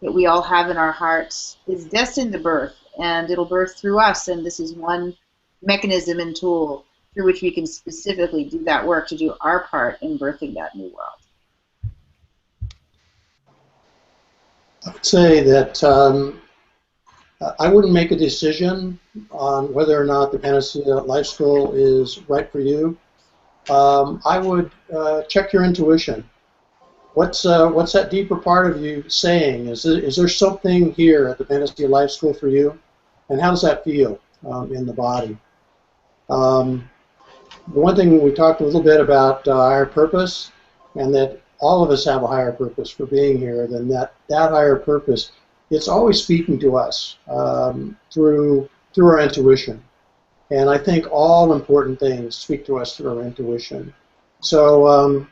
that we all have in our hearts is destined to birth, and it'll birth through us, and this is one mechanism and tool through which we can specifically do that work to do our part in birthing that new world. I would say that I wouldn't make a decision on whether or not the Panacea Life School is right for you. I would check your intuition. What's that deeper part of you saying? Is there something here at the Panacea Life School for you? And how does that feel in the body? The one thing we talked a little bit about higher purpose, and that all of us have a higher purpose for being here, then that higher purpose, it's always speaking to us through our intuition. And I think all important things speak to us through our intuition. So,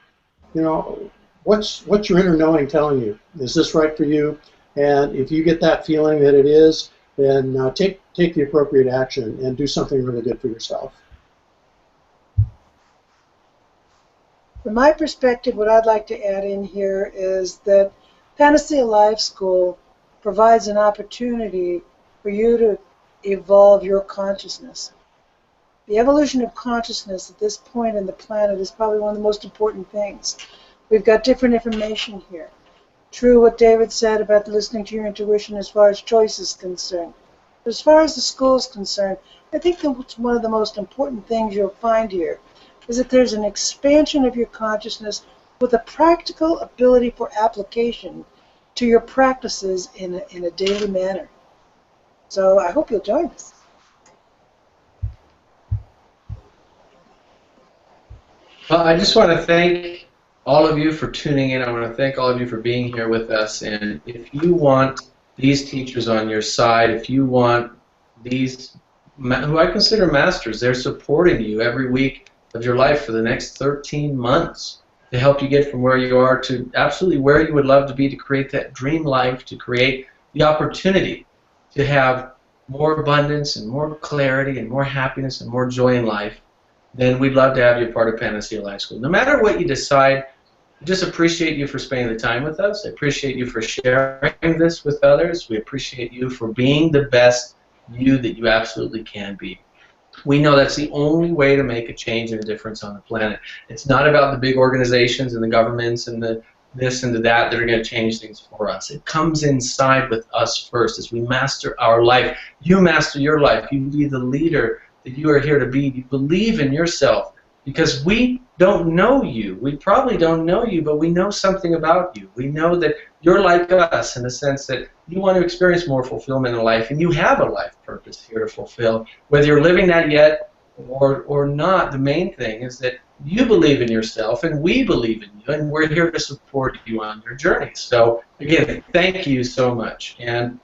you know, what's your inner knowing telling you? Is this right for you? And if you get that feeling that it is, then take the appropriate action and do something really good for yourself. From my perspective, what I'd like to add in here is that Panacea Life School provides an opportunity for you to evolve your consciousness. The evolution of consciousness at this point in the planet is probably one of the most important things. We've got different information here. True what David said about listening to your intuition as far as choice is concerned. But as far as the school is concerned, I think that one of the most important things you'll find here is that there's an expansion of your consciousness with a practical ability for application to your practices in a daily manner. So I hope you'll join us. Well, I just want to thank all of you for tuning in. I want to thank all of you for being here with us. And if you want these teachers on your side, if you want these, who I consider masters, they're supporting you every week of your life for the next 13 months to help you get from where you are to absolutely where you would love to be, to create that dream life, to create the opportunity to have more abundance and more clarity and more happiness and more joy in life, then we'd love to have you a part of Panacea Life School. No matter what you decide, I just appreciate you for spending the time with us. I appreciate you for sharing this with others. We appreciate you for being the best you that you absolutely can be. We know that's the only way to make a change and a difference on the planet. It's not about the big organizations and the governments and the this and the that are going to change things for us. It comes inside with us first as we master our life. You master your life. You be the leader that you are here to be. You believe in yourself because we don't know you. We probably don't know you, but we know something about you. We know that you're like us in the sense that you want to experience more fulfillment in life, and you have a life purpose here to fulfill. Whether you're living that yet or not, the main thing is that you believe in yourself, and we believe in you, and we're here to support you on your journey. So, again, thank you so much. And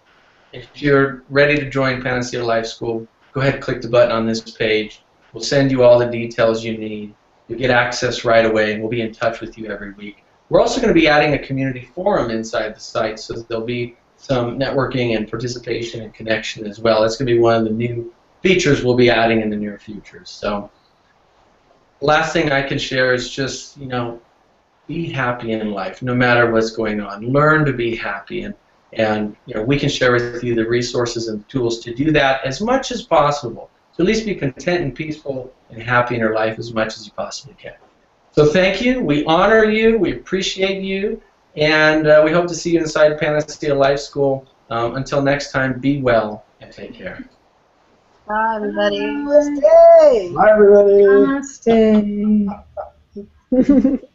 if you're ready to join Panacea Life School, go ahead and click the button on this page. We'll send you all the details you need. You'll get access right away, and we'll be in touch with you every week. We're also going to be adding a community forum inside the site, so there'll be some networking and participation and connection as well. That's going to be one of the new features we'll be adding in the near future. So, last thing I can share is just, be happy in life, no matter what's going on. Learn to be happy, and we can share with you the resources and tools to do that as much as possible. So at least be content and peaceful and happy in your life as much as you possibly can. So thank you. We honor you. We appreciate you. And we hope to see you inside Panacea Life School. Until next time, be well and take care. Bye, everybody. Namaste. Bye, everybody. Namaste.